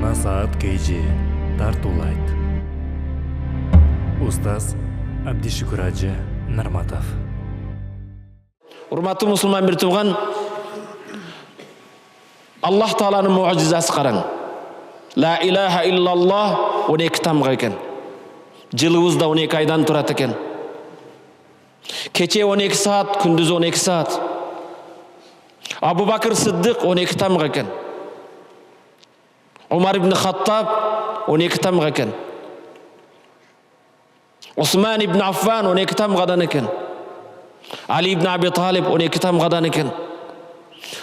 Жаңа саат KG тартуулайт. Устаз Абдишүкүр Ажы Нарматов. Урматтуу мусулман бир тууган, Аллах Тааланын муъжизасы караң. Ла илаха иллаллах 12 тамга экен. Жылыбыз да 12 айдан турат экен. Кече 12 саат, күндүз 12 саат. Абу Бакыр Сыддык 12 тамга экен. Умар ибн Хаттаб 12 тамга экен. Осман ибн Аффан 12 тамгадан экен. Али ибн Аби Талиб 12 тамгадан экен.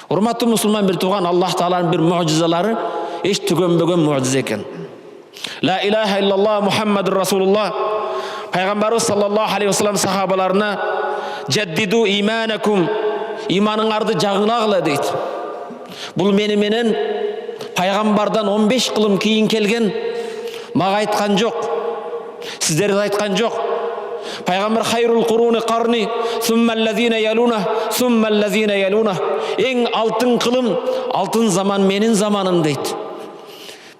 Урматтуу мусулман бир тууган, Аллах Тааланын бир муъжизалары эч түгөнбөгөн муъжиза экен. Ла илаха иллаллах Мухаммадур Расулуллах. Пайгамбарыбыз саллаллаху алейхи вассалам сахабаларына жаддиду иманакум, иманыңарды жаңылагыла дейт. Бул менен пайгамбардан 15 кылым кийин келген, мага айткан жок, сиздерге айткан жок. Пайгамбар хайрул куруни карни, суммаллазина ялуна, суммаллазина ялуна. Эң алтын кылым, алтын заман менин заманым дейт.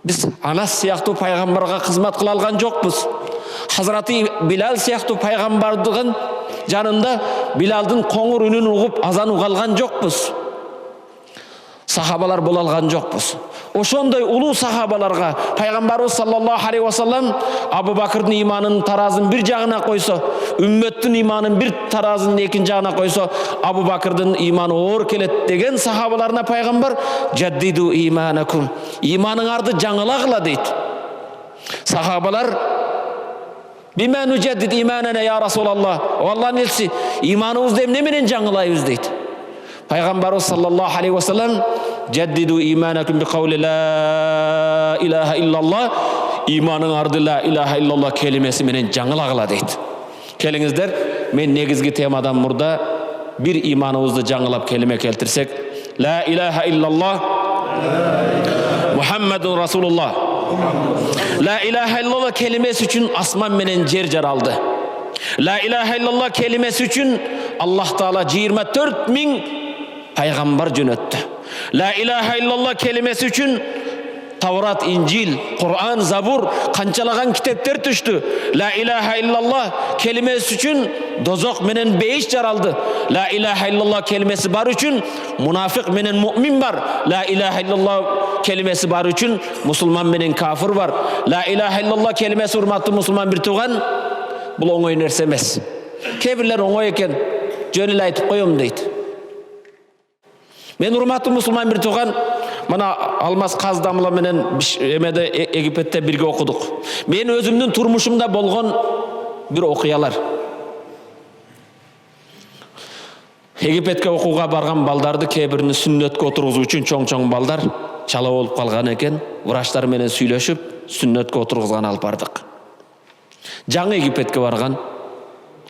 Биз Анас сыяктуу пайгамбарга кызмат кыла алган жокпуз. Хазрати Билал сыяктуу пайгамбардын жанында Билалдын коңур үнүн угуп азан уга алган жокпуз. Сахабалар боло алган жокпуз. Ошондой улуу сахабаларга пайгамбарыбыз саллаллаху алейхи вассалам Абу Бакырдын иманын таразын бир жагына койсо, үммөттүн иманын бир таразынын экинчи жагына койсо, Абу Бакырдын иманы оор келет деген сахабаларына пайгамбар жаддиду иманакум, иманыңарды жаңылагыла дейт. Сахабалар бима нужаддид иманана я Расулаллах, о Аллахтын элчиси, иманыбызды эмне менен жаңылайбыз дейт. Пайгамбарыбыз саллаллаху алейхи вассалам жаддиду иманакум би каули ла илаха иллаллах, иманыңарды ла илаха иллаллах келимеси менен жаңылагыла дейт. Келиңиздер, мен негизги темадан мурда бир иманыбызды жаңылап келиме келтирсек, ла илаха иллаллах Мухаммадун Расулуллах. Ла илаха иллаллах келимеси үчүн асман менен жер жаралды. Ла илаха иллаллах келимеси үчүн Аллах Таала 24 000 пайгамбар жөнөттү. Ла илаха иллаллах келимеси үчүн Таврат, Инжил, Кур'ан, Забур канчалаган китептер түштү. Ла илаха иллаллах келимеси үчүн дозок менен бейиш жаралды. Ла илаха иллаллах келимеси бар үчүн мунафик менен муъмин бар. Ла илаха иллаллах келимеси бар үчүн мусулман менен кафир бар. Ла илаха иллаллах келимеси, урматтуу мусулман бир тууган, бул оңой нерсе эмес. Кээ бирлер оңой экен, жөн эле айтып коем дейт. Мен урматтуу мусулман бир тууган, мына Алмаз Каздамла менен эмеде Египетте бирге окудук. Мен өзүмдүн турмушумда болгон бир окуялар. Египетке окууга барган балдарды кээ бирини сүннөткө отургузуу үчүн чоң балдар чала болуп калган экен. Врачтар менен сүйлөшүп, сүннөткө отургузган алып бардык. Жаңы Египетке барган,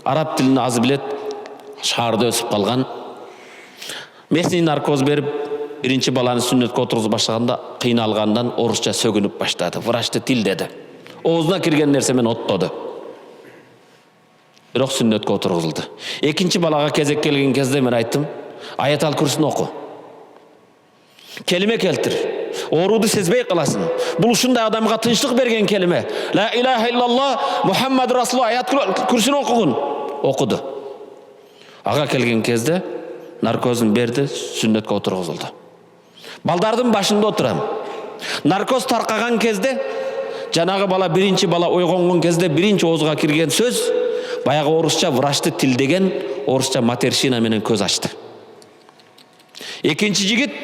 араб тилин аз билет, шаарда өсүп калган. Месни наркоз берип, биринчи баланы сүннөткө отургузуп баштаганда кыйналгандан орусча сөгүнүп баштады. Врачты тилдеди. Оозуна кирген нерсе менен оттоду. Бирок сүннөткө отургузулду. Экинчи балага кезек келген кезде мен айттым, Аятал Курсини оку. Келиме келтир. Ооруду сезбей каласың. Бул ушундай адамга тынчтык берген келиме. Ла илаха иллаллах Мухаммад Расулуллах Аят Курсини окугун. Окуду. Ага келген кезде наркозун берди, сүннөткө отургузулду. Балдардын башында отурам. Наркоз таркаган кезде, жанагы бала, биринчи бала ойгонгон кезде биринчи оозуга кирген сөз баягы орусча врачты тилдеген, орусча матершина менен көз ачты. Экинчи жигит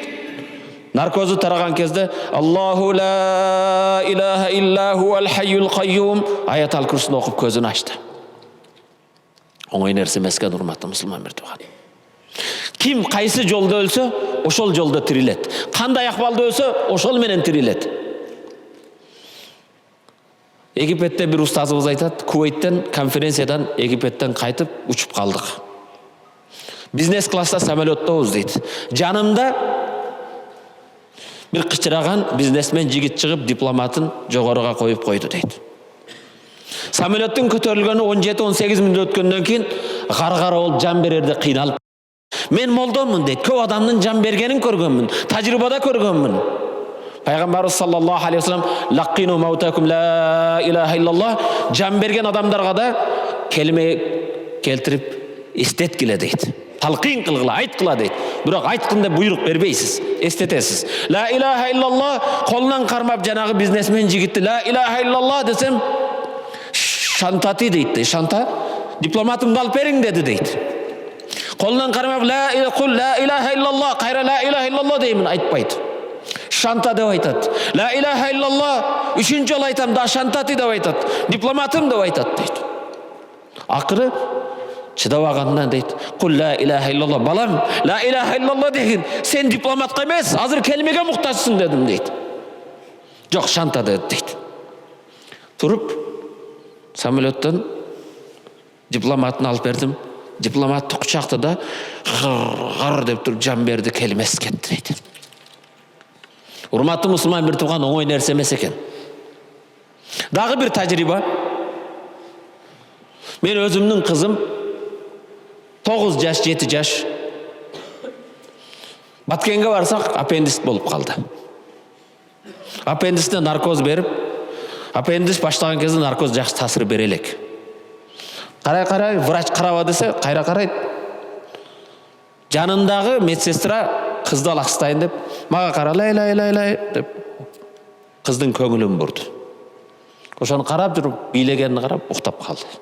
наркозу тараган кезде Аллаху ла илаха илля хуал хайюл кайюм Аятал Курсини окуп көзүн ачты. Оңой нерсе эмес экен, урматтуу мусулман бир тууган. Ким кайсы жолдо өлсө, ошол жолдо тирилет. Кандай акыбалда өлсө, ошол менен тирилет. Египетте бир устазыбыз айтат, Кувейттен конференциядан Египеттен кайтып учуп калдык. Бизнес класста самолеттобуз дейт. Жанымда бир кычыраган бизнесмен жигит чыгып дипломатын жогоруга коюп койду дейт. Самолеттин көтөрүлгөнү 17-18 мүнөт өткөндөн кийин гаргара болуп жан берерде кыйналып. Мен молдомун дейт. Көп адамдын жан бергенин көргөнмүн, тажрыйбада көргөнмүн. Пайғамбарымыз саллаллаху алейхи вассалам лаққину маутакум ла илаха иллаллах, жан берген адамдарға да келме келтіріп естеткіле дейді. Талқин қылғыла, айтқыла дейді. Бірақ айтқында бұйрық бербейсіз, естетесіз. Ла илаха иллаллах, қолынан қармап жаңағы бизнесмен жігітті ла илаха иллаллах десем, шантати дейді. Шанта, дипломатымды алып берің деді дейді. Қолынан қармап ла илаха иллаллах, қайра ла илаха иллаллах деймін, айтпайды. Шанта деп айтады. Ла илаха иллаллах, үшінші жол айтам, да шантати деп айтады. Дипломатым деп айтады дейді. Ақыры шыдап алғаннан дейді, құл ла илаха иллаллах, балам, ла илаха иллаллах деген, сен дипломатқа емес, азыр келмеге мұқтажсың дедім дейді. Жоқ, шанта деді дейді. Тұрып, самолеттен дипломатын алып бердім. Дипломатты құшақты да ғар деп тұрып жан берді, келмес кетті дейді. Урматты мұсылман бір туған оңай нәрсе емес екен. Дағы бір тәжриба. Мен өзімнің қызым 9 жаш, 7 жаш. Баткенге барсақ, аппендист болып қалды. Аппендисіне наркоз беріп, аппендис баштаған кезде наркоз жақсы тасыр берелек. Қарай, врач қарава десе, қайра қарайды. Жанындағы медсестра қызды алақстайын деп, маға қара, лай деп, қыздың көңілін бұрды. Ошаны қарап жүріп, билегенін қарап, ұқтап қалды.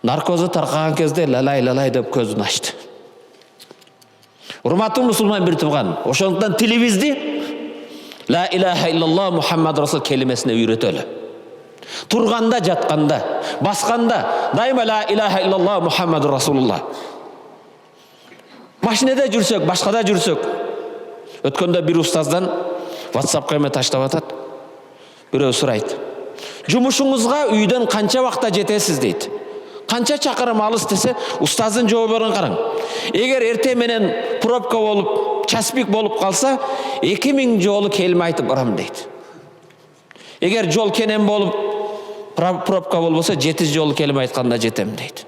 Наркозы тарқаған кезде лалай деп көзін ашты. Урматты мұсылман бір туған, ошондықтан телевизде ла илаха иллаллах Мухаммад Расул келімесіне үйретелі. Тұрғанда, жатқанда, басқанда дайыма ла илаха иллаллах Мухаммад Расулуллах. Машинеде жүрсек, башқада жүрсек. Өткенде бір ұстаздан WhatsApp қайма таштап атады. Біреу сұрайды. Жұмышыңызға үйден қанша уақытта жетесіз дейді. Қанша шақырым алыс десе, ұстаздың жауабын қараң. Егер ерте менен пробка болып, часпик болып қалса, 2000 жолы келме айтып барам дейді. Егер жол кенен болып, пробка болса, 700 жолы келме айтқанда жетем дейді.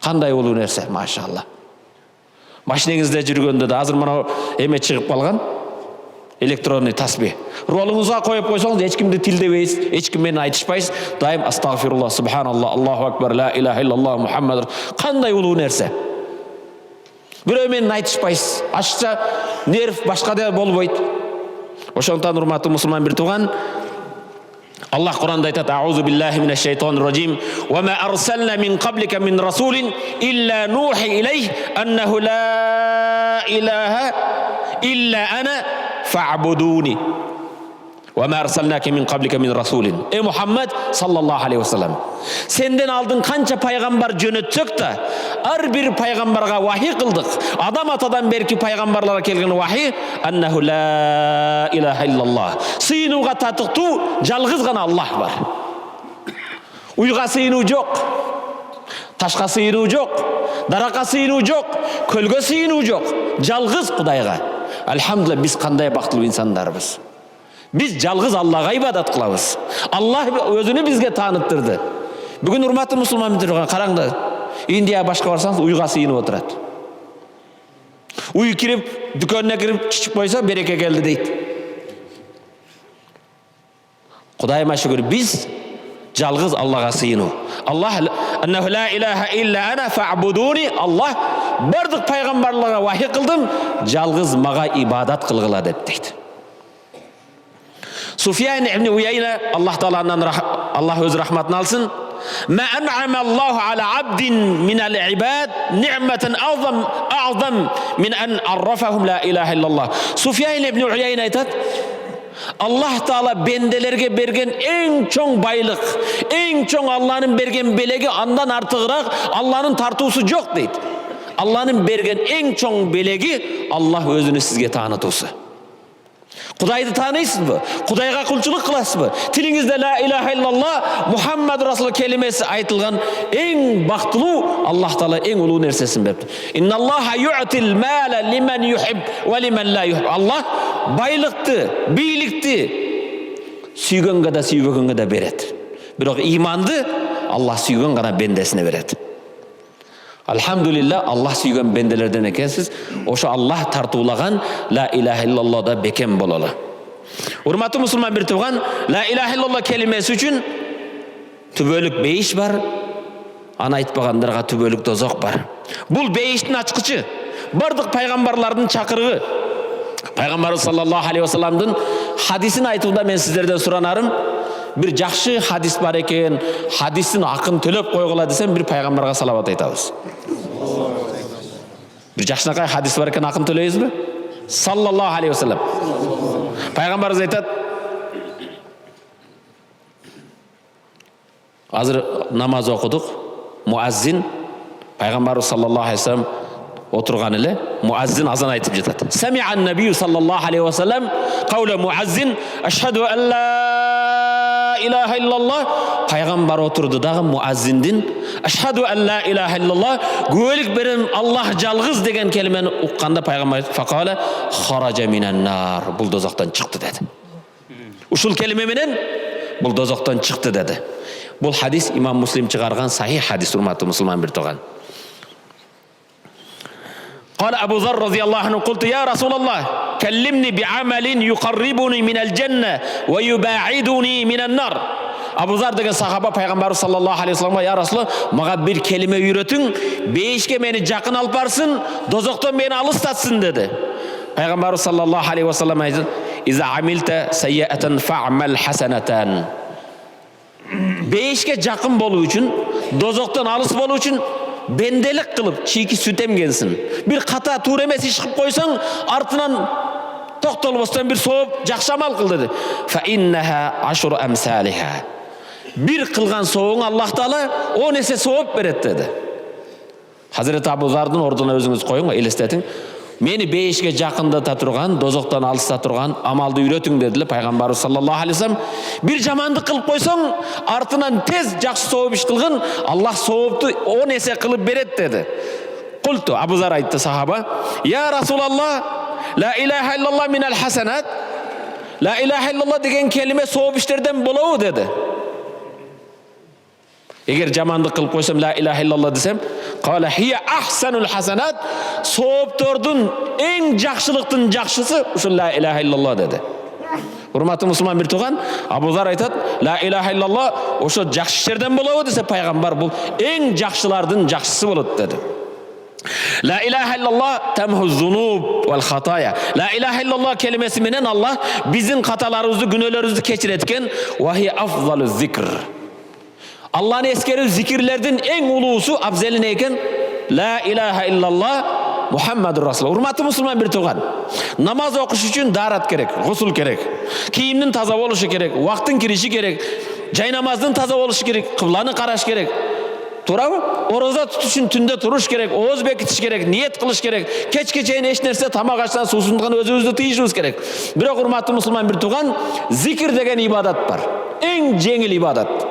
Қандай олу нәрсе, машалла. Машинеңізде жүргенде де азыр мына еме шығып қалған электронный таспи. Ролыңызға қойып қойсаңыз, ешкімді тілдебейсіз, ешкіммен айтышпайсыз. Дайым астағфирулла, субханалла, Аллаху акбар, ла илаха иллаллах, Мухаммад. Қандай улуу нәрсе. Біреумен айтышпайсыз. Ашықша нерв башқада болбойды. Ошондықтан урматтуу мұсылман бір туған, Allah Qur'anda aytadi: "A'udzu billahi minash shaytonir rojim. Wa ma arsalna min qablika min rasulin illa nuhi ilayhi annahu la ilaha illa ana fa'buduni." Wa ma arsalnaka min qablika min rasulin. Ey Muhammad sallallahu aleyhi ve sellem. Senden aldın kança peygamber jönötsök da, her bir peygamberga vahiy kıldık. Adam atadan berki peygamberlere kelgen vahiy annahu la ilaha illallah. Sıyınuga tatıqtu жалғыз gana Allah var. Uyga sıyınu жоқ, taşqa sıyınu жоқ, daraqa sıyınu жоқ, kölge sıyınu жоқ. Жалғыз Құдайға. Elhamdülillah biz qanday baqtılы insanlarбыз. Biz жалғыз Allah'a ibadat kılabız. Allah özünü bizge tanıttırdı. Bugün hurmatlı Müslüman bitirgen qarаңda. Индия başka varsanız uyga sıyınıp oturadi. Uy kirip, dükkönüne kirip çiçip koysa bereke geldi deydi. Kudayıma şükür biz жалғыз Allah'a sıyını. Allah ennehu la ilahe illa ana fa'buduni. Allah bardıq peygamberlere vahiy kıldım. Жалғыз mağa ibadat kılgıla deydi. Sufyan ibn Uyeyne Allah Teala'ndan Allah öz rahmetini alsın. Ma en'ama Allahu ala abdin min al-ibad ni'meten a'zam min en arrafahum la ilahe illallah. Sufyan ibn Uyeyne aytadi: Allah Teala bendelerge bergen en çoğ baylık, en çoğ Allah'ın bergen belegi andan artığırak Allah'ın tartusu yok deydi. Allah'ın bergen en çoğ belegi Allah özünü sizge tanıtusu. Құдайды танисыз бі? Құдайға құлшылық қыласыз бі? Тіліңізде ла илаха илlallah Muhammed Rasul келімесі айтылған ең бақтылу Аллах Таала ең ұлы нәрсесін берді. Инналлаха ю'тил мала лиман юхиб ва лиман ла юхиб. Аллах байлықты, билікті сүйгенге де сүйбегенге де береді. Бірақ иманды Аллах сүйген ғана бендесіне береді. Alhamdulillah Allah sүйген bendelerden ekensiz. Oşa Allah tartulağan la ilahe illallah da beken bolalı. Урматтуу мусулман бир тууган, ла илаха иллаллах келимеси үчүн түбөлүк бейиш бар, аны айтпагандарга түбөлүк дозок бар. Бул бейиштин ачкычы, бардык пайгамбарлардын чакырыгы. Пайгамбарыбыз саллаллаху алейхи вассаламдын хадисин айтууда мен сиздерден суранарым, bir жакшы хадис бар экен, хадистин акын төлөп койгула десем, bir пайгамбарга салават айтабыз. Bir жакшынакай хадис бар экен, акын төлөйбүзбү? Саллаллаху алейхи вассалам. Пайгамбарыбыз айтат, азыр намаз окудук, муаззин, пайгамбарыбыз саллаллаху алейхи вассалам отырған эле, муаззин азан айтып жатат. Сами'ан набию саллаллаху алейхи вассалам каула муаззин, ашхаду ан ла илаха иллаллах. Пайгамбар отурду дагы муаззиндин ашхаду ан ла илаха иллаллах, күбөлүк берем Аллах жалгыз деген келимени укканда пайгамбар факала хаража минан нар, бул дозоктон чыкты деди. Ушул келиме менен бул дозоктон чыкты деди. Бул хадис имам Муслим чыгарган сахих хадис, урматтуу мусулман бир тууган. قال أبو ذر رضي الله عنه قلت يا رسول الله كلمني بعمل يقربني من الجنة ويباعدني من النار. Abu Zar деген сахаба пайгамбар саллаллаху алейхи вассаламга, я Расулалла, мага бир келиме үйрөтүң, бейишке мени жакын алып барсын, дозоктон мени алыстатсын деди. Пайгамбар саллаллаху алейхи вассалам айтты: "Иза амилта сайяатан фa'mal hasanatan." Бейишке жакын болуу үчүн, дозоктон алыс болуу үчүн бенделик кылып, чийки сүт эмгенсин. Бир ката туура эмес иш кылып койсоң, артынан токтолбостон бир сооп жакшы амал кыл деди. Fa innaha ashru amsalha. Bir кылган соогуң Аллах Таала 10 эсе сооп берет деди. Hazreti Abu Zar'дын ордуна өзүңүз коюң, элестетиң. Мени бейишке жакындата турган, дозоктон алыста турган амалды үйрөтүң дедиле пайгамбарыбыз саллаллаху алейхи вассалам. Бир жамандык кылып койсоң, артынан тез жакшы сооп иш кылгын, Аллах соопту 10 эсе кылып берет деди. Култу, Абу Зар айтты сахаба: "Я Расулаллах, ла илаха иллаллах минал хасанат." Ла илаха иллаллах деген келиме сооп иштерден болобу деди. Эгер жамандык кылып койсом, ла илаха иллаллах десем, кала хия ахсанул хасанат, сооптордун эң жакшылыктын жакшысы ушул ла илаха иллаллах деди. Урматтуу мусулман бир тууган, Абу Зар айтат, ла илаха иллаллах ошо жакшы иштерден болобу десе, пайгамбар бул эң жакшылардын жакшысы болот деди. La ilahe illallah temhu zunub vel hataya. La ilahe illallah kelimesi menен Allah bizim hatalarımızı, günahlarımızı keçiretken ve hiye afzalu zikr. Allah'ın eskeri zikirlerden en ulusu afzeli neyken? La ilahe illallah Muhammedur Rasulullah. Hurmatlı Müslüman bir tuğan. Namaz okuş için darat gerek, gusul gerek. Kiyiminin taza oluşu gerek, vaktin girişi gerek, cay namazın taza oluşu gerek, kıblanı karaş gerek. Турабы? Ороза тутуш үчүн түндө туруш керек, ооз бекитиш керек, ниет кылыш керек. Кечке чейин эч нерсе тамак аштан суусундукан өзүбүздү тыйышыбыз керек. Бирок урматтуу мусулман бир тууган, зикир деген ибадат бар. Эң жеңил ибадат.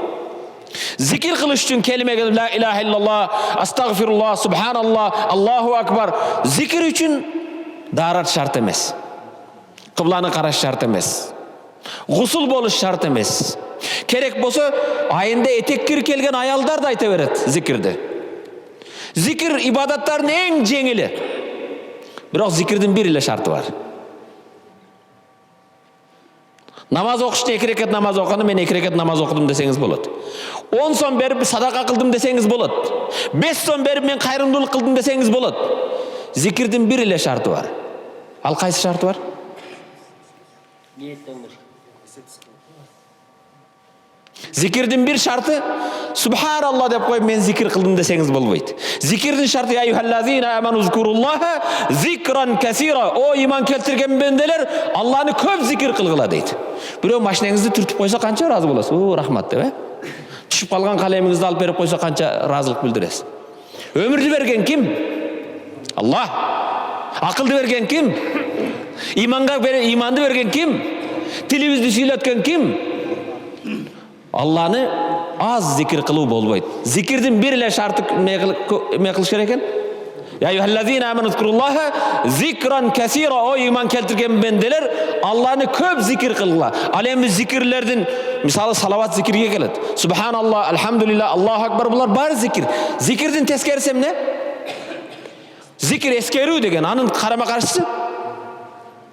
Зикир кылыш үчүн келимеге ла илаха иллаллах, астагфируллах, субханаллах, Аллаху акбар. Зикир үчүн дарат шарт эмес. Кыбланы караш шарт эмес. Гусул болуш шарт эмес. Керек болса айында этек кир келген аялдар да айта берет зикирди. Зикир ибадаттардын эң жеңили. Бирок зикирдин бир эле шарты бар. Намаз окушта 2 рекет намаз окуганда мен 2 рекет намаз окудум десеңиз болот. 10 сом берип садака кылдым десеңиз болот. 5 сом берип мен кайрымдуулук кылдым десеңиз болот. Зикирдин бир эле шарты бар. Ал кайсы шарты бар? Зикирдин бир шарты Субханаллах деп коюп мен зикир кылдым десеңиз болбойт. Зикирдин шарты я юхаллазина аману зкуруллаха зикран касира. О иман келтирген бенделер, Аллахны көп зикир кылгыла дейт. Бирөө машинаңызды түртүп койсо канча ыраазы болосуз? О, рахмат деп, Түшүп калган калемиңизди алып берип койсо канча ыраазылык билдиресиз? Өмүрдү берген ким? Аллах. Акылды берген ким? Иманды берген ким? Тилибизди сүйлөткөн ким? Алланы аз зикир кылуу болбойт. Зикирдин бир эле шарты эме кылыш керек экен? Я юхаллазина аману зкуруллаха зикран касира. О иман келтирген бенделер, Алланы көп зикир кылгыла. Ал эми зикирлердин мисалы салават зикирге келет. Субханаллах, алхамдулиллах, Аллаху акбар, булар баары зикир. Зикирдин тескериси эмне? Зикир эскерүү деген, анын карама каршысы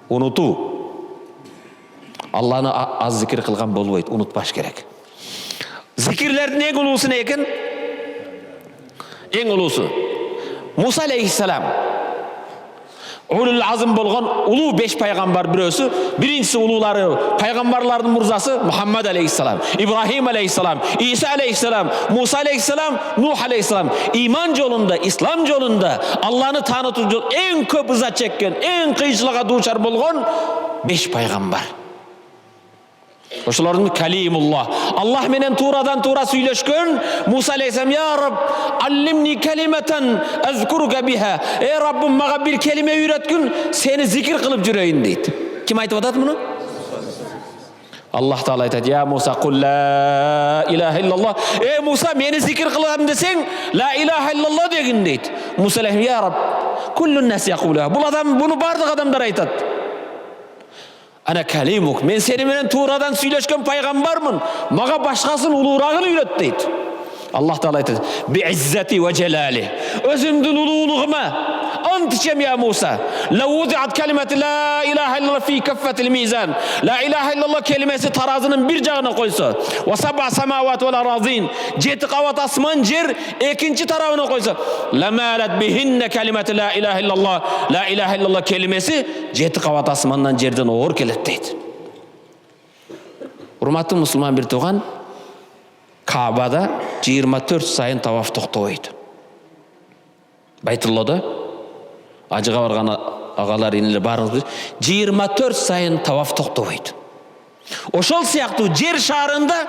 унутуу. Алланы аз зикир кылган болбойт, унутпаш керек. Зикирлердин эң улуусу не экен? Эң улуусу Муса алейхиссалам, улул азым болгон улуу 5 пайгамбар бирөөсү. Биринчиси улуулары пайгамбарлардын мурзасы Мухаммад алейхиссалам, Ибрахим алейхиссалам, Иса алейхиссалам, Муса алейхиссалам, Нух алейхиссалам. Иман жолунда, ислам жолунда Алланы таанытуу жол эң көп ыза чеккен, эң кыйынчылыкка дуучар болгон 5 пайгамбар. Ошолордун калимуллах, Аллах менен туурадан туура сүйлөшкөн Муса алейхиссалам: "Я Рабб, аллимни калиматан азкурука биха." Ey Rabbim, мага бир келиме үйрөткүн, сени зикир кылып жүрөйүн дейт. Ким айтып атат муну? Аллах Таала айтат: "Я Муса, кул ла илаха иллаллах." Ey Муса, мени зикир кылам десең, ла илаха иллаллах дегин дейт. Муса алейхиссалам: "Я Рабб, куллун нас якулуха." Бул адам, буну бардык адамдар айтат. Ана калимук, мен сени менен туурадан сүйлөшкөн пайгамбармын, мага башкасын улуурагын үйрөт дейт. Аллах Таала айтат: "Би иззати ва жалали." Өзүмдүн улуулугума ант ичем, я Муса, лаудиат калимат ла илаха иллаллах фи каффатил мизан. Ла илаха иллаллах келимеси таразынын бир жагына койсо, ва саб'a самават вал аразин, 7 кабат асман жер экинчи тарабына койсо, ламалат бихинна калимат ла илаха иллаллах. Ла илаха иллаллах келимеси 7 кабат асмандан жерден оор келет дейт. Урматтуу мусулман бир тууган, Каабада 24 сайын таваф токтобойт. Байтуллада ажыга барган агалар инелер баарыңыз 24 сайын таваф токтобойт. Ошол сыяктуу жер шаарында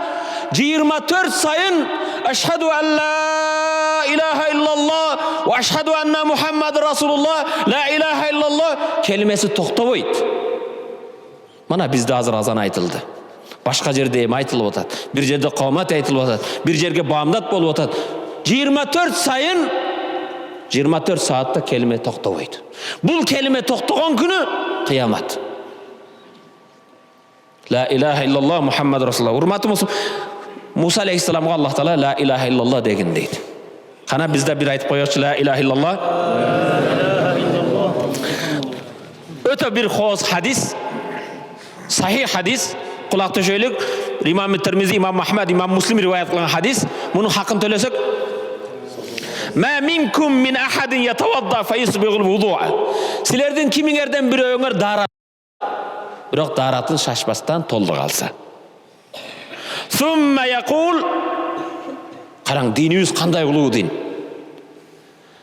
24 сайын ашхаду алла илаха иллаллах ва ашхаду анна Мухаммад расулуллах, ла илаха иллаллах келимеси токтобойт. Мана бизде азыр азан айтылды. Башка жерде эми айтылып атат. Бир жерде каумат айтылып атат. Бир жерге баамдат болуп атат. 24 сайын 24 саатта келиме токтобойт. Бул келиме токтогон күнү кыямат. Ла илаха иллаллах Мухаммад расулуллах. Урматтуу Муса алейхиссаламга Аллах Таала ла илаха иллаллах деген дейт. Кана бизде бир айтып коёчу: ла илаха иллаллах. Өтө бир хооз хадис, сахих хадис. Кулак төшөйлүк. Имам Тирмизи, Имам Ахмад, Имам Муслим риваят кылган хадис. Мунун хакын төлөсөк: "Ма минкум мин ахадин ятавадда файсбигул вуду'a." Силердин кимиңерден бирөөңөр дарат, бирок даратын шашпастан толду калса. Сумма якул, караң, динибиз кандай улуу дин.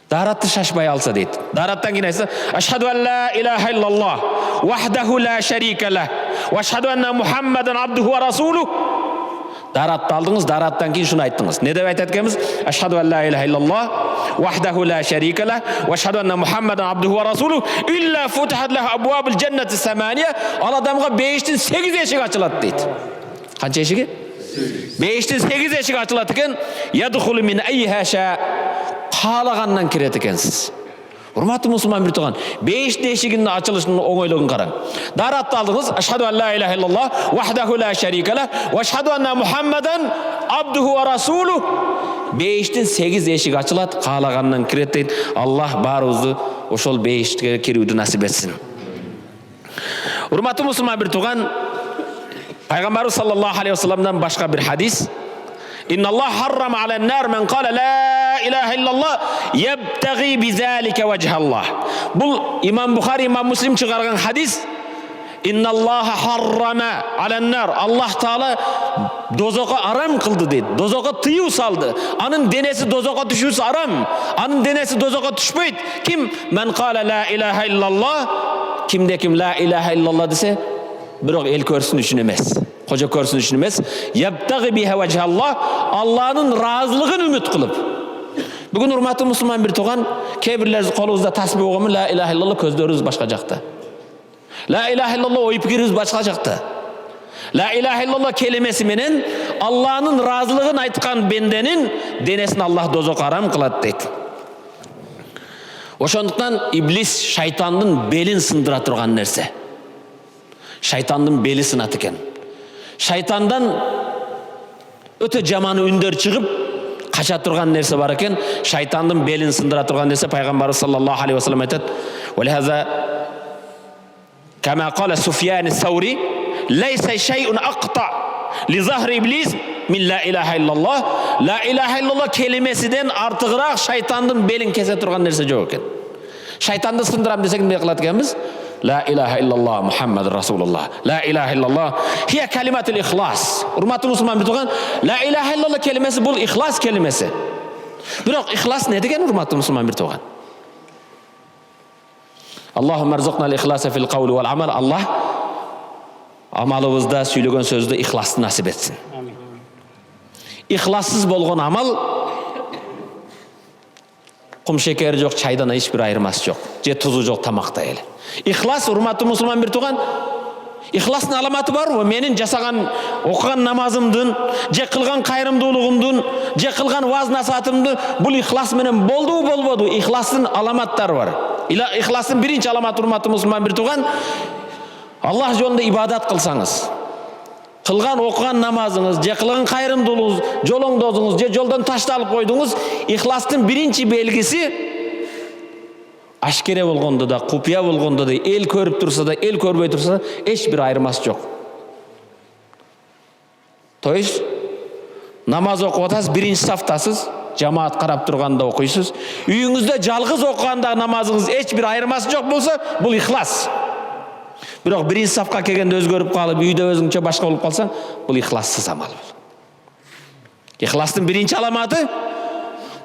Даратты шашпай алса дейт. Дараттан кийин айтса: "Ашхаду ан ла илаха иллаллах вахдаху ла шарика лах ва ашхаду анна Мухаммадан абдуху ва расулух." Даратты алдыңыз, дараттан кийин шуну айттыңыз. Не деп айтат экенбиз? "Ашхаду ан ла илаха иллаллах вахдаху ла шарика лах ва ашхаду анна Мухаммадан абдуху ва расулух илля футихат лаху абвабул джаннати самания." Ал адамга 5тин 8 эшик ачылат дейт. Канча эшиги? 5тин 8 эшик ачылат экен. Ядхулу мин айхаша, каалагандан кирет экенсиз. Урматтуу мусулман бир тууган, 5 эшигинин ачылышынын оңойлугун караң. Даратты алдыңыз: "Ашхаду ан ла илаха иллаллах вахдаху ла шарика лах ва ашхаду анна Мухаммадан абдуху ва расулух." 5тин 8 эшик ачылат, каалагандан кирет дейт. Аллах баарыбызды ошол 5ке кирүүнү насип этсин. Урматтуу мусулман бир тууган, Пайгамбарыбыз саллаллаху алейхи вассаламдан башка бир хадис: "Инна Аллах харрама аля нар мен кала ла илаха иллаллах ябтаги бизалика вajhallah." Бул Имам Бухари, Имам Муслим чыгарган хадис. Инна Аллаха харрама аля нар. Аллах Таала дозокко арам кылды дейт. Дозокко тыюу салды. Анын денеси дозокко түшүүсү арам. Анын денеси дозокко түшпөйт. Ким мен кала ла илаха иллаллах, кимде ким ла илаха иллаллах десе, бирок эл көрсүн үчүн эмес, кожо көрсүн үчүн эмес, ябтаги биха вajhallah, Алланын ыраазылыгын үмүт кылып. Бүгүн урматтуу мусулман бир тууган, кээ бирлер колубузда тасбih угуму, ла илаха иллаллах, көздөрүбүз башка жакта. Ла илаха иллаллах ой пикирибиз башка жакта. Ла илаха иллаллах келимеси менен Алланын ыраазылыгын айткан бенденин денесин Аллах дозокко арам кылат дейт. Ошондуктан иблис шайтандын белин сындыра турган нерсе. Шайтандын бели сынат экен. Шайтандан өтө жаман үндөр чыгып кача турган нерсе бар экен. Шайтандын белин сындыра турган нерсе Пайгамбарыбыз саллаллаху алейхи вассалам айтат: "Валихаза кама кала Суфьян ас-Саури Leysa şey'un aqta li zahri iblis min la ilaha illallah. La ilaha illallah kelimesinden artığıрақ şeytanın belin kese turgan nerse жоқ екен. Şeytanды сындырам десек не кылат экенбиз? La ilaha illallah Muhammed Rasulullah. La ilaha illallah hiye kelimetul ihlas. Urmatlı Müslüman bir tuğan, la ilaha illallah kelimesi bu ihlas kelimesi. Biroq ihlas ne degen urmatlı Müslüman bir tuğan? Allahümme rzuqnal ihlasa fil qawli wal amal. Allah amalımızda söylеген sözde ihlasты nasip etsin. İhlassız bolğon amal qum şekeri жоқ, çaydan hiçbir ayırması жоқ. Je tuzu жоқ tamakta ele. İhlas urmatlı Müslüman bir tuğan. İhlasın alamatı var mı? Menin jasagan, okugan namazımdın, je kılgan kayrımdуулугумдун, je kılgan vaz nasatımdın, bul ihlas menen boldu bolbodu? İhlasın alamatları var. İhlasın birinci alamatı urmatlı Müslüman bir tuğan. Allah yolunda ibadat kılsanız, kılgan okugan namazınız, je kılgan kayrımdуулугуңуз, jolоңдодуңуз, je joldan taştalып koydunuz, ihlasın birinci belgisi aşkere bolgondo da, kupiya bolgondo da, el körüp tursa da, el körböy tursa da hiçbir ayırması жоқ. То есть namaz okup atасыз, birinci saftasыз, jamaat karap turganda okuysiz. Үйүңүздө жалгыз окуганда namazınız hiçbir ayırması жоқ bolsa, bul ihlas. Biroq birinci safka kelgende özgörüp kalıp, үйdө özüңчө başka bolup kalsaң, bul ihlassız amal. İhlasın birinci alamatı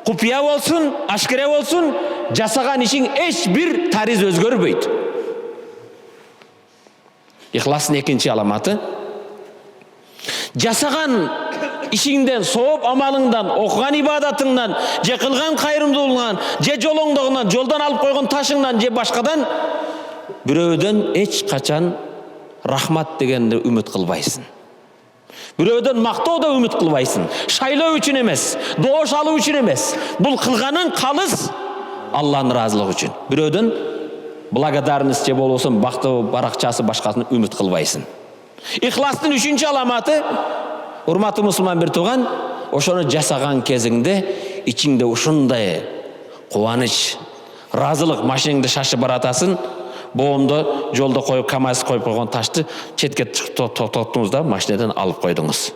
kupiya bolsun, aşkere bolsun, jasagan işin hiçbir tariz özgörбөйт. İhlasın ikinci alamatı jasagan işiңден, сооп амалыңдан, окуган ибадатыңдан, же кылган кайрымдуулугуңдан, же жолоңдогунан, жолдан алып койгон ташыңдан, же башкадан бирөөдөн эч качан рахмат дегенди үмүт кылбайсың. Бирөөдөн мактоо да үмүт кылбайсың. Шайлоо үчүн эмес, доош алуу үчүн эмес. Бул кылганың калыс Алланын ыраазылыгы үчүн. Бирөөдөн благодарность же болбосо бактоо баракчасы башкасын үмүт кылбайсың. Ихластын үчүнчү аламаты урматтуу мусулман бир тууган, ошону жасаган кезиңде ичиңде ушундай кубаныч, ыраазылык, машинаңды шашып баратасың. Боомдо жолдо коюп, КамАЗ коюп койгон ташты четке токтоттуңуз да машинадан алып койдуңуз.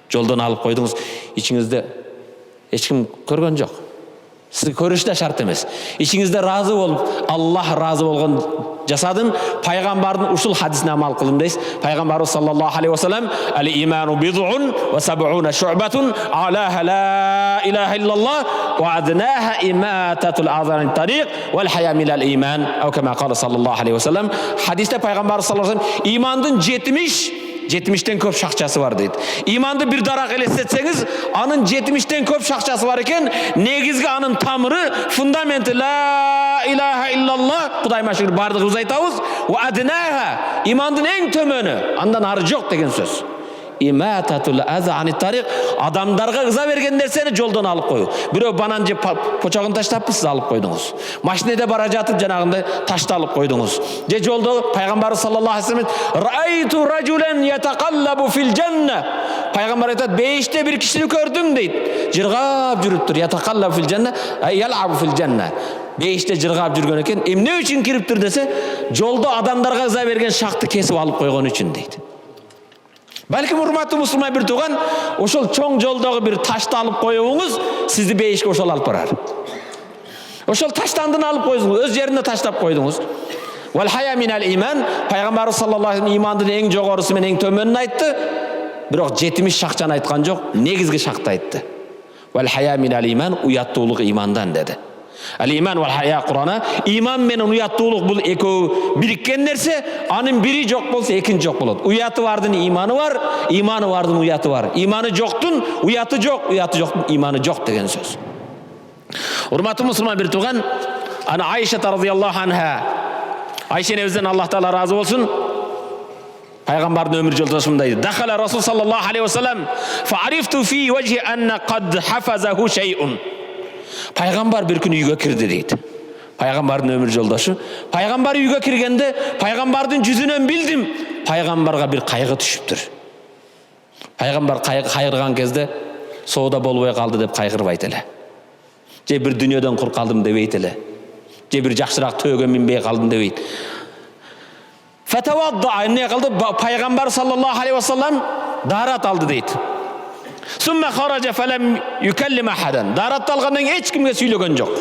Жолдон алып койдуңуз. Ичиңизде эч ким көргөн жок. Сиз көрүш да шарт эмес. Ичиңизде ыраазы болуп, Аллах ыраазы болгон жасадым. Пайгамбардын ушул хадисине амал кылдым дейсиз. Пайгамбарыбыз саллаллаху алейхи ва саллям: "Ал-иману бид'ун ва саб'уна шу'батун, алаха ла илаха иллаллах ва аднаха имататул азан тариq вал хая минал иман", ау кама кала саллаллаху алейхи ва саллям. Хадисте пайгамбарыбыз саллаллаху алейхи ва саллям имандын 70-тен көп шакчасы бар дейт. Иманды бир дарак элестетсеңиз, анын 70-тен көп шакчасы бар экен. Негизги анын тамыры, фундаменти ла илаха иллаллах, Кудайга шүкүр бардыгыбыз айтабыз. Ва аднаха, имандын эң төмөнү, андан ары жок деген сөз. Имататул азан тариq, адамдарга ыза берген нерсени жолдон алып коюу. Бирөө банан жеп почогун таштаппы, сиз алып койдуңуз. Машинеде бара жатып жанагындай ташты алып койдуңуз. Же жолдо пайгамбар саллаллаху алейхи ва саллям: "Райту ражулан ятакаллабу фил жанна". Пайгамбар айтат: "Бейиште бир кишини көрдүм" дейт. Жыргап жүрүптүр. Ятакаллабу фил жанна, ялабу фил жанна. Бейиште жыргап жүргөн экен. Эмне үчүн кириптир десе, жолдо адамдарга ыза берген шакты кесип алып койгон үчүн дейт. Балким урматтуу мусулман бир тууган, ошол чоң жолдогу бир ташты алып коюңуз, сизди бейишке ошол алып барар. Ошол таштандын алып коюңуз, өз жерине таштап койдуңуз. Вал хая минал иман, пайгамбар саллаллаху алейхи ва саллям имандын эң жогорусу менен эң төмөнүн айтты. Бирок 70 шакчаны айткан жок, негизги шакты айтты. Вал хая минал иман, уяттуулук имандан деди. Ал-иман вал хая Кур'ана, иман менен уяттуулук бул экөө бириккен нерсе, анын бири жок болсо экинчи жок болот. Уяты бардын иманы бар, иманы бардын уяты бар. Иманы жоктун уяты жок, уяты жоктун иманы жок деген сөз. Урматтуу мусулман бир тууган, ана Айша радhiyallahu anha, Айша небизден Аллах таала разы болсун, пайгамбардын өмүр жолдошу мындай дейт: "Дахала Расул саллаллаху алейхи ва саллям, фa'арифту фи вajhi anna qad hafazahu shay'un." Пайгамбар бир күнү үйгө кирди дейт. Пайгамбардын өмүр жолдошу. Пайгамбар үйгө киргенде, пайгамбардын жүзүнөн билдим, пайгамбарга бир кайгы түшүптүр. Пайгамбар кайгырган кезде соода болбой калды деп кайгырбайт эле. Же бир дүйнөдөн кур калдым дебейт эле. Же бир жакшыраак төөгө минбей калдым дебейт. Fatawadda ne kıldı? Peygamber sallallahu aleyhi ve sellem darat aldı deydi. Summa kharaja felem yukellim ahadan. Darat algandan hiç kimge söylegen yok.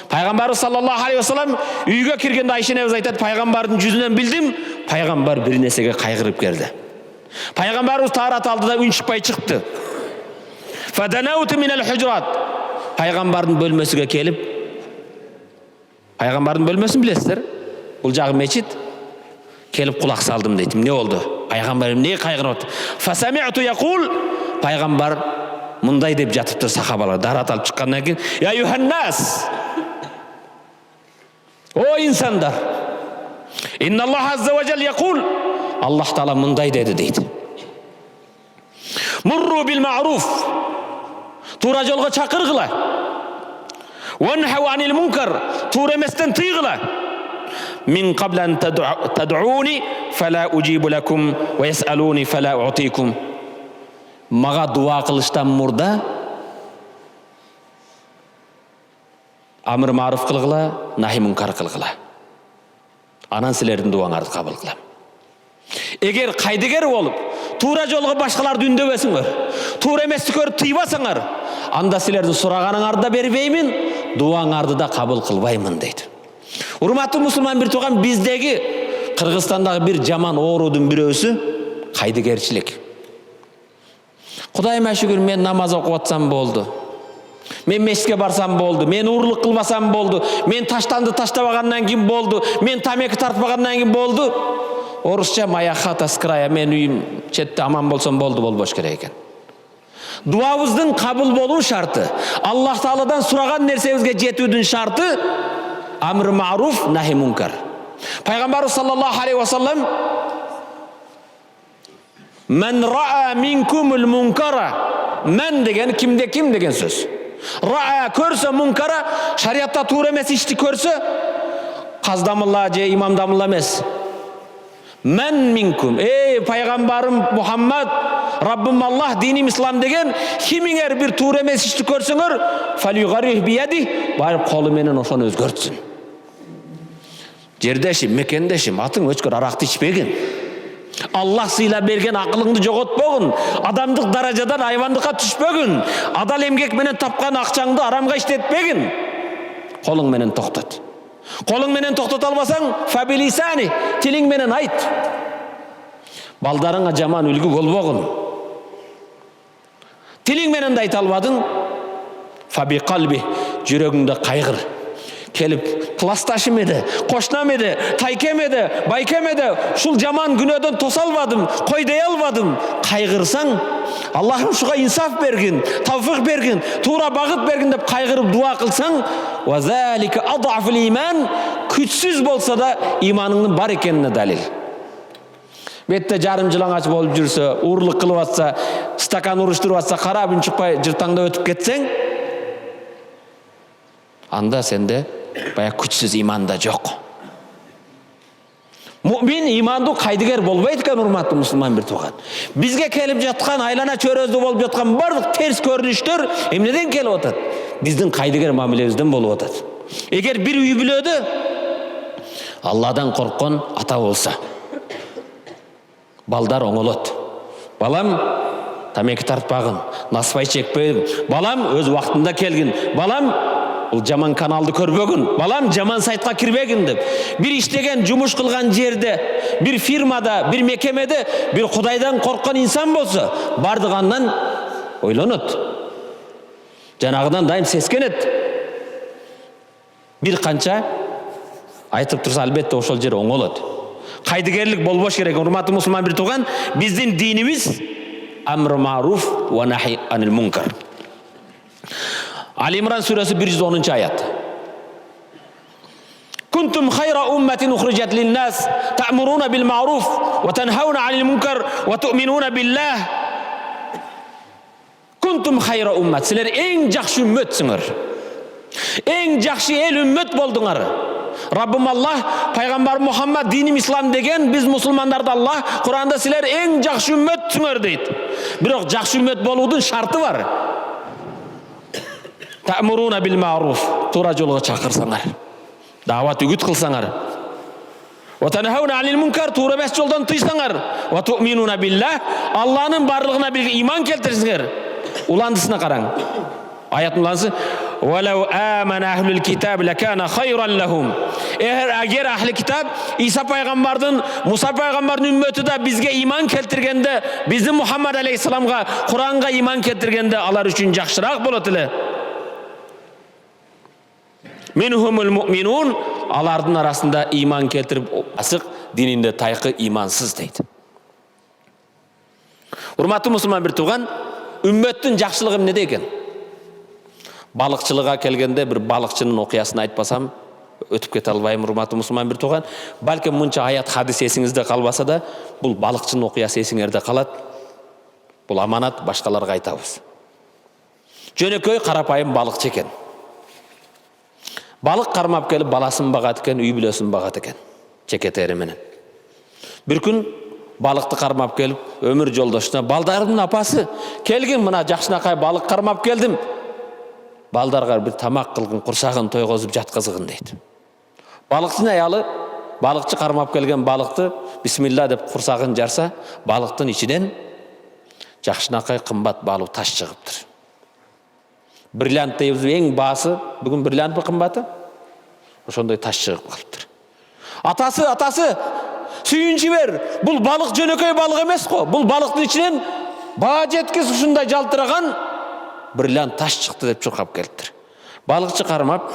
Peygamber sallallahu aleyhi ve sellem uyga kirgende Ayşe nebez aytadi, Peygamberдің yüzünden bildim, Peygamber bir nesege kaygırıp geldi. Peygamberimiz tarat aldı da ün çıkpay çıktı. Fadanautu minel hujurat. Peygamberдің bölmesiga kelip, Peygamberдің bölmesini bilesizler. Bul jagı meçit. Kelip kulak saldım deydim. Ne oldu? Peygamberim ne kaygırıp? Fasami'tu yaqul. Peygamber mınday dep jatıptır sahabalar. Darat alıp çıkkandan keyin, ya yuhannas. O insanlar. İnnallah azze ve celle yaqul. Allah Taala mınday dedi deydi. Murru bil ma'ruf. Tuğra jolga çakırgıla. Wanhaw anil munkar. Tuğra emesden tıygıla. Min qablan tad'uni fala ujibu lakum ve yes'aluni fala u'tikum. Maga dua kılıştan murda amr ma'ruf kılgıla, nahi munkar kılgıla. Anan silerдің duаңарды kabul kılam. Eger kaydıger olup, tuğra jolga başkalardı ündöbesiңер, tuğra emesти körüp tıyбасаңар, anda silerдің suragaныңарды бербеймин, duаңарды da kabul kılбаймын deydi. Урматтуу мусулман bir туган, биздеги Кыргызстандагы bir жаман оорудун бирөөсү кайдыгерчилик. Кудайыма шүгүр, мен намаз окуп атсам болду. Мен мешітке барсам болды, мен урлық қылбасам болды, мен таштанды таштабағаннан кейін болды, мен тамекі тартпағаннан кейін болды. Орысша моя хата с края, мен үйім четте аман болсам болды, болбош керек екен. Дуабыздың қабыл болу шарты, Аллах Тааладан сұраған нәрсебізге жетудің шарты амр маруф, нахи мункар. Пайғамбар саллаллаху алейхи ва саллам "Мен ра'a минкумул мункара", мен деген кимде ким деген сөз. Ра'a көрсө мункара, шариатта туура эмес ишти көрсө, каздамылла же имамдамылла эмес. Мен минкум, пайгамбарым Мухаммад, Раббым Аллах, диним ислам деген, кимиңер bir туура эмес ишти көрсөңөр, фалюгарих бияди, барып колу менен ошону өзгөртсүн. Жердешим, мекендешим, атың өчкөр аракты ичпегин. Allah sıyla bergen akılыңды жоготпогун, адамдык даражадан айвандыкка түшпөгүн, адал эмгек менен тапкан акчаңды арамга иштетпегин. Колуң менен токтот. Колуң менен токтото албасаң, фабилисани, тилиң менен айт. Балдарыңа жаман үлгү болбогун. Тилиң менен да айта албадың, фаби калби, жүрөгүңдө кайгыр. Kelip klastaşım edi, koşnam edi, taykem edi, baykem edi, şul jaman günödön tosalmadım, koydey almadım. Kaygırsan, Allah'ım şuğa insaf bergin, tavfık bergin, tuğra bağıt bergin dep kaygırıp dua kılsan, ve zâlike ad'aful iman, küçsüz bolsa da imanının bar ekenine dalil. Bette jarım jılаңaç bolup жүрсө, uğurluk kılıp atsa, stakan uruşturup atsa, karabın çıkpay jırtаңda ötüp ketsen, anda sende baya küçsüz imanda yok. Mümin imandu kaydıger bolbaydı ekan, urmatlı musulman bir tuğan. Bizge kelip jatkan, aylana çörözlü bolup jatkan bardıq ters görünüştөр emneden kelip atat? Bizdin kaydıger mamilebizden bolup atat. Eger bir uy bilödü, Allah'dan korkon ata olsa, baldar oңolot. Balam tameki tartpagın, nasbay çekpegin. Balam öz vaktında kelgin. Balam ул жаман каналды көрбөгүн, балам жаман сайтка кирбегин деп. Bir иштеген, жумуш кылган жерде, bir фирмада, bir мекемеде, bir Кудайдан корккан инсан болсо, бардыгандан ойлонот. Жанагыдан дайым сескенет. Bir канча айтып турса, албетте ошол жер оңолот. Кайдыгерлик болбош керек, урматтуу мусулман bir туган, биздин динибиз амр маруф ва нахи анил мункар. Ali İmran suresi 110. ayet. Kuntum khayra ummetin ukhrijat lin-nas ta'muruna bil ma'ruf ve tenhauna 'anil munkar ve tu'minuna billah. Kuntum khayra ummet. Sizler en jakşı ümmetsingер. En jakşı el ümmet bolduңар. Rabbim Allah, Peygamber Muhammed, dinim İslam degen, biz musulmanlarda Allah, Kur'an'da sizler en jakşı ümmetsingер deydi. Biroq jakşı ümmet boludun şartı var. Ta'muruna bil ma'ruf, tuğra jolga çakırsaңар, davat ügüt kılsaңар. Wa tanhauna 'anil munkar, tуура эмес жолдон тыйсаңар. Wa tu'minuna billah, Алланын барлыгына бир иман келтирсиңер. Уландысына караң. Аят уланысы: "Валау амана ахлул китаб лакана хайран лахум". Агер ахли китап Иса пайгамбардын, Муса пайгамбардын үммөтү да бизге иман келтиргенде, биздин Мухаммад алейхиссаламга, Куранга иман келтиргенде алар үчүн жакшыраак болот эле. Минхумул муъминун, алардын арасында иман келтирип асык дининде тайкы имансыз дейт. Урматтуу мусулман бир тууган, үммөттүн жакшылыгы эмнеде экен? Балыкчылыкка келгенде бир балыкчынын окуясын айтпасам өтүп кете албайм, урматтуу мусулман бир тууган. Балким мынча аят хадис эсиңизде калбаса да, бул балыкчынын окуясы эсиңерде калат. Бул аманат, башкаларга айтабыз. Жөнөкөй карапайым балыкчы экен. Балык кармап келип баласын багат экен, үй бүлөсүн багат экен. Чекетери менен. Бир күн балыкты кармап келип, өмүр жолдошуна: "Балдардын апасы, келгин, мына жакшынакай балык кармап келдим. Балдарга бир тамак кылгын, курсагын тойгозуп жаткызгын" дейт. Балыкчынын аялы балыкчы кармап келген балыкты бисмилла деп курсагын жарса, балыктын ичинен жакшынакай кымбат баалуу таш чыгыптыр. Бриллиант дейбиз, эң баасы, бүгүн бриллиант кымбаты? Ошондой таш чыгып калыптыр. Атасы, сүйүнчү бер. Бул балык жөнөкөй балык эмес го. Бул балыктын ичинен баа жеткис ушундай жалтыраган бриллиант таш чыкты деп чуркап келиптир. Балыкчы кармап,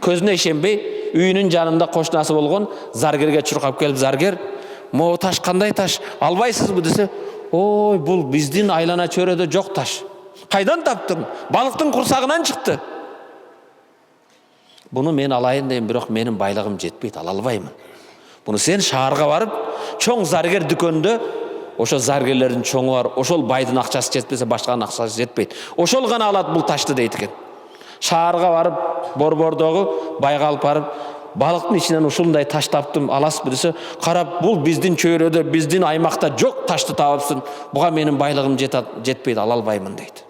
көзүнө ишенбей, үйүнүн жанында кошунасы болгон заргерге чуркап келип: "Заргер, могу таш кандай таш? Албайсызбы?" десе: "Ой, бул биздин айлана чөйрөдө жок таш. Кайдан таптың? Балыктын курсагынан чыкты." "Буну мен алайын дейм, бирок менин байлыгым жетпейт, ала албаймын. Буну сен шаарга барып, чоң заргер дүкөнүндө, ошо заргерлердин чоңу бар, ошол байдын акчасы жетпесе, башканын акчасы жетпейт. Ошол гана алат бул ташты" дейт экен. Шаарга барып, борбордогу байга алып барып, "Балыктын ичинен ушундай таш таптым, аласызбы?" десе: "Карап, бул биздин чөйрөдө, биздин аймакта жок ташты табыпсың. Буга менин байлыгым жетпейт, ала албаймын" дейт.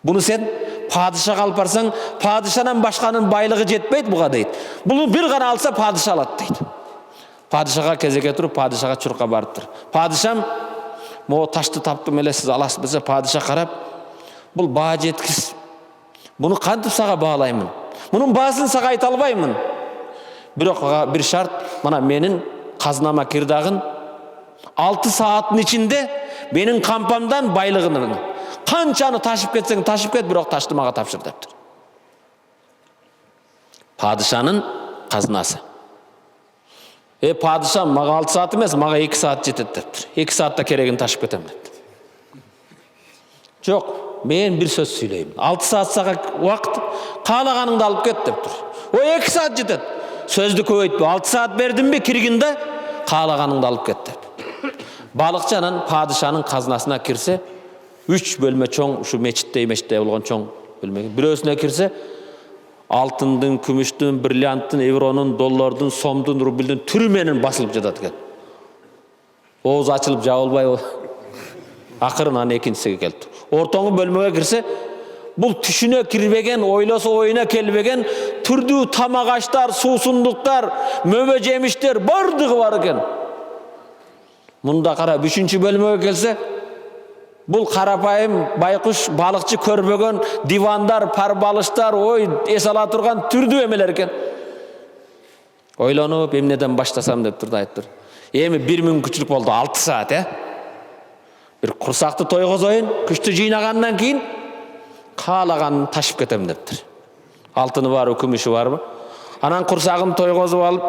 "Буну сен падышага алып барсаң, падышанан башканын байлыгы жетпейт буга" дейт. "Буну бир гана алса падыша алат" дейт. Падышага кезекке туруп, падышага чурка барыптыр. "Падышам, могу ташты таптым эле, сиз аласыз" десе, падыша карап: "Бул баа жеткис. Буну кантип сага баалаймын? Мунун баасын сага айта албаймын. Бирок бир шарт, мына менин казынама кирдагын 6 сааттын ичинде менин кампамдан байлыгын, канчаны ташып кетсең ташып кет, бирок ташты мага тапшыр" дептир. Падышанын казынасы: "Падышам, мага 6 саат эмес, мага 2 саат жетет" дептир. 2 саатта керегин ташып кетем" дептир. "Жок, мен бир сөз сүйлөйм. 6 саат сага убакыт, каалаганыңды алып кет" дептир. "Ой, 2 саат жетет." "Сөздү көбөйтпө, 6 саат бердимби, киргинде каалаганыңды алып кет" деп. Балыкчы анан падышанын казынасына кирсе, 3 бөлмө чоң, ушу мечиттей болгон чоң бөлмө. Бирөөсүнө кирсе, алтындын, күмүштүн, бриллианттын, евронун, доллардын, сомдун, рубльдүн түрү менен басылып жатат экен. Оозу ачылып жабылбай, акырын анан экинчисиге келди. Ортоңу бөлмөгө кирсе, бул түшүнө кирбеген, ойлосо оюна келбеген түрдүү тамак аштар, суусундуктар, мөбө жемиштер бардыгы бар экен. Мында карап, 3-чү бөлмөгө келсе, бул карапайым байкуш балыкчы көрбөгөн дивандар, парбалыштар, ой, эс ала турган түрдүү эмелер экен. Ойлонуп, эмнеден баштасам деп турду, айтыптыр. Эми 1 мүмкүнчүлүк болду, 6 саат, бир курсакты тойгозоюн, күчтү жыйнагандан кийин каалаганын ташып кетем дептир. Алтыны барбы, күмүшү барбы? Анан курсагын тойгозуп алып,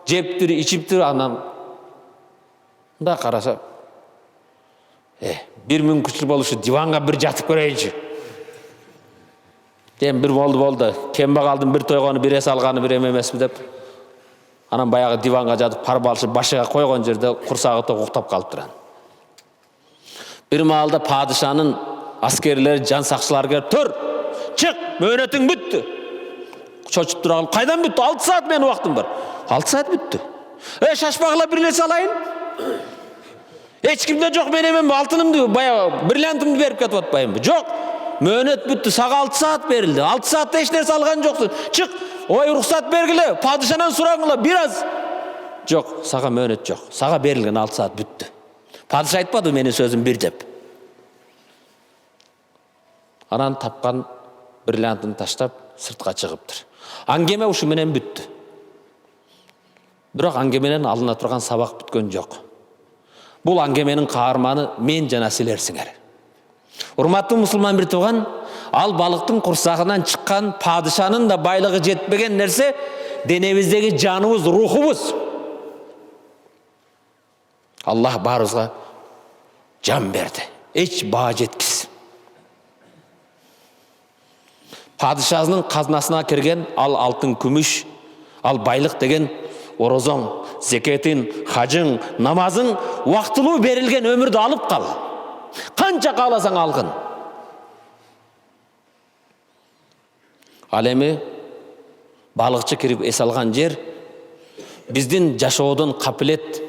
жептир, ичиптир, анан да караса, 1 мүмкүнчүлүк болушу, диванга бир жатып көрөйүнчү. Дем бир болду. Кембагалдын бир тойгону, бир эс алганы бир эмесми деп. Анан баягы диванга жатып, парбалышы башыга койгон жерде курсагы ток уктап калыптыр. Бир маалда падышанын аскерлери, жан сакчылары келип: "Тур, чык, мөөнөтүң бүттү." Чочуп тура калып: "Кайдан бүттү? 6 саат менин убактым бар." 6 саат бүттү. Шашпагыла, бир нерсе алайын. Эч кимде жок, мен эмен алтынымды, баягы бриллиантымды берип кетип атпаймынбы? Жок. Мөөнөт бүттү, сага 6 саат берилди. 6 саатта эч нерсе алган жоксуң. Чык, ой, уруксат бергиле, падышанан сураңыла, бир аз Жоқ, саға мөөнөт жоқ. Саға берілген 6 саат бүтті. Падыша айтпады менің сөзім бір деп. Анан тапқан бриллиантын таштап сыртқа шығыптыр. Аңгеме ушу менен бүтті. Бирок аңгеменен алына турган сабак бүткөн жок. Бул аңгеменин каарманы мен жана силерсиңер. Урматтуу мусулман бир тууган, ал балыктын курсагынан чыккан падышанын да байлыгы жетпеген нерсе денебиздеги жаныбыз, рухубуз. Аллах баарыбызга жан берди. Эч баа жеткис. Падышасынын казнасына кирген ал алтын, күмүш, ал байлык деген орозоң, зекетин, хажың, намазың вактылуу берилген өмүрдү алып кал. Канча кааласаң алгын. Ал эми балыкчы кирип эс алган жер биздин жашоодон капилет.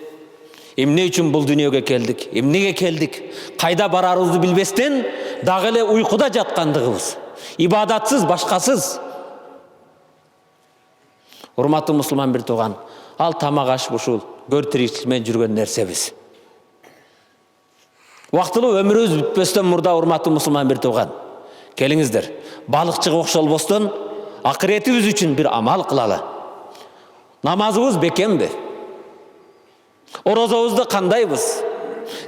Эмне үчүн бул дүйнөгө келдик? Эмнеге келдик? Кайда барарыбызды билбестен дагы эле уйкуда жаткандыгыбыз. Ибадатсыз, башкасыз. Урматтуу мусулман бир тууган, ал тамак аш ушул көр тиричилик менен жүргөн нерсебиз. Вактылуу өмүрүбүз бүтпөстөн мурда, урматтуу мусулман бир тууган, келиңиздер, балыкчыга окшолбостон акыретибиз үчүн бир амал кылалы. Намазыбыз бекемби? Орозобузду кандайбыз?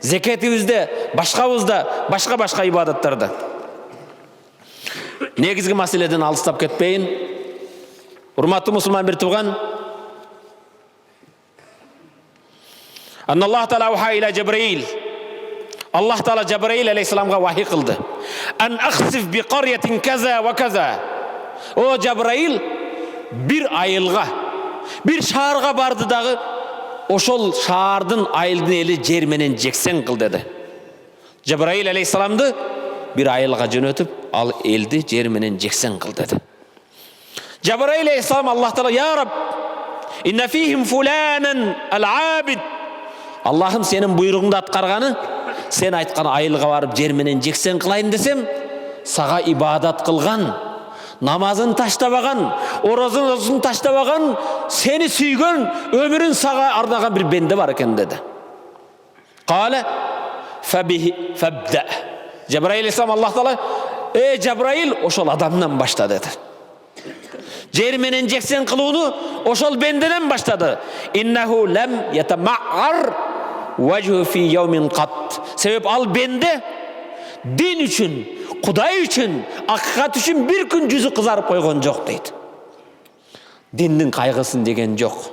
Зекетибизде, башкабызда, башка ибадаттарда. Негизги маселеден алыстап кетпейин. Урматтуу мусулман бир тууган, Аллах Таала уха иля Жабраил. Аллах Таала Жабраил алейхиссаламга вахи кылды. Ан ахсиф би карьятин каза ва каза. О Жабраил, бир айылга, бир шаарга барды дагы, ошол шаардын айылдын эли жер менен жексен кыл деди. Жабраил алейхиссаламды бир айылга жөнөтүп, ал элди жер менен жексен кыл деди. Жабраил алейхиссалам Аллах Таала, я Раб, инна фихим фуланан ал-абид. Аллахым, сенин буйругуңду аткарганы, сен айткан айылга барып жер менен жексен кылайын десем, сага ибадат кылган, намазын таштабаган, орозун таштабаган, сени сүйгөн, өмүрүн сага арнаган бир бенде бар экен деди. Кале фабда. Жабраил алейхиссалам Аллах Таала, Жабраил, ошол адамдан башта деди. Жер менен жексен кылууну ошол бенденен баштады. Иннаху лам ятамаъар вajhu fi yawmin qat. Себеп ал бенде дин үчүн, Кудай үчүн, акыйкат үчүн бир күн жүзү кызарып койгон жок дейт. Диндин кайгысын деген жок.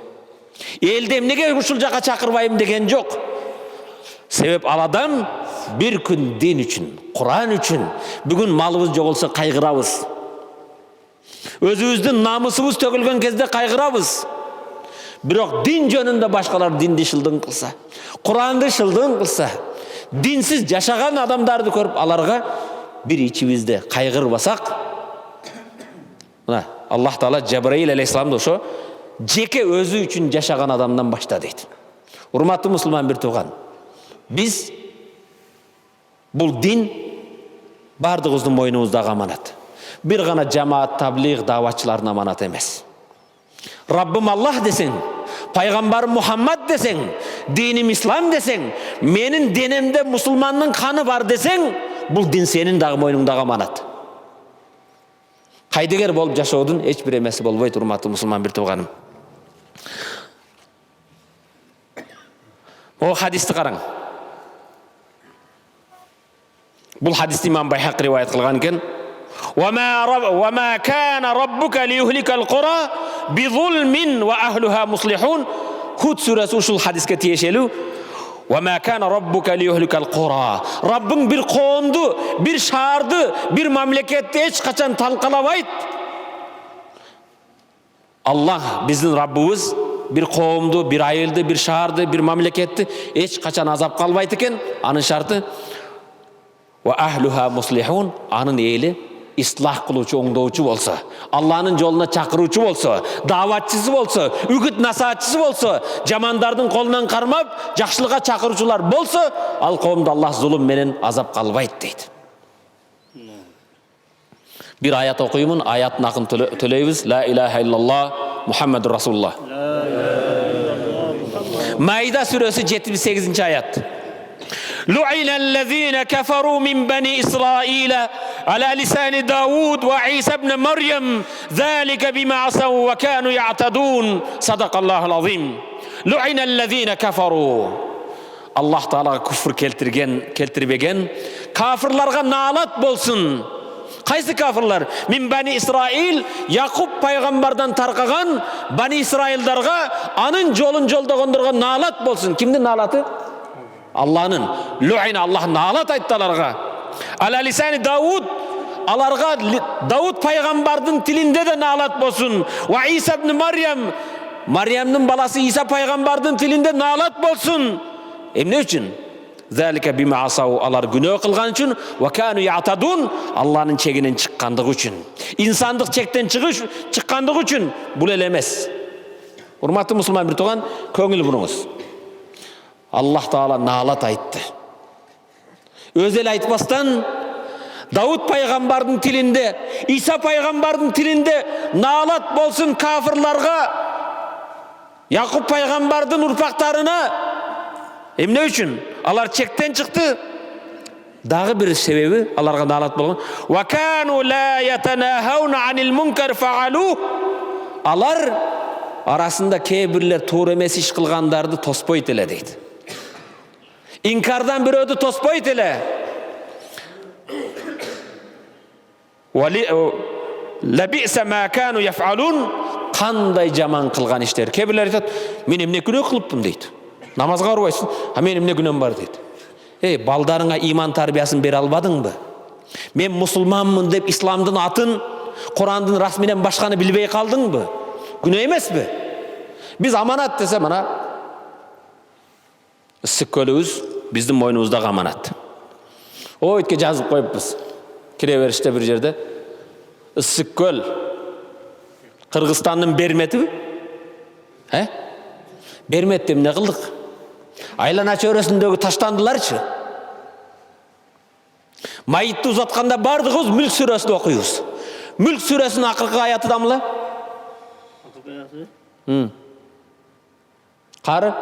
Элди эмнеге ушул жака чакырбайм деген жок. Себеп ал адам бир күн дин үчүн, Куран үчүн, бүгүн малыбыз жоголсо кайгырабыз. Өзүбүздүн намысыбыз төгүлгөн кезде кайгырабыз. Бирок дин жөнүндө башкалар динди шылдың кылса, Куранды шылдың кылса, динсиз жашаган адамдарды көрүп аларга бир ичибизде кайгырбасак, мына Аллах Таала Жабраил алейхиссаламды ошо жеке өзү үчүн жашаган адамдан башта дейт. Урматтуу мусулман бир тууган, биз бул дин бардыгыбыздын мойнубуздагы аманат. Бир гана жамаат, таблиғ, даватчылардын аманаты эмес. Раббым Аллах десең, пайгамбарым Мухаммад десең, диним ислам десең, менин денемде мусулмандын каны бар десең, бул дин сенин дагы мойнуңдагы аманат. Кайдыгер болуп жашоодун эч бир эмеси болбойт, урматтуу мусулман бир тууганым. О хадисти караң. Бул хадисти имам Байхақи риваят кылган экен. وما كان ربك ليهلك القرى بظلم واهلها مصلحون. Hud suresi ушул хадиске тиешелүү. وما كان ربك ليهلك القرى. Раббың бир коомду, бир шаарды, бир мамлекетти эч качан талкалабайт. Аллах биздин Раббыбыз бир коомду, бир айылды, бир шаарды, бир мамлекетти эч качан азап калбайт экен. Анын шарты ва ахлуха муслихун, анын эли ислах кылуучу, оңдоочу болсо, Алланын жолуна чакыруучу болсо, даватчысы болсо, үгүт насаатчысы болсо, жамандардын колунан кармап, жакшылыкка чакыруучулар болсо, ал коомду Аллах зулум менен азап калбайт дейт. Бир аят окуймун, аяттын акын төлөйбүз. Ла илаха иллаллах Мухаммаdur Rasulullah. Maida suresi 78. ayat. Lu'inellezine keferu min bani İsrail ala lisani Davud ve İsa ibn Meryem zalika bima asav ve kanu ya'tadun. Sadakallahul azim. Lu'inellezine keferu. Allah Teala küfür keltirбеген kafirlarga nalat bolsun. Qaysı kafirlar? Min bani İsrail, Yakup paygambardan tarqagan bani İsraildarga anın jolun joldogondorgo nalat bolsun. Kimdin nalatı? Allah'ın. Lu'ina, Allah nalat aytты alarga. Ala lisani Davud, alarga Davud paygambardın tilinde de nalat bolsun. Ve İsa ibn Meryem, Meryem'nin balası İsa paygambardın tilinde nalat bolsun. Ne üçün? Zalika bima asav, alar günah kılgan üçün ve kanu ya'tadun, Allah'ın çeginden çıkkandığı üçün. İnsanlık çekten çıkkandığı üçün bul ele emes. Hurmatlı Müslüman bir tuğan, köngül burunuz. Allah Teala nalat aytты. Özel aytmastan Davud paygambardın tilinde, İsa paygambardın tilinde nalat bolsun kafirlarga, Yakup paygambardın urpaktarına. Ne üçün? Alar çekten çıktı. Dağı bir sebebi alarga nalat bolgan. Ve kanu la yetenahawna anil munkar fa'aluh. Alar arasında kebirler toğru emes iş kılgandardı tospoyt ele deydi. İnkardan bir ödü tospoyt ele. Lebi'se ma kanu yef'alun. Kanday jaman kılgan işler. Kebirler aytadi, men emne günah kılıpпын deydi. Namazga urbaysın, ha men emne günahım var deydi. Baldarına iman tarbiyasını bere almadın mı? Men musulmanmın dep İslamdın atın, Kur'andın rasminen başkanı bilbey kaldın mı? Günah emes mi? Biz amanat dese mana ısık kölübüz bizdin moynumuzda amanat. O ötke жазып koyupbuz. Kireverişte bir yerde ısık köl Kırgızistan'ın Bermeti mi? Bermet dem ne kıldık? Aylana çöresindeki taştandılarçı. Mayitті uzatkanda bardığız Mülk suresini okuyuz. Mülk suresinin akırkı ayatı da mı? Karı?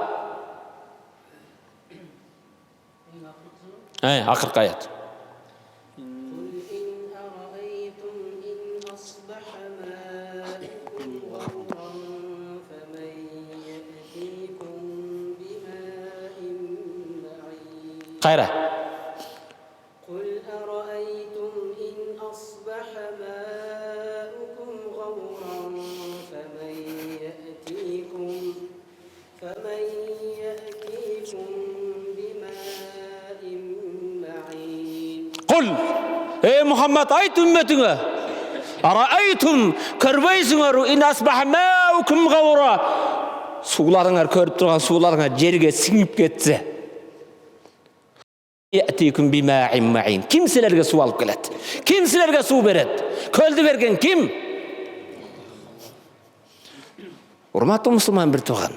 Akırkı ayat. Kayra. قل أرأيتم إن أصبح ماؤكم غورا فمن يأتيكم بماء معين. Kul, ey Muhammed ayt ümmetine. Ara'aytum, körbeysingler in asbaha ma'ukum gawra. Sularыңар körüp turgan sularыңar jerge singip ketse. Ya'tikum bima'in ma'in. Kim silerge su alıp gelet? Kim silerge su beret? Köldü bergen kim? Hurmatlı Müslüman bir tuğan.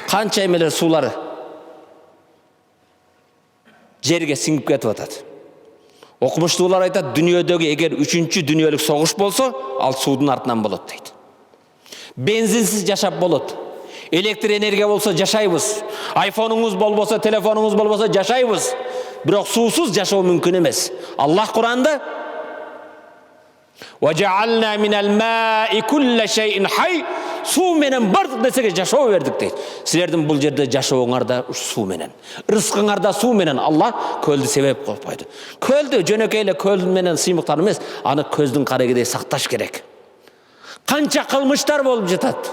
Kança emeler suları jerge singip ketip atadi. Okumuşlular aytadi, dünyadagi eğer 3-cü dünyalыk soğuş bolsa, al suudun artынан bolot deydi. Benzinsiz yaşap bolot. Elektrik energiya bolsa yaşaybыз. iPhone'unuz bolbosa, telefonunuz bolbosa yaşaybыз. Biroq suusuz yaşao mümkün emes. Allah Kur'anda وَجَعَلْنَا مِنَ الْمَاءِ كُلَّ شَيْءٍ حَيٍّ. Su menen bardıq desege yaşao verdik deydi. Sizlerдің бұл жерде yaşaoңарда su menen. Rızkыңарда su menen Allah kölді sebep koyup koydu. Kölді jönökeyle köl menen sыймыктар эмес, аны көздүн карегидей сакташ керек. Kança kılmışlar bolup жатат.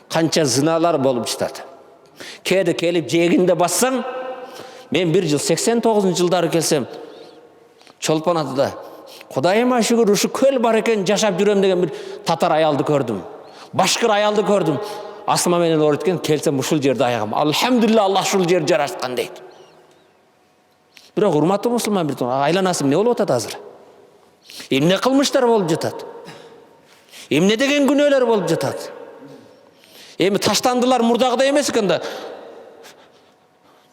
Kança zinalar bolup жатат. Kede kelip jeginde bassan, men bir yıl 89 жылдары келсем, Çolpan Atı'da Kudayıma şükür uşu köl бар eken жашап жүрөм деген bir Tatar ayaldı gördüm. Başkır ayaldı gördüm. Aslıma menen öğretken kelsem uşul jerde ayağım. Alhamdulillah Allah şul jer жаратқан deydi. Biroq hurmatlı Müslüman bir aylanasım ne olup atat azır? Emne kılmışlar bolup жатат? Emne деген günöler bolup жатат? Emi taştandılar murdagıda emes eкен da.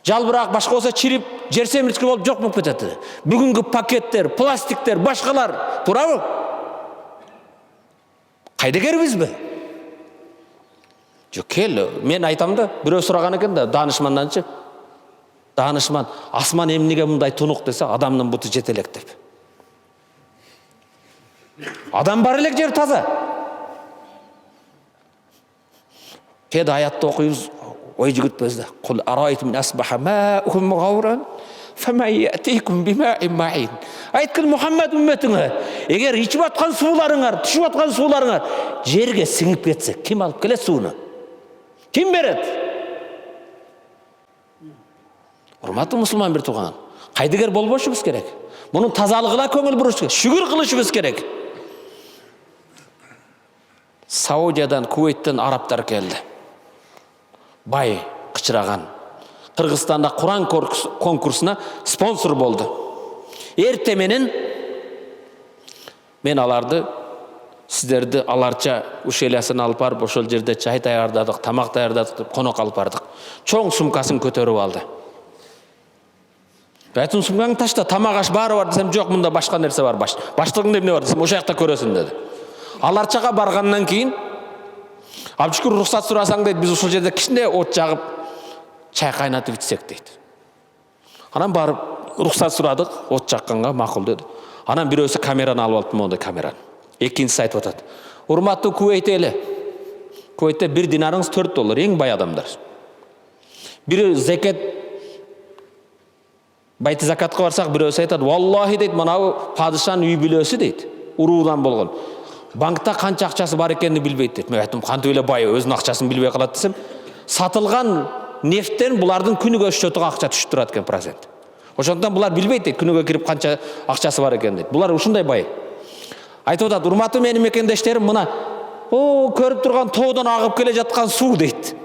Жалбыраак башка болсо чирип, жер семирткү болуп жок болуп кетет. Бүгүнкү пакеттер, пластиктер, башкалар, туурабы? Кайдыгербизби? Жоқ, кел, мен айтам да, біреу сұраған екен да, данышманданшы. Данышман, асман емнеге мұндай тұнық десе, адамның бұты жетелек деп. Адам бар елек жер таза. Кеді аятты оқиыз, ой жүгітпезді. Құл арайтым асбаха маухым ғауран, фамайятейкум бимаим маин. Айткіл Мұхаммед үмметіңі, егер ішіп атқан суларыңар, түшіп атқан суларыңар, жерге сіңіп кетсе, кім алып келет суыны? Кім береді? Урматтуу мұсылман бір туған. Қайдыгер болбошубуз керек. Мұның тазалығына көңіл буруш керек. Шүгүр кылышыбыз керек. Саудиядан, Кувейттен арабтар келді. Бай, қычыраған. Қырғызстанда Құран конкурсына спонсор болды. Ертеменен мен аларды, сіздерді аларча ушелиясын алып барып, ошол жерде чай даярдадык, тамак даярдадык, конок алып бардык. Чоң сумкасын көтөрүп алды. Айтым сумкаңды ташта, тамак аш бары бар десем, жок, мында башка нерсе бар, баштыгың эмне бар десем, ошол жакта көрөсүң деди. Аларчага баргандан кийин, Абдышкүр рухсат сурасаң дейт, биз ушул жерде кичине от жагып, чай кайнатып ичсек дейт. Анан барып рухсат сурадык, от жакканга макул деди. Анан бирөөсү камераны алып алыпты, мондай камераны. Экинчиси айтып атат. Урматтуу Кувейт эли. Кувейтте 1 динарыңыз $4, эң бай адамдар. Бири закат байты закатқа барсақ, бирөөсү айтат, "Валлахи" дейт, "Манау падышанын үй бүлөсү" дейт. Уруудан болгон. Банкта канча акчасы бар экенин билбейт дейт. Мен айттым, "Кантип эле бай, өзүнүн акчасын билбей калат" десем, сатылган нефттен булардын күнүгө счетуга акча түшүп турат экен процент. Ошондон булар билбейт дейт, күнүгө кирип канча акчасы бар экен дейт. Булар ушундай бай. Айтып атат, "Урматтуу менин мекендештерим, мына көрүп турган тоодон агып келе жаткан суу" дейт.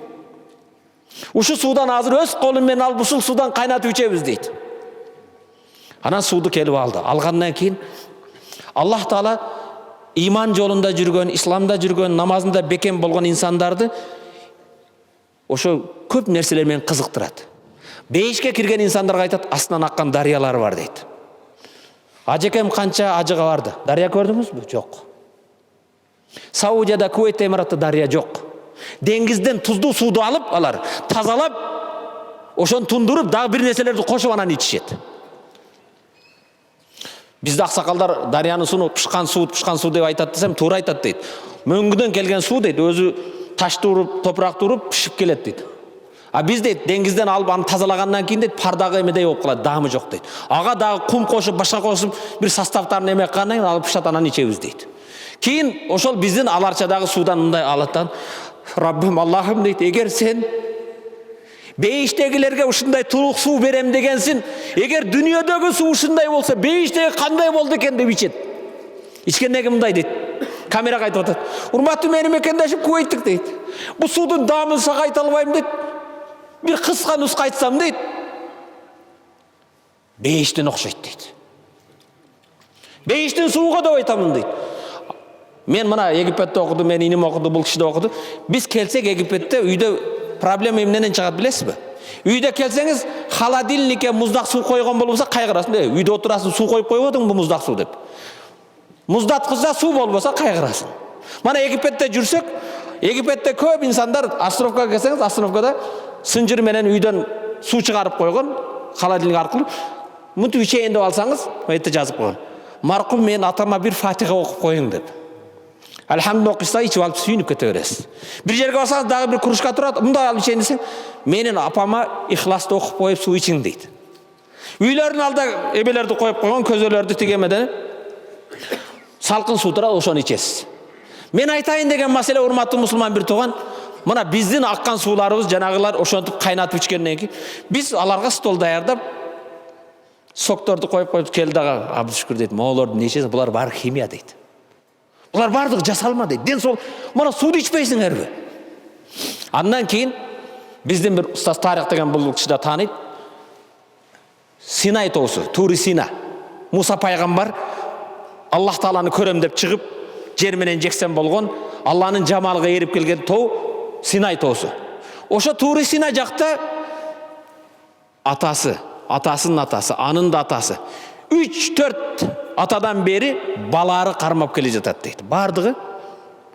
"Ушу суудан азыр өз колум менен алып ушул суудан кайнатып ичебиз" дейт. Анан сууду келип алды. Алгандан кийин Аллах Таала иман жолунда жүргөн, исламда жүргөн, намазында бекем болгон инсандарды ошо көп нерселер менен кызыктырат. Бейишке кирген инсандарга айтат, астынан аккан дарыялар бар дейт. Ажекем канча ажыга барды. Дарыя көрдүңүзбү? Жок. Саудияда, Кувейтте, Эмиратта дарыя жок. Деңизден туздуу сууду алып, алар тазалап, ошону тундуруп, дагы бир нерселерди кошуп анан ичишет. Бизде аксакалдар дарыянын сууну пышкан суу деп айтат десем, туура айтат дейт. Мөңгүдөн келген суу дейт, өзү ташты уруп, топуракты уруп пишип келет дейт. А биз дейт, деңизден алып аны тазалагандан кийин дейт, пардагы эмедей болуп калат, даамы жок дейт. Ага дагы кум кошуп, башка кошуп, бир составтарын эме кылгандан кийин алып пышат, анан ичебиз дейт. Кийин ошол биздин аларчадагы суудан мындай алаттан, "Раббим, Аллахым" дейт, "Эгер сен бейиштегилерге ушундай турук суу берем дегенсин, эгер дүйнөдөгү суу ушундай болсо, бейиштеги кандай болду экен" деп ичет. Ичкенден кийин мындай дейт. Камерага айтып атат, "Урматтуу менин мекендешим Кувейттик" дейт. "Бу суудун даамын сага айта албайм" дейт. "Бир кыска нуска айтсам" дейт, "бейиштен окшойт" дейт. "Бейиштин сууга деп айтамын" дейт. Мен мына Египетте окудум, мен иним окуду, бул киши да окуду. Биз келсек Египетте үйдө проблема эмнеден чыгат билесизби? Үйдө келсеңиз, холодильникке муздак суу койгон болбосо кайгырасың. Үйдө отурасың, суу коюп койбодуңбу бу муздак суу деп. Муздаткызса суу болбосо кайгырасың. Мана Египетте жүрсөк, Египетте көп инсандар островка келсеңиз, островкада сынжыр менен үйдөн суу чыгарып койгон, холодильник аркылуу. Мынтип ичейин деп алсаңыз, өйтө жазып койгон. "Маркум, мен атама бир Фатиха окуп коюң" деп. Алхамду окуйса, ичип алып сүйүнүп кете бересиз. Бир жерге барсаңыз, дагы бир кружка турат, мындай алып ичейин десең, "Менин апама Ихласты окуп коюп суу ичиң" дейт. Үйлөрүнүн алдына эбелерди коюп койгон, көзөлөрдү тигемеден салкын суу турат, ошону ичесиз. Мен айтайын деген маселе, урматтуу мусулман бир туган, мына биздин аккан сууларыбыз жанагылар ошентип кайнатып ичкенден кийин, биз аларга стол даярдап, сокторду коюп келди дагы, "Абдышкүр" дейт, "Моолорду не ичесиң? Булар баары химия" дейт. "Булар бардыгы жасалма" дейт. "Ден сол, мына сууду ичпейсиңерби?" Андан кийин биздин бир устаз Тарих деген бул киши да тааныйт. Синай тоосу, Тури Сина. Муса пайгамбар Аллах Тааланы көрөм деп чыгып, жер менен жексен болгон, Алланын жамалыга эрип келген тоо Синай тоосу. Ошо Тури Сина жакта атасы, атасынын атасы, анын да атасы 3-4 атадан бери балары кармап келе жатат дейт. Бардыгы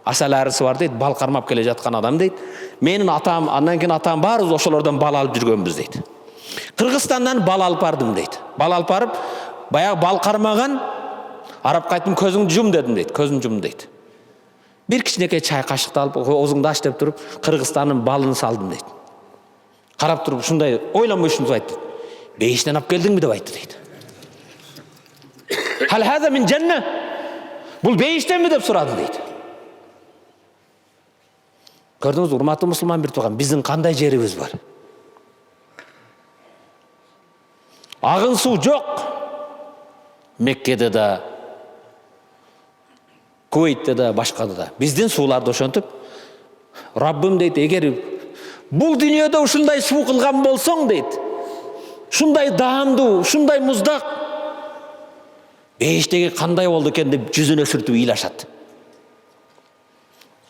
асаларысы бар дейді, бал қармап келе жатқан адам дейді. Менің атам, андан кейін атам барыз ошолордон бал алып жүргөнбүз дейді. Кыргызстандан бал алып бардым дейді. Бал алып барып, баягы бал кармаган арапка айттым, көзүңдү жум дедим дейді. Көзүн жум дейді. Bir кичинекей чай кашыкты алып, оозуңду ач деп туруп, Кыргызстандын балын салдым дейді. Карап туруп, ушундай ойлонбой ушинтип айтты. Бейиштен алып келдиңби деп айтты дейді. Хал хаза мин жанна? Бул бейиштенби деп сурады дейді. Көрдүңүз, урматтуу мусулман бир тууган, биздин кандай жерибиз бар? Агын суу жок. Меккеде да, Кувейтте да, башкада да. Биздин сууларды ошентип, Раббим дейт, эгер бул дүйнөдө ушундай суу кылган болсоң дейт, ушундай даамдуу, ушундай муздак, бейиштеги кандай болду экен деп жүзүнө сүртүп ыйлашат.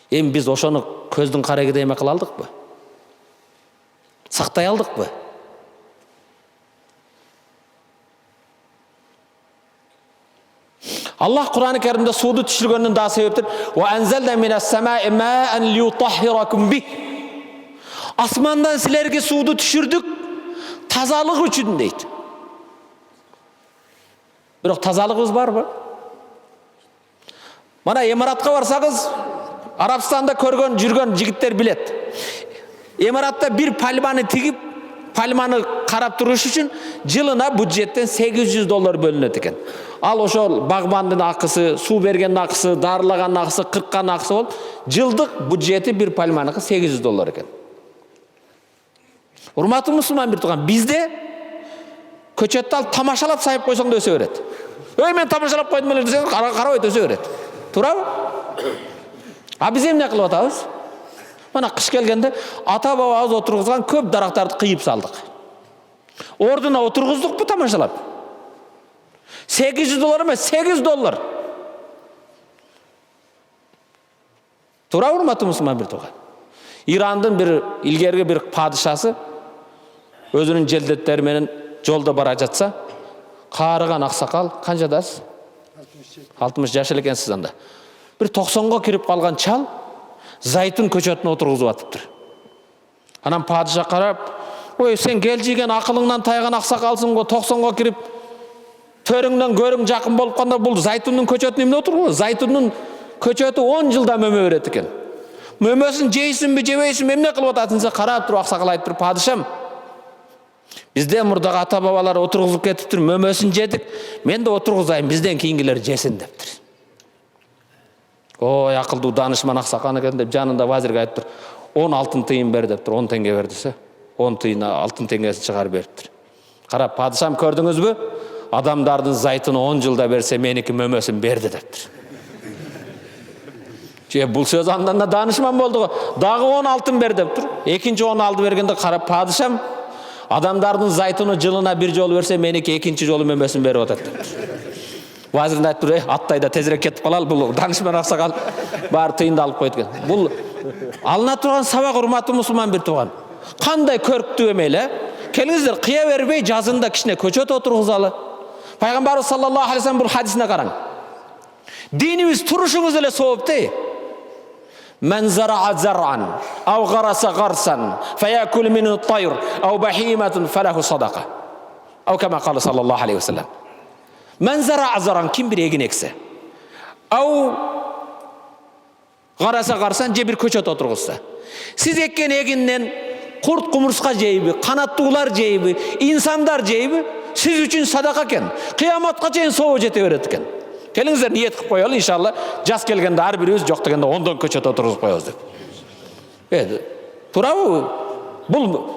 Эми биз ошону көздүн карегиде эме кыла алдыкпы? Сактай алдыкпы? Аллах Кур'ан-ы Керимде суды түшүргөндүн да себептир. Ва анзална минас самаи маан лиютаххиракум бих. Асмандан силерге суды түшүрдүк, тазалык үчүн дейт. Бирок тазалыгыбыз барбы? Мана Эмаратка барсагыз, Арабстанда көргөн, жүргөн жигиттер билет. Эмаратта бир пальманы тигип, пальманы карап туруш үчүн жылына бюджеттен $800 бөлүнөт экен. Ал ошол багбандын акысы, суу бергендин акысы, дарылагандын акысы, кырккандын акысы болуп, жылдык бюджети бир пальманыкы $800 экен. Урматтуу мусулман бир тууган, бизде көчөттү алып тамашалап сайып койсоң да өсө берет. Мен тамашалап койдум эле десең, карабайт өсө берет. Туурабы? А биз эмне кылып атабыз? Мана кыш келгенде ата бабабыз отургузган көп дарактарды кыйып салдык. Ордуна отургуздукпу тамашалап? $800 эмес, $8. Туура урматтуу мусулман бир тууган. Ирандын бир илгерги бир падышасы өзүнүн желдеттери менен жолдо бара жатса, каарыган аксакал, канчадасыз? 60 жаш экенсиз анда. Бир 90го кирип калган чал зайтун көчөтүнө отургузуп атыптыр. Анан падыша карап, "Ой, сен келжиген акылыңнан тайган аксакалсың го, 90го кирип төрүңдөн көрүң жакын болуп канда бул зайтундун көчөтүнө эмне отургу? Зайтундун көчөтү 10 жылда мөмө берет экен. Мөмөсүн жейсиңби, жебейсиңби, эмне кылып атасың? Карап туруп аксакал айтыптыр, "Падышам, бизде мурдагы ата бабалар отургузуп кетиптир, мөмөсүн жедик, мен да отургузайын, бизден кийингилер жесин" дептир. Ой, акылдуу данышман аксакал экен деп жанында вазирге айтыптыр. 10 алтын тыйын бер дептир, 10 теңге бер десе, 10 тыйын алтын теңгесин чыгарып бериптир. Карап, "Падышам, көрдүңүзбү? Адамдардын зайтыны 10 жылда берсе, меники мөмөсүн берди" дептир. Бул сөз андан да данышман болду го. Дагы 10 алтын бер дептир. Экинчи 10 алды бергенде карап, "Падышам, адамдардын зайтыны жылына бир жолу берсе, меники экинчи жолу мөмөсүн берип атат" дептир. Вазир айтыптыр, "Аттай да тезирээк кетип калалы, бул данышман аксакал баары тыйынды алып койт экен." Бул алына турган сабак, урматтуу мусулман бир тууган. Кандай көрктүү эмеле? Келиңиздер, кыя бербей жазында кичине көчөт отургузалы. Пайгамбарыбыз саллаллаху алейхи ва саллям бул хадисине караң. Динибиз турушубуз эле сооптей. "Мен зара'a зар'ан, ав гараса гарсан, фаякул мину тайр, ав бахиматун фалаху садака." Ау кама кала саллаллаху алейхи ва саллям. Мен зара'a зар'ан, ким бир эгин эксе, ау гараса гарсан, же бир көчөт отургузса. Сиз эккен эгинден курт кумурска жейби, канаттуулар жейби, инсандар жейби, сиз үчүн садака экен. Кыяматка чейин соо жете берет экен. Келиңиздер, ниет кылып коелу, иншалла, жаз келгенде ар бирибиз жок дегенде 10 көчөт отургузуп коебуз деп. Туурабы? Бул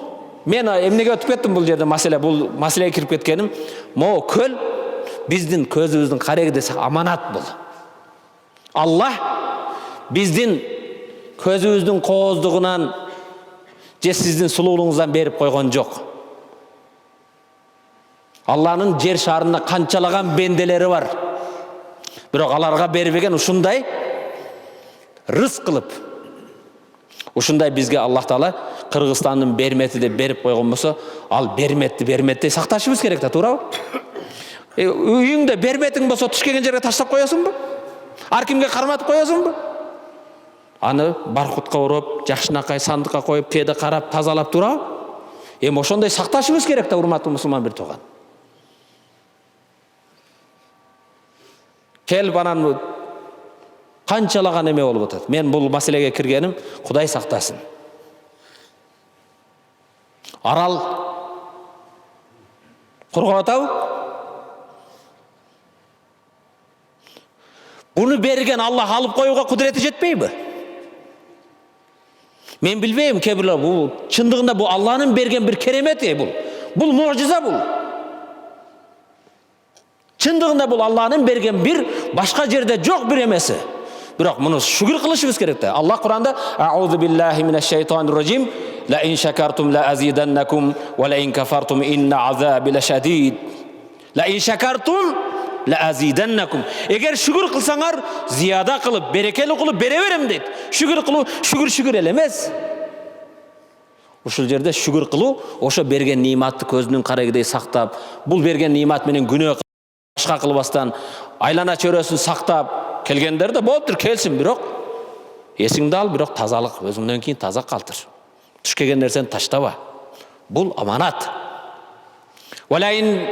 мен эмнеге өтүп кеттим бул жерде маселе, бул маселеге кирип кеткеним, могу көл биздин көзүбүздүн карегиде аманат бул. Аллах биздин көзүбүздүн кооздугунан же сиздин сулуулугуңуздан берип койгон жок. Алланын жер шарында канчалаган бенделери бар. Бирок аларга бербеген ушундай рызык кылып, ушундай бизге Аллах Таала Кыргызстандын бермети деп берип койгон болсо, ал берметтей сакташыбыз керек да, туурабы? Үйүңдө берметиң болсо туш келген жерге таштап коесуңбу? Ар кимге карматып коесуңбу? аны баркутка ороп, жакшынакай сандыкка коюп, теде карап, тазалап турабы? Эми ошондой сакташыбыз керек да, урматтуу мусулман бир тууган. Келип анан канчалаган эме болуп атат. Мен бул маселеге киргеним, Кудай сактасын. Арал кургап атабы? Буну берген Аллах алып коюуга кудурети жетпейби? Мен билбейм, кээ бирлер бул чындыгында бул Аллахнын берген бир керемети бул. Бул мужиза бул. Чындыгында бул Аллахнын берген бир башка жерде жок бир эмеси. Бирок муну шүгүр кылышыбыз керек да. Аллах Куранда аузу биллахи минаш шайтанир раджим ла ин шакартум ла азиданнакум ва ла ин кафартум инна азаби лашадид. Ла ин шакартум ла азиданнакум. Эгер шүгүр кылсаңар, зияда кылып, берекелүү кылып бере берем дейт. Шүгүр кылуу шүгүр эле эмес. Ушул жерде шүгүр кылуу, ошо берген ниматты көзүнүн карагыдай сактап, бул берген нимат менен күнөө башка кылбастан, айлана чөрөсүн сактап келгендер да болуптур, келсин, бирок эсиңди ал, бирок тазалык өзүңдөн кийин таза калтыр. Туш келген нерсени таштаба. Бул аманат. Валайин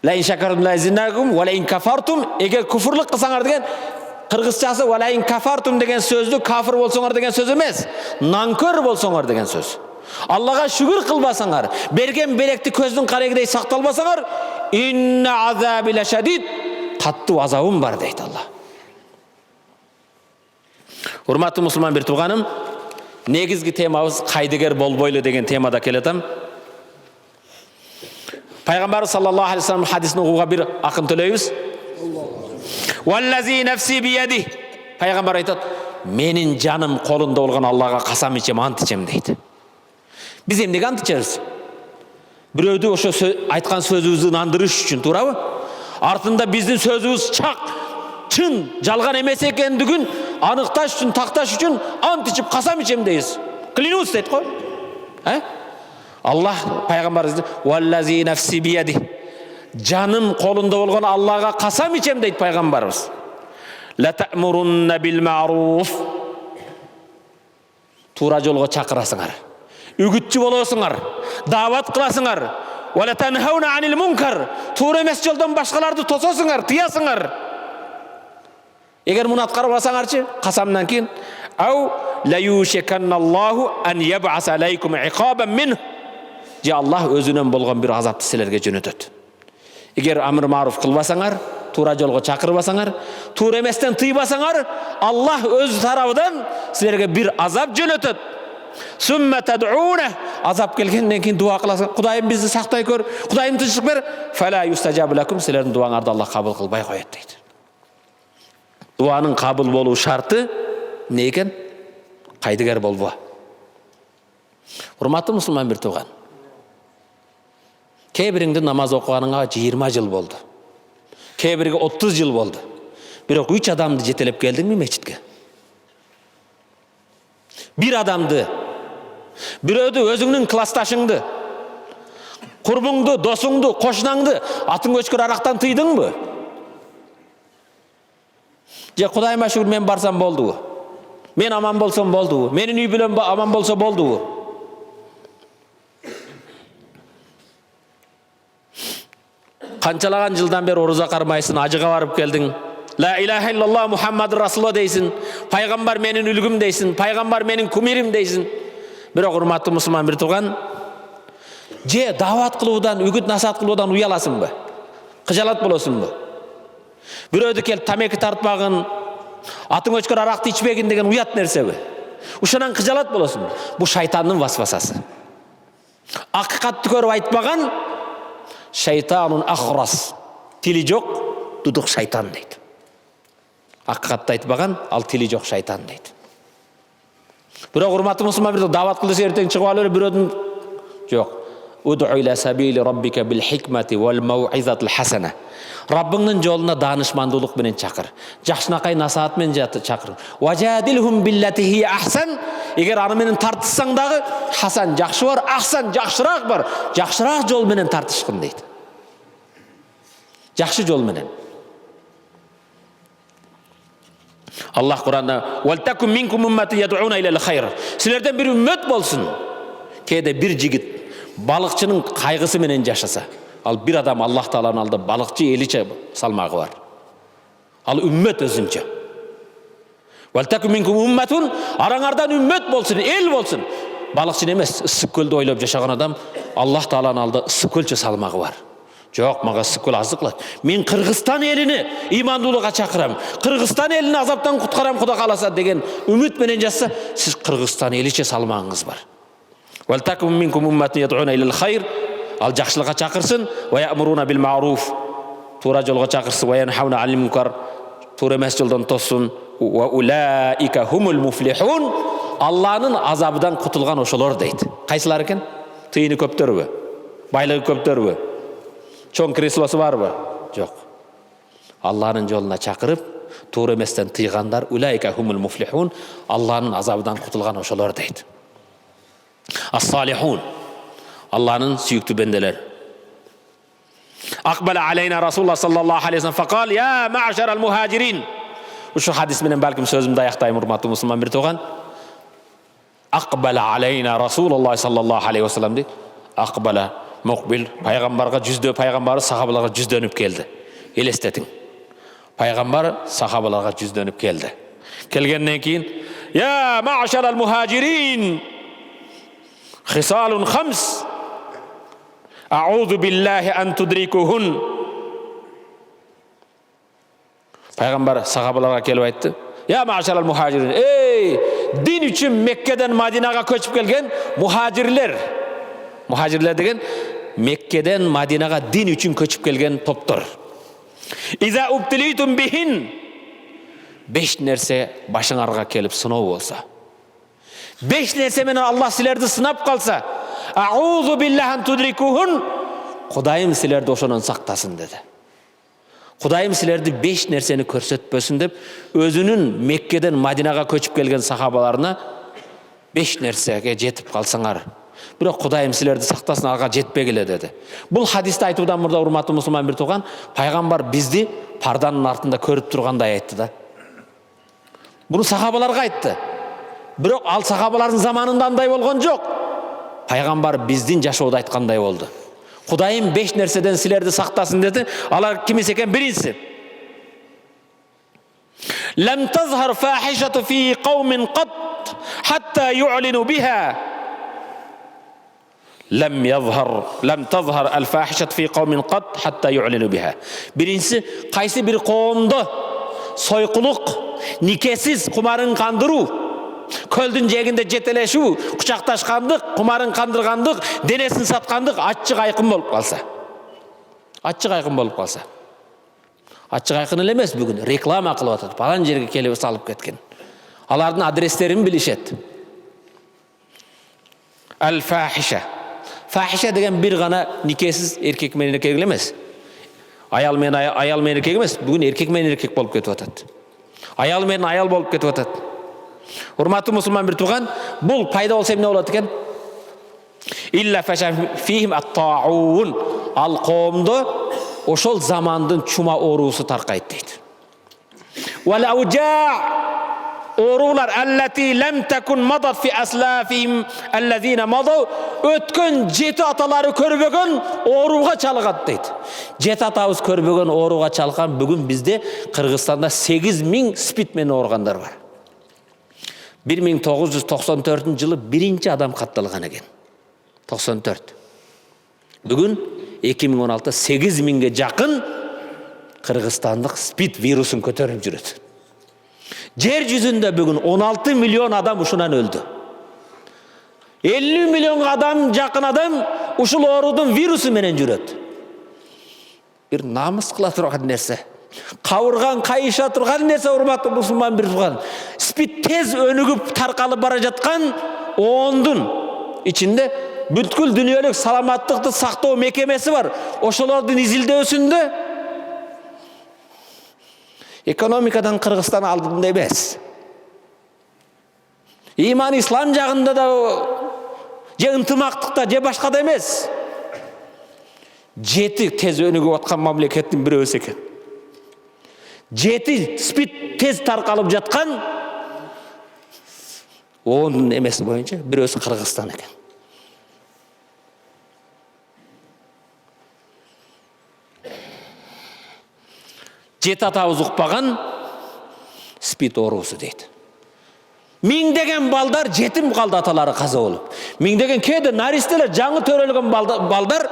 ла ин шакартум ла азиданнакум ва ла ин кафартум, эгер куфурлук кылсаңар деген кыргызчасы ва ла ин кафартум деген сөздү кафир болсоңор деген сөз эмес, нанкөр болсоңор деген сөз. Аллага шүгүр кылбасаңар, берген беректи көздүн карагыдай сакталбасаңар, инна азаби лашадид, каттуу азабым бар дейт Алла. Урматтуу мусулман бир тууганым, негизги темабыз кайдыгер болбойлу деген темада келетем. Пайгамбар саллаллаху алейхи вассалам хадисин окууга бир акын төлөйбүз. Валлази нафси бияди. Пайгамбар айтат, менин жаным колунда болгон Аллага касам ичем, ант ичем дейт. Биз эмнеге ант ичебиз? Бирөөдү ошо айткан сөзүбүздү нандырыш үчүн, туурабы? Артында биздин сөзүбүз чак, чын, жалган эмес экендигин аныкташ үчүн, такташ үчүн ант ичип касам ичем дейбиз. Клянусь дейт го. Аллах пайгамбар валлази нафси бияди. Жаным колунда болгон Аллага касам ичем дейт пайгамбарыбыз. Ла та'мурунна бил ма'руф. Туура жолго чакырасыңар. Үгүтчү болосуңар, дават кыласыңар. Ва ла танхауна анил мункар. Туура эмес жолдон башкаларды тососуңар, тыясыңар. Эгер муну аткарбасаңарчы, касамдан кийин ау ла юшиканналлаху ан яб'аса алейкум иқабан мин. Же Аллах өзүнөн болгон бир азапты силерге жөнөтөт. Эгер амр маруф кылбасаңар, туура жолго чакырбасаңар, туура эместен тыйбасаңар, Аллах өз тарабынан силерге бир азап жөнөтөт. Сумма тад'уна, азап келгенден кийин дуа кыласың, Кудайым бизди сактай көр, Кудайым тынчтык бер, фала юстажабу лакум, силердин дуаңарды Аллах кабыл кылбай коет дейт. Дуанын кабыл болуу шарты эмне экен? Кайдыгер болбо. Урматтуу мусулман бир тууган. Кээ бириңди намаз окуганыңа 20 жыл болду. Кээ бирге 30 жыл болду. Бирок 3 адамды жетелеп келдиңби мечитке? Бир адамды, бирөөдү өзүңнүн классташыңды, курбуңду, досуңду, кошунаңды атың өчкөр арактан тыйдыңбы? Же Кудайыма шүгүр мен барсам болдубу? Мен аман болсом болдубу? Менин үй бүлөм аман болсо болдубу? Канчалаган жылдан бери оруза кармайсың, ажыга барып келдиң. Ла илаха иллаллах Мухаммад Расулулла дейсин. Пайгамбар менин үлгүм дейсин. Пайгамбар менин кумирим дейсин. Бирок урматтуу мусулман бир тууган, же дават кылуудан, үгүт насаат кылуудан уяласыңбы? Кыжалат болосуңбу? Бирөөдү келип тамеки тартпагын, атың өчкөр аракты ичпегин деген уят нерсеби? Ушунан кыжалат болосуңбу? Бу шайтандын васвасасы. Акыкатты көрүп айтпаган шайтанун ахрас. Тили жок, дудук шайтан дейт. Акыкатты айтпаган, ал тили жок шайтан дейт. Бирок урматтуу мусулман бир дават кылды эртең чыгып алып бирөөдүн жок. Уд'у иля сабили раббика бил хикмати вал мау'изатил хасана. Раббыңдын жолуна данышмандуулук менен чакыр. Жакшынакай насаат менен чакыр. Важадилхум биллати ахсан. Эгер аны менен тартышсаң дагы, хасан жакшы бар, ахсан жакшыраак бар. Жакшыраак жол менен тартышкын дейт. Жакшы жол менен. Аллах Куранда: "Валтакум минкум умматун яд'уна илал хайр." Силерден бир үммөт болсун. Кээде бир жигит балыкчынын кайгысы менен жашаса, ал бир адам Аллах Тааланын алдында балыкчы эличе салмагы бар. Ал үммөт өзүнчө. Валтакум минкум умматун, араңардан үммөт болсун, эл болсун. Балыкчы эмес, ысык көлдү ойлоп жашаган адам Аллах Тааланын алдында ысык көлчө салмагы бар. Жок, мага ысык көл азык кылат. Мен Кыргызстан элини имандуулукка чакырам. Кыргызстан элини азаптан куткарам Кудай кааласа деген үмүт менен жашса, сиз Кыргызстан эличе салмагыңыз бар. Валтакум минкум умматун яд'уна илал хайр. Ал жакшылыкка чакырсын, ва я'муруна бил ма'руф. Туура жолго чакырсын, ва янхауна анил мункар. Туура эмес жолдон тоссун. Ва улаика хумул муфлихун. Алланын азабынан кутулган ошолор дейт. Кайсылар экен? Тыйыны көптөрбү? Байлыгы көптөрбү? Чоң креслосу барбы? Жок. Алланын жолуна чакырып, туура эместен тыйгандар улаика хумул муфлихун. Алланын азабынан кутулган ошолор дейт. Ас-салихун. Алланын сүйүктүү бенделер. Акбала алейна Расулуллах саллаллаху алейхи ва саллям факал: "Я ма'шарал мухажирин." Ушу хадис менен балким сөзүмдү аяктайм, урматтуу мусулман бир туган. Акбала алейна Расулуллах саллаллаху алейхи ва саллям ди. Акбала мукбил, пайгамбарга жүздөө пайгамбары сахабаларга жүздөнүп келди. Элестетиң. Пайгамбар сахабаларга жүздөнүп келди. Келгенден кийин: "Я ма'шарал мухажирин, хисалун хамс. А'удhu billahi an tudrikuhun." Пайгамбар сахабаларга келип айтты: "Я ма'шарал мухажирин, эй, дин үчүн Меккеден Мадинага көчүп келген мухажирлер." Мухажирлер деген Меккеден Мадинага дин үчүн көчүп келген топтор. "Иза убтилитум бихин." 5 нерсе башыңарга келип сыноо болса. 5 нерсе менен Аллах силерди сынап калса, "А'удhu billahi an tudrikuhun." Кудайым силерди ошонон сактасын деди. Кудайым силерди 5 нерсени көрсөтпөсүн деп өзүнүн Меккеден Мадинага көчүп келген сахабаларына 5 нерсеге жетип калсаңар, бирок Кудайым силерди сактасын, ага жетпегиле деди. Бул хадисти айтуудан мурда, урматтуу мусулман бир туган, пайгамбар бизди парданын артында көрүп тургандай айтты да. Буну сахабаларга айтты. Бирок ал сахабалардын заманында андай болгон жок. Пайгамбар биздин жашоодо айткандай болду. Кудайым 5 нерседен силерди сактасын деди. Алар кимис экен? Биринчиси: "Лам тазхар фахишату фи кауmin qat hatta yu'linu biha." Lam tazhar al-fahishatu fi qaumin qat hatta yu'linu biha. Birincisi, kaysi bir koomda soykuluk, nikesiz kumarın kandıruu, kölдің жегінде жетелешу, құшақташқандық, құмарын қандырғандық, денесін сатқандық açık айқын болып қалса. Açık айқын болып қалса. Açık айқын емес, бүгін реклама қылып атады. Балан жерге келіп салып кеткен. Алардың адрестерін білішет. Al-fahisha. Fahisha деген bir ғана никесіз еркек мен еркек емес. Аял мен еркек емес, бүгін еркек мен еркек болып кетіп атады. Аял мен аял болып кетіп атады. Урматтуу мусулман бир туган, бул пайда болсо эмне болот экен? Илля фаша фихим ат-таун. Ал коомдо ошол замандын чума оорусу таркайт дейт. Вал аужа оорулар аллати лам такун мадат фи аслафихим аллазина маду. Өткөн 7 аталары көрбөгөн ооруга чалгат дейт. 7 атабыз көрбөгөн ооруга чалган бүгүн бизде Кыргызстанда 8000 спид менен ооругандар бар. 1994 жылы биринчи адам катталган экен. 94. Бүгүн 2016 8000ге жакын Кыргызстандык спид вирусун көтөрүп жүрөт. Жер жүзүндө бүгүн 16 миллион адам ушунан өлдү. 50 миллион адам, жакын адам ушул оорудун вирусу менен жүрөт. Бир намыс кыла турган нерсе. Кавырган, кайыша турган нерсе, урматтуу мусулман бир туган. Спид тез өнүгүп таркалып бара жаткан ондун ичинде бүткүл дүйнөлүк саламаттыкты сактоо мекемеси бар. Ошолордун изилдөөсүндө экономикадан Кыргызстан алдында эмес. Иман ислам жагында да же ынтымактыкта же башкада эмес. 7 тез өнүгүп аткан мамлекеттин бирөөсү экен. 7 спид тез тарқалып жатқан 10 емесі бойынша біреусі Қырғызстан екен. Жеті атауыз ұқпаған спид орусы дейді. Миңдеген балдар жетім қалды аталары қаза болып. Миңдеген кейде наристелер жаңы төрелген балдар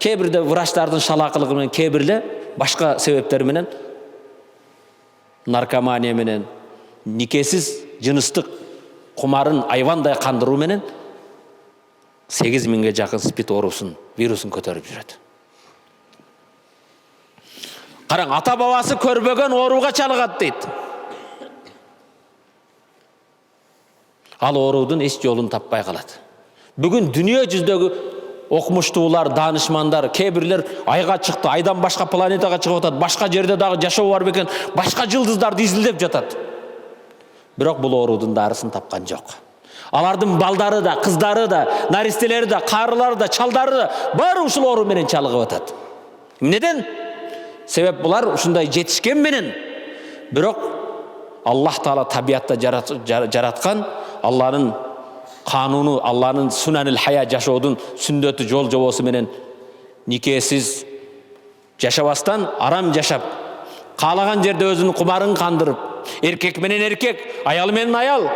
кейбірде врачтардың шалақылығымен, кейбірле башқа себептерменен, наркомания менен, никесіз жыныстық құмарын айвандай қандыру менен 8.000-ге жақын спид орусын, вирусын көтеріп жүреді. Қараң, ата бабасы көрбеген оруға чалығады дейді. Ал орудың еш жолын таппай қалады. Бүгін дүние жүздегі оқымыштуулар, данышмандар, кейбірлер айға шықты, айдан башқа планетаға шығып жатады, башқа жерде дағы жашау бар бекен, башқа жылдыздарды изилдеп жатады. Бірақ бұл орудың дарысын тапқан жоқ. Алардың балдары да, қыздары да, наристелері да, қарылары да, чалдары да бары ушул ору менен чалығып жатады. Неден? Себеп бұлар ушундай жетишкен менен. Бірақ Аллах Таала табиатта жаратқан Алланың қануны, Алланың сунанил хая жашоодун сүннөтү жол жобосу менен никесиз жашабастан арам жашап, каалаган жерде өзүнүн кумарын кандырып, эркек менен эркек, аял менен аял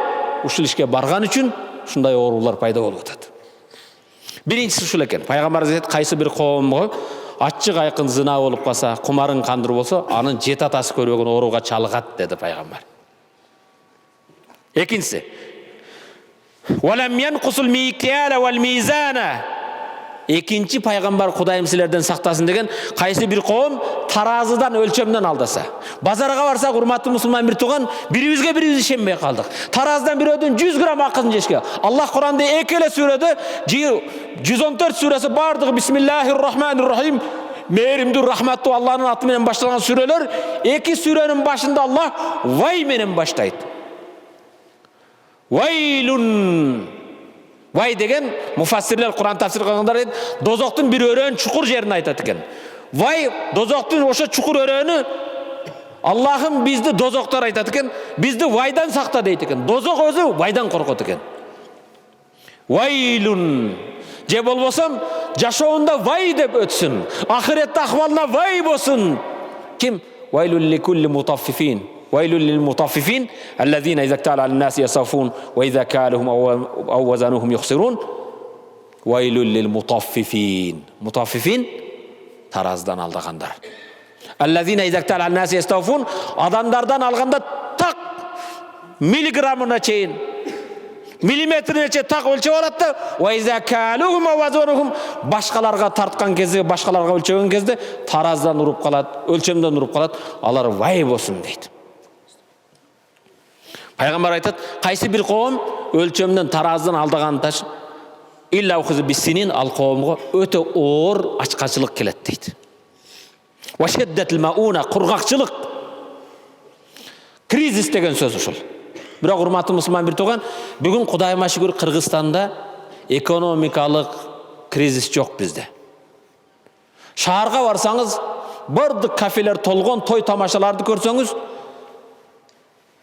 ушул ишке барган үчүн ушундай оорулар пайда болуп атат. Биринчиси ушул экен. Пайгамбарыбыз айтат, кайсы бир коомго ачык айкын зына болуп калса, кумарын кандырып болсо, анын жети атасы көрбөгөн ооруга чалыгат деди пайгамбар. Экинчиси Экинчи пайгамбар Кудайым силерден сактасын деген, кайсы бир коом таразыдан өлчөмдөн алдаса. Базарга барсак, урматтуу мусулман бир тууган, бирибизге бирибиз ишенбей калдык. Таразыдан бирөөдөн 100 грамм акысын жешке. Аллах Куранда экеле сүрөдө 114 сүрөсү бардыгы бисмиллахир-рахманир-рахим, мээримдүү рахматтуу Алланын аты менен башталган сүрөлөр, эки сүрөнүн башында Аллах вай менен баштайт. Вайлун. Вай деген муфассирлер Куран тафсир кылгандар дейт, дозоктун бир өрөөн чукур жерин айтат экен. Вай дозоктун ошо чукур өрөөнү Аллахым бизди дозоктор айтат экен, бизди вайдан сакта дейт экен. Дозок өзү вайдан коркот экен. Вайлун. Же болбосом жашоонда вай деп өтсүн, ахиретте акыбалына вай болсун. Ким? Вайлул ликулли мутаффифин. ويل للمطففين الذين إذا اكتالوا على الناس يصفون وإذا كالهم أو وزنوهم يخسرون ويل للمطففين مطففين тараздан алдағандар الذين إذا اكتالوا على الناس يستوفون адамдардан алғанда так миллиграммына чейин миллиметріне чейин так өлчеп алат да وإذا كالهم أو وزنوهم башкаларга тарткан кезде башкаларга өлчөгөн кезде тараздан уруп калат өлчөмдөн уруп калат алар вай болсун дейт. Пайгамбар айтат, кайсы бир коом өлчөмдөн тараздан алдаган таш илля ухуз бисинин ал коомго өтө оор ачкачылык келет дейт. Вашеддатил мауна кургакчылык. Кризис деген сөз ушул. Бирок урматтуу мусулман бир тууган, бүгүн Кудайыма шүгүр Кыргызстанда экономикалык кризис жок бизде. Шаарга барсаңыз, бардык кафелер толгон, той тамашаларды көрсөңүз,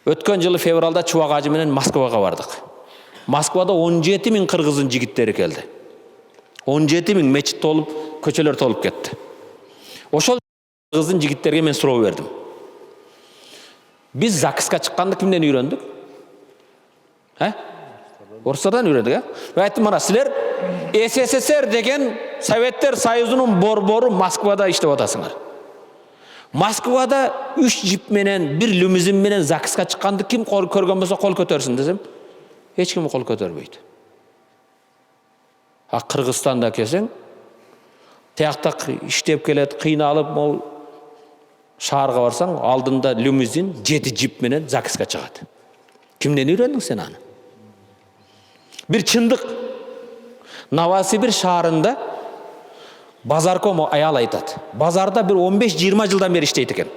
өткөн жылы февралда Чубак ажы менен Москвага бардык. Москвада 17.000 кыргыздын жигиттери келди. 17.000 мечит толуп, көчөлөр толуп кетти. Ошол кыргыздын жигиттерге мен суроо бердим. Биз ЗАГСка чыкканды кимден үйрөндүк? Орустардан үйрөндүк, айттым, мына силер СССР деген Советтер Союзунун борбору Москвада иштеп атасыңар. Москвада 3 жип менен, 1 лимузин менен ЗАГСка чыкканды ким көргөн болсо кол көтөрсүн десем, эч ким кол көтөрбөйт. А Кыргызстанда келсең, тиякта иштеп келет, кыйналып, мол шаарга барсаң, алдында лимузин 7 жип менен ЗАГСка чыгат. Кимден үйрөндүң сен аны? Бир чындык. Новосибир шаарында базарком аял айтат. Базарда бир 15-20 жылдан бери иштейт экен.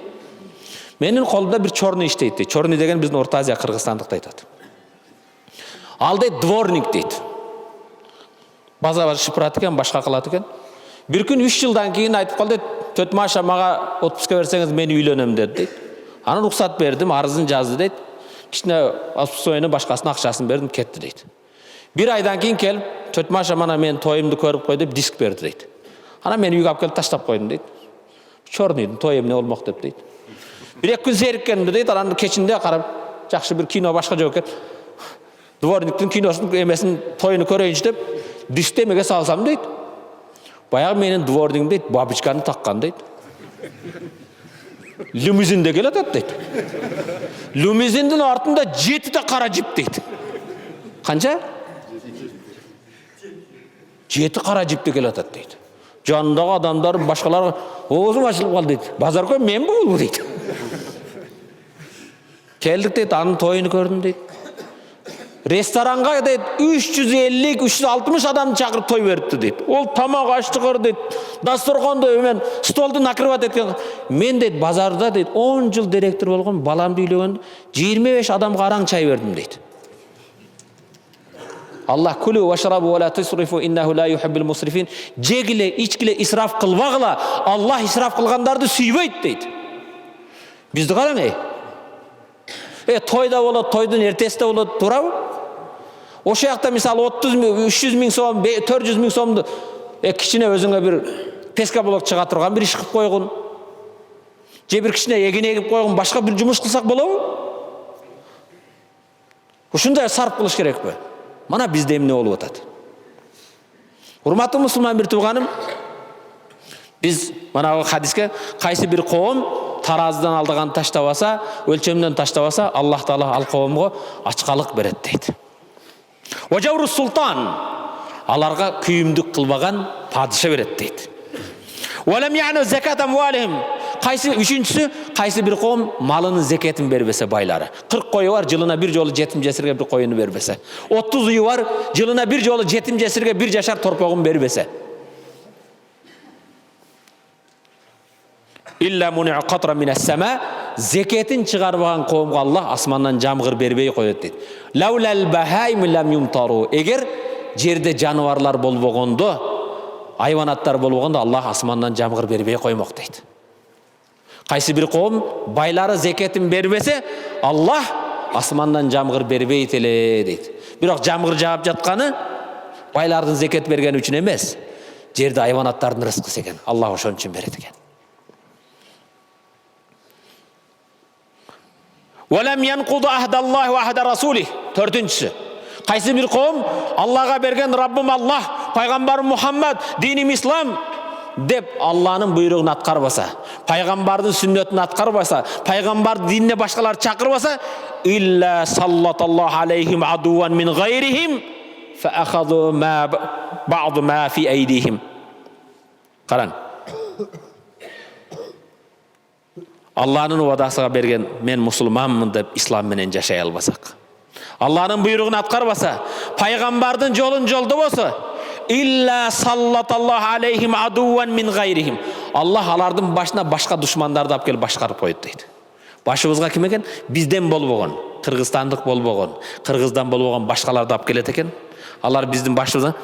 Менин колумда бир чорный иштейт. Чорный деген биздин Орто Азия Кыргызстандыкты айтат. Ал дейт дворник дейт. Базар шыпырат экен, башка кылат экен. Bir gün 3 жылдан кейін айтып қалды, Төтмаша маға отпусқа берсеңіз мен үйленем деді дейді. Аны рұқсат бердім, арызын жазды дейді. Кішкене отпускойны башқасына ақшасын бердім, кетті дейді. Bir aydan кейін келіп, Төтмаша мана мен тойымды көріп қой деп диск берді дейді. Ана мен үйге алып келіп таштап қойдым дейді. Черныйдың тойым не болмақ деп дейді. Bir екі күн зеріккенімді дейді, ананың кешінде қарап, жақсы бір кино башқа жоқ екен. Дворниктің киносын емесін тойыны көрейінші деп, дистемеге салсам дейді. Баяғы менің дворник дейді, бабочканы таққан дейді. Лимузинде келеді дейді. Лимузиндің артында 7 қара жип дейді. Қанша? 7 қара жипте келеді дейді. Жанындағы адамдар башқалар оғызым ашылып қалды дейді. Базар қой мен бұл дейді. Келдік дейді, аның тойыны көрдім дейді. Ресторанға дейді 350-360 адамды шақырып той беріпті дейді. Ол тамақ ашты қыр дейді. Дастарханды мен столды накрыват еткен. Мен дейді базарда дейді 10 жыл директор болған, баламды үйлеген 25 адамға араң чай бердім дейді. Аллах күлі вашрабу ва ла тусрифу иннаху ла юхиббул мусрифин. Жегіле, ичкіле, исраф қылбағыла. Аллах исраф қылғандарды сүйбейді дейді. Бізді қараң тойда болады, тойдың ертесінде болады, тура ма? Ошы яқта мысалы 300 мың сом, 400 мың сомды кішіне өзіңе бір пескоблок шыға тұрған бір іш қып қойғын. Же бір кішіне егін егіп қойғын, башқа бір жұмыс қылсақ бола ма? Ушындай сарп қылыш керек пе? Мана бізде емне олып отады. Урматты мұсылман бір туғаным, біз манағы хадиске қайсы бір қоғым таразыдан алдыған таштаваса, өлчемден таштаваса, Аллах Таала ал қоғымға ачқалық береді дейді. Уажауру султан, аларға күйімдік қылбаған падыша береді дейді. Уалам яғну закат амвалихим, қайсы үшіншісі, қайсы бір қоғым малының зекетін бербесе байлары. 40 қойы бар, жылына бір жолы жетім жесірге бір қойыны бербесе. 30 үйі бар, жылына бір жолы жетім жесірге бір жашар торпағын бербесе. Илля муни'у қатра минас сама, зекетін шығарбаған қоғымға Аллах асманнан жамғыр бербей қойды дейді. Лаулал бахайм лам юмтару. Егер жерде жануарлар болбағанды, айванаттар болбағанды Аллах асманнан жамғыр бербей қоймақ дейді. Қайсы бір қоғым байлары зекетін бербесе, Аллах асманнан жамғыр бербей теле дейді. Бірақ жамғыр жауып жатқаны байлардың зекет берген үшін емес, жерде айванаттардың рызқысы екен. Аллах ошон үшін береді екен. Валам янқуду ахдаллахи ва ахда расулих. Төртіншісі, қайсы бір қоғым Аллаға берген Раббым Аллах, пайғамбарым Мұхаммад, диним ислам деп Алланың бұйрығын атқарбаса, пайғамбардың сүннетін атқарбаса, пайғамбар диніне башқалар чақырбаса, илля саллаталлаху алейхим адуан мин гайрихим фа ахаду бa'ду ма фи айдихим. Қаран. Алланың уадасыға берген мен мұсылманмын деп ислам менен жашай албасақ. Алланың бұйрығын атқарбаса, пайғамбардың жолын жолды болса, илля саллаталлаху алейхим адуан мин гайрихим. Аллах алардың башына башқа душмандарды алып келіп башқарып қойды дейді. Башыбызға кім екен? Бізден болбаған, қырғызстандық болбаған, қырғыздан болбаған башқаларды алып келеді екен. Алар біздің башыбызға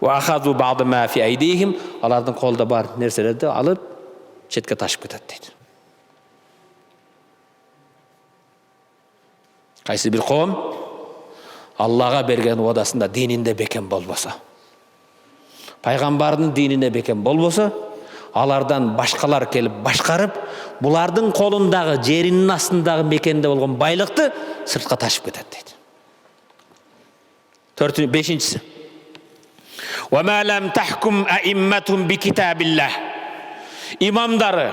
ва ахаду бa'ду ма фи айдихим, алардың қолда бар нәрселерді алып шетке ташып кетеді дейді. Қайсы бір қоғым Аллаға берген уадасында динінде бекем болбаса, пайғамбардың диніне бекем болбаса, алардан башқалар келіп башқарып, бұлардың қолындағы жерінің астындағы мекенде болған байлықты сыртқа ташып кетеді дейді. Бешіншісі, وَمَا لَمْ تَحْكُمْ أَئِمَّتُمْ بِكِتَابِ اللَّهِ. İmamları,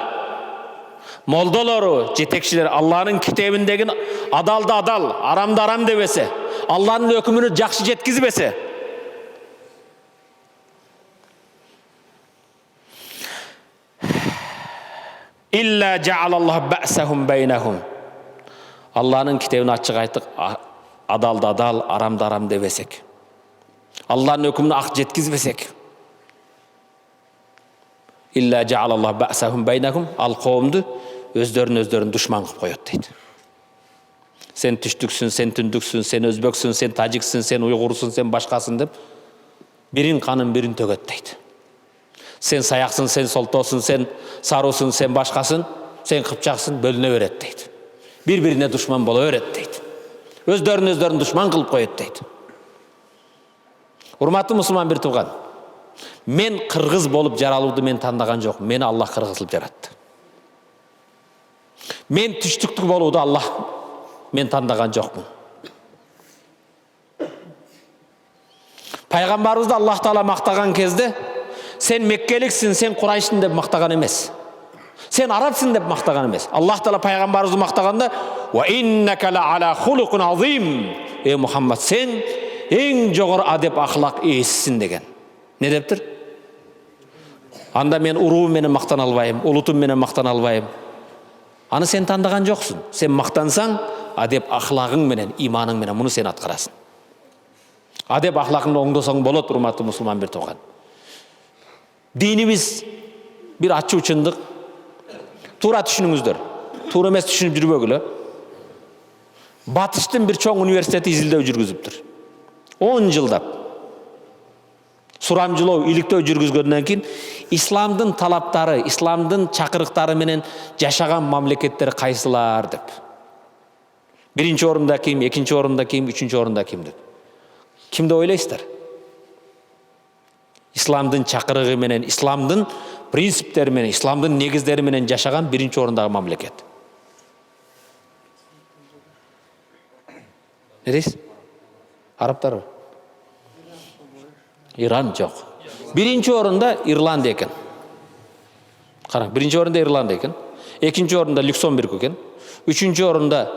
молдалары, жетекшілер Алланың кітебіндегі адалды адал, арамды арам демесе, Алланың өкімін жақсы жеткізбесе, илля жаалаллаху бәсахум бәйнахум. Алланың кітебін ашық айттық, адалды адал, арамды арам демесек, Алланың өкімін ақ жеткізбесек, илля жаалаллаху бәсахум бәйнахум, ал қауымды өздерін дұшман қып қояды дейді. Сен түштіксің, сен түндіксің, сен өзбексің, сен тажиксің, сен ұйғырсың, сен башқасың деп бірін қанын бірін төгеді дейді. Сен саяқсың, сен солтосың, сен сарусың, сен башқасың, сен қыпшақсың, бөліне береді дейді. Bir-birine düşman бола береді дейді. Өздерін düşman қылып қояды дейді. Урматты мұсылман бір туған. Мен қырғыз болып жаралуды мен таңдаған жоқ. Мені Аллах қырғыз қылып жаратты. Мен түштіктік болуды Аллах мен таңдаған жоқпын. Пайғамбарымызды Аллах Таала мақтаған кезде сен меккеліксің, сен құрайшың деп мақтаған емес. Сен арабсың деп мақтаған емес. Аллах Таала пайғамбарымызды мақтағанда «Ва иннака ла ала хулуқун азим». Ей Мұхаммад, сен ең жоғары адеп ақылақ иесісің деген. Не деп тұр? Анда мен ұруыменен мақтан албайым, ұлытымменен мақтан албайым. Аны сен таңдаған жоқсың. Сен мақтансаң, адеп ақылағың менен, иманың менен мұны сен атқарасың. Адеп ақылағыңды оңдосаң болады, урматты мұсылман бір тоған. Динimiz bir açı uçunduk. Тура түшүнүңүздөр. Тура эмес түшүнүп жүрбөгүлө. Батыштын bir чоң университети изилдөө жүргүзүптүр. 10 жылдап. Сурамжылоо, иликтөө жүргүзгөндөн кийин исламдын талаптары, исламдын чакырыктары менен жашаган мамлекеттер кайсылар деп. Биринчи орунда ким, экинчи орунда ким, үчүнчү орунда ким деп. Кимди ойлойсуздар? İslam'dın çakırığı menen, İslam'dın prinsipleri menen, İslam'dın negizleri menen yaşagan birinci orundağı mamleket. Neresi? Araplar mı? İran yok. Birinci orunda İrlanda eken. Qarang, birinci orunda İrlanda eken. İkinci orunda Lüksemburg eken. Üçüncü orunda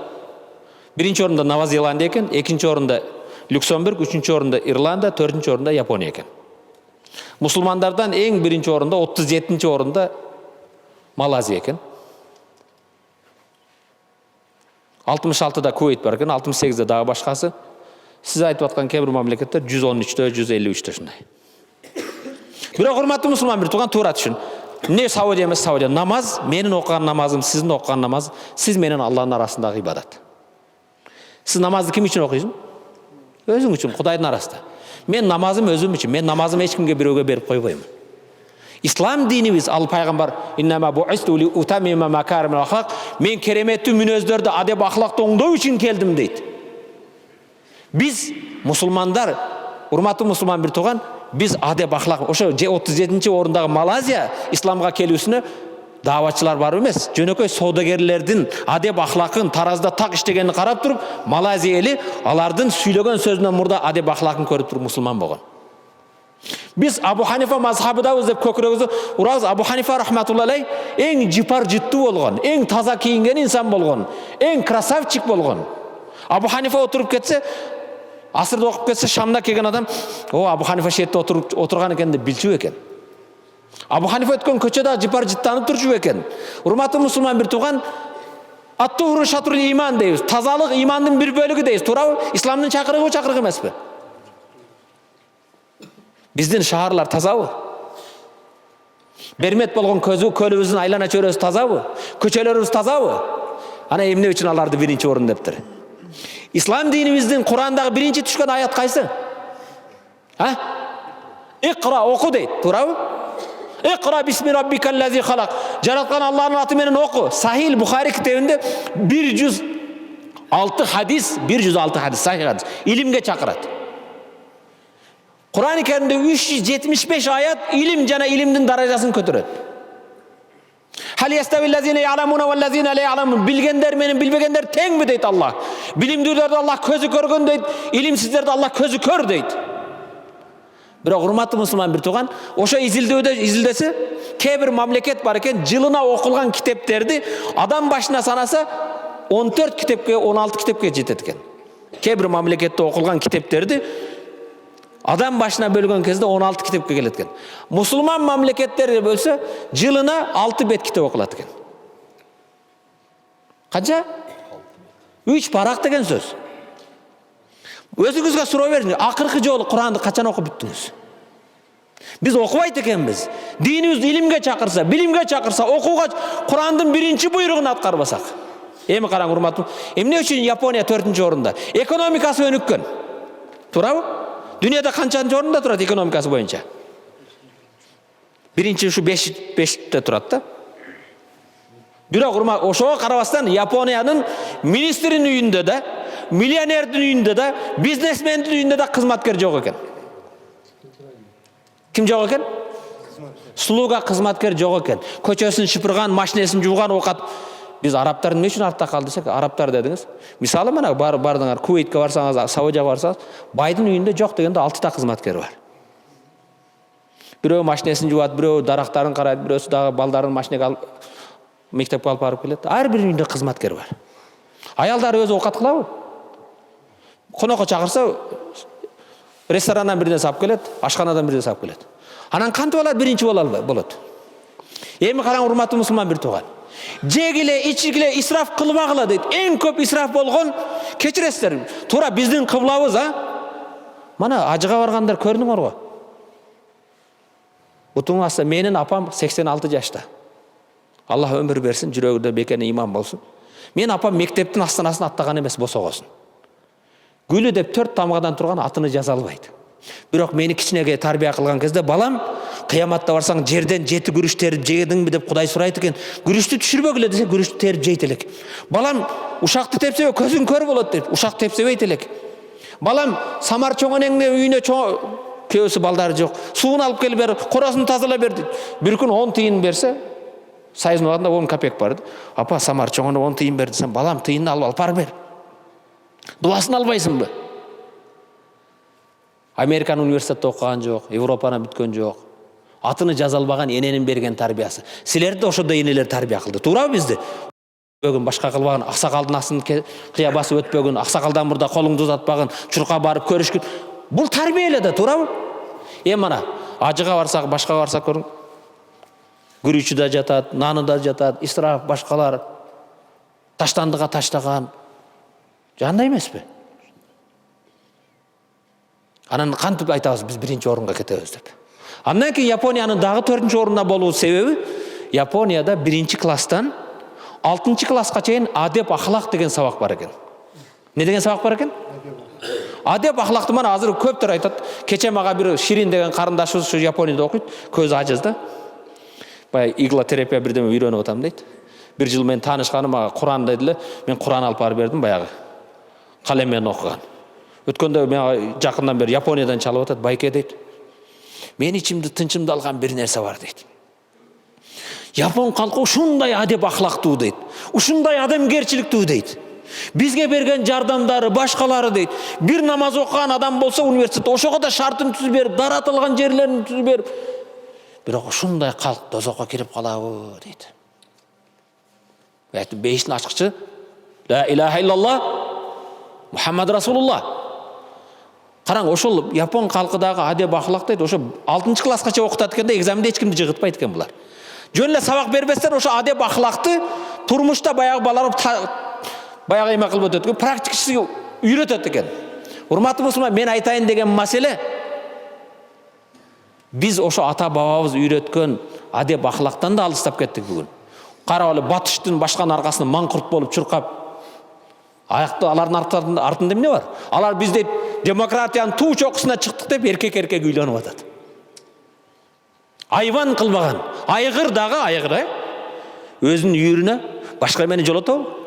birinci orunda Nova Zelanda eken. İkinci orunda Lüksemburg, üçüncü orunda İrlanda, dördüncü orunda Japonya eken. Müslümanlardan en birinci orunda 37. orunda Malezya eken. 66'da Kuveyt var eken, 68'de daha başkası. Siz aytып atkan kebir mamleketler 113'te, 153'te şunday. Biroq hurmatly musulman bir tuğan tuğra düşün. Ne Saudiya emas Saudiya. Namaz, menin okugan namazım, sizin okugan namaz, siz menin Allah'ın arasındaki ibadat. Siz namazı kim için okuyusun? Özün için, Kuday'ın arasında. Men namazım özüm için, men namazımı hiç kimge biröge berip koyboyum. İslam dinimiz al payg'ambar innama bu'istu li utammima makarimul axloq. Men keremetli münözlerde adep ahlakta oңдоо için keldim deydi. Biz musulmanlar, hurmatly musulman bir tuğan, biz adep ahlak, oşo 37. orundağı Malezya İslamga kelүүsүнө davatçılar var emес. Jönököy soodagerlerдин adep ahlakın tarazda tak iştegenini karap turup, Malezya eli alardın süйлөгөн sözünden murda adep ahlakın körüp turup musulman bolgon. Biz Abu Hanifa mazhabıdabız dep köküröbüzü urabız. Abu Hanifa rahmatullahi aleyh en jipar jittu bolgon, en taza kiyingen insan bolgon, en krasavчик bolgon. Abu Hanifa oturup ketse, asırda okup ketse Şam'da kelgen adam, o Abu Hanifa şeette oturgan eken de bilçü eken. Abu Hanifa ötkön köçede jipar jittanıp turçu eken. Hurmatly musulman bir tuğan, at-tuhuru şatrul iman deybiz. Tazalık imandın bir bölügü deybiz. Tuurabı? İslamdın çakırıgı o çakırıgı emes mi? Bizdin şaharlar tazabı. Bermet bolgon kölübüzün aylana çörösü tazabı. Köçelerimiz tazabı. Ana emne üçün alardı birinci orun deptir. İslam dinimizdin Kur'an'daki birinci düşken ayat kaysı? Ha? İkra oku deydi. Tuurabı? İkra bismi rabbikellezi halak. Jaratkan Allah'ın atı menen oku. Sahih Bukhari kitabında 106 hadis, 106 hadis, sahih hadis. İlimge çakırat. Kur'an-ı Kerim'de 375 ayet ilim jana ilimdin darajasını kötüröt. Hal yastavillezine ya'lamuna vellezine la ya'lamun. Bilgenler menen bilbegenler teң mi deydi Allah. Bilimdүүлөрдү Allah közü körgön deydi. İlimsizlerdi Allah közü kör deydi. Biroq hurmatly musulman bir tuğan, oşo izildese kebir mamleket bar eken жылына окулган kiteplerdi adam başına sanasa 14 kitepke 16 kitepke жетет экен. Kebir mamlekette okулган kiteplerdi adam başına bölgön кезде 16 kitepke kelet экен. Musulman mamleketleri bölse жылына 6 bet kitep okulat экен. Kança? 3 parak деген söz. Özünüzge suroo berin. Akırkı jolu Kur'an'ды kaçan okup büttünüz? Biz okubayt ekenbiz. Dinimiz ilimge çakırsa, bilimge çakırsa, okuga Kur'an'dın birinci buyruğunu atkarbasak. Emi karang hurmatly. Emne üçün Japonya 4. orunda? Ekonomikası önükкен. Tuurabı? Dünyada kanchanchi orunda turadi ekonomikası boyunca? Биринчи ушу бешикте турат да. Бирок ошого карабастан Япониянын министринин үйүндө да, миллионердин үйүндө да, бизнесмендин үйүндө да кызматкер жок экен. Ким жок экен? Слуга кызматкер жок экен. Көчөсүн шыпырган, машинесин жууган оокат. Биз арабтар эмне үчүн артта калды десек, арабтар дедиңиз. Мисалы мына бардыңар, Кувейтке барсаңыз, Саудияга барсаңыз, байдын үйүндө жок дегенде 6 та кызматкер бар. Бирөө машинесин жуат, бирөө дарактарын карайт, бирөөсү дагы балдарын машинеге алып мектепке алып барып келет. Ар бир үйүндө кызматкер бар. Аялдар өзү оокат кылабы? Конокко чакырса, ресторандан бир нерсе алып келет, ашканадан бир нерсе алып келет. Анан кантип алат биринчи болот? Эми караң, урматтуу мусулман бир тууган. Жегиле, ичигиле, исраф кылбагыла дейт. Эң көп исраф болгон, кечиресиздер, туура биздин кыблабыз, Мана ажыга баргандар көрдүңөр го. Бутуң аса менин апам 86 жашта. Аллах өмүр берсин, жүрөгүндө бекене иман болсун. Мен апам мектептин астанасын аттаган эмес, босогосун. Гүлү деп 4 тамгадан турган атыны жаза албайт. Бирок мени кичинеге тарбия кылган кезде балам, кыяматта барсаң жерден 7 күрүш терип жегедиңби деп Кудай сурайт экен. Күрүштү түшүрбөгүлө десе, күрүштү терип жейт элек. Балам, ушакты тепсебе көзүң көр болот деп, ушак тепсебейт элек. Балам, самар чоңонеңне үйүнө көөсү балдары жок. Суун алып келип бер, коросун тазалап бер дейт. Бир күн 10 тыйын берсе, сайызын алганда 10 копейка бар. Апа, самар чоңоно 10 тыйын бер десем, балам, тыйынды алып бар бер. Дуасын албайсыңбы? Американын университетте окуган жок, Европаны бүткөн жок. Атыны жаза албаган эненин берген тарбиясы. Силерди ошондой энелер тарбия кылды. Туурабы бизди? Бөгүн башка кылбаган, аксакалдын астын кыя басып өтпөгөн, аксакалдан мурда колуңду узатпаган, чурка барып көрүшкүн. Бул тарбия эле да, туурабы? Мана ажыга барсак, башка барсак көрүң. Күрүчү да жатат, наны да жатат, исраф башкалар. Таштандыга таштаган. Жандай эмеспи? Анан кантип айтабыз, биз биринчи орунга кетебиз деп. Андан кийин Япониянын дагы 4-чү орунда болуу себеби, Японияда 1-чи класстан 6-чы класска чейин адеп ахлак деген сабак бар экен. Не деген сабак бар экен? Адеп ахлакты мана азыр көптөр айтат. Кече мага бир Ширин деген карындашыбыз ушу Японияда окуйт, көзү ажыз да. Бай иглотерапия бирдеме үйрөнүп атам дейт. Бир жыл мен таанышканым мага Куран дедиле, мен Куран алып барып бердим баягы. Калем менен окуган. Өткөндө мен жакындан бери Япониядан чалып атат, байке дейт. Мен ичимди тынчымды алган бир нерсе бар дейт. Япон калкы ушундай адеп ахлактуу дейт. Ушундай адамгерчиликтүү дейт. Бизге берген жардамдары, башкалары дейт. Бир намаз окуган адам болсо университетте ошого да шартын түзүп берип, даратылган жерлерин түзүп берип. Бирок ушундай калк дозокко кирип калабы дейт. Айтып бейиштин ачкычы ла илаха иллаллах Мухаммад Расулуллах. Караң, ошол Япон калкыдагы адеп ахлак дейт, ошо 6-чы класскача окутат экенде, экзаменде эч кимди жыгытпайт экен булар. Жөн эле сабак бербестен ошо адеп ахлакты турмушта баягы балар баягы эме кылып өтөт экен, практикасы үйрөтөт экен. Урматтуу мусулман, мен айтайын деген маселе, биз ошо ата бабабыз үйрөткөн адеп ахлактан да алыстап кеттик бүгүн. Карап эле батыштын башканын аркасында маңкурт болуп чуркап, аякты алардын артында эмне бар? Алар биз дейт демократиянын туу чокусуна чыктык деп эркек үйлөнүп атат. Айван кылбаган, айгыр дагы айгыр, өзүнүн үйүрүнө башка эмени жолотобу?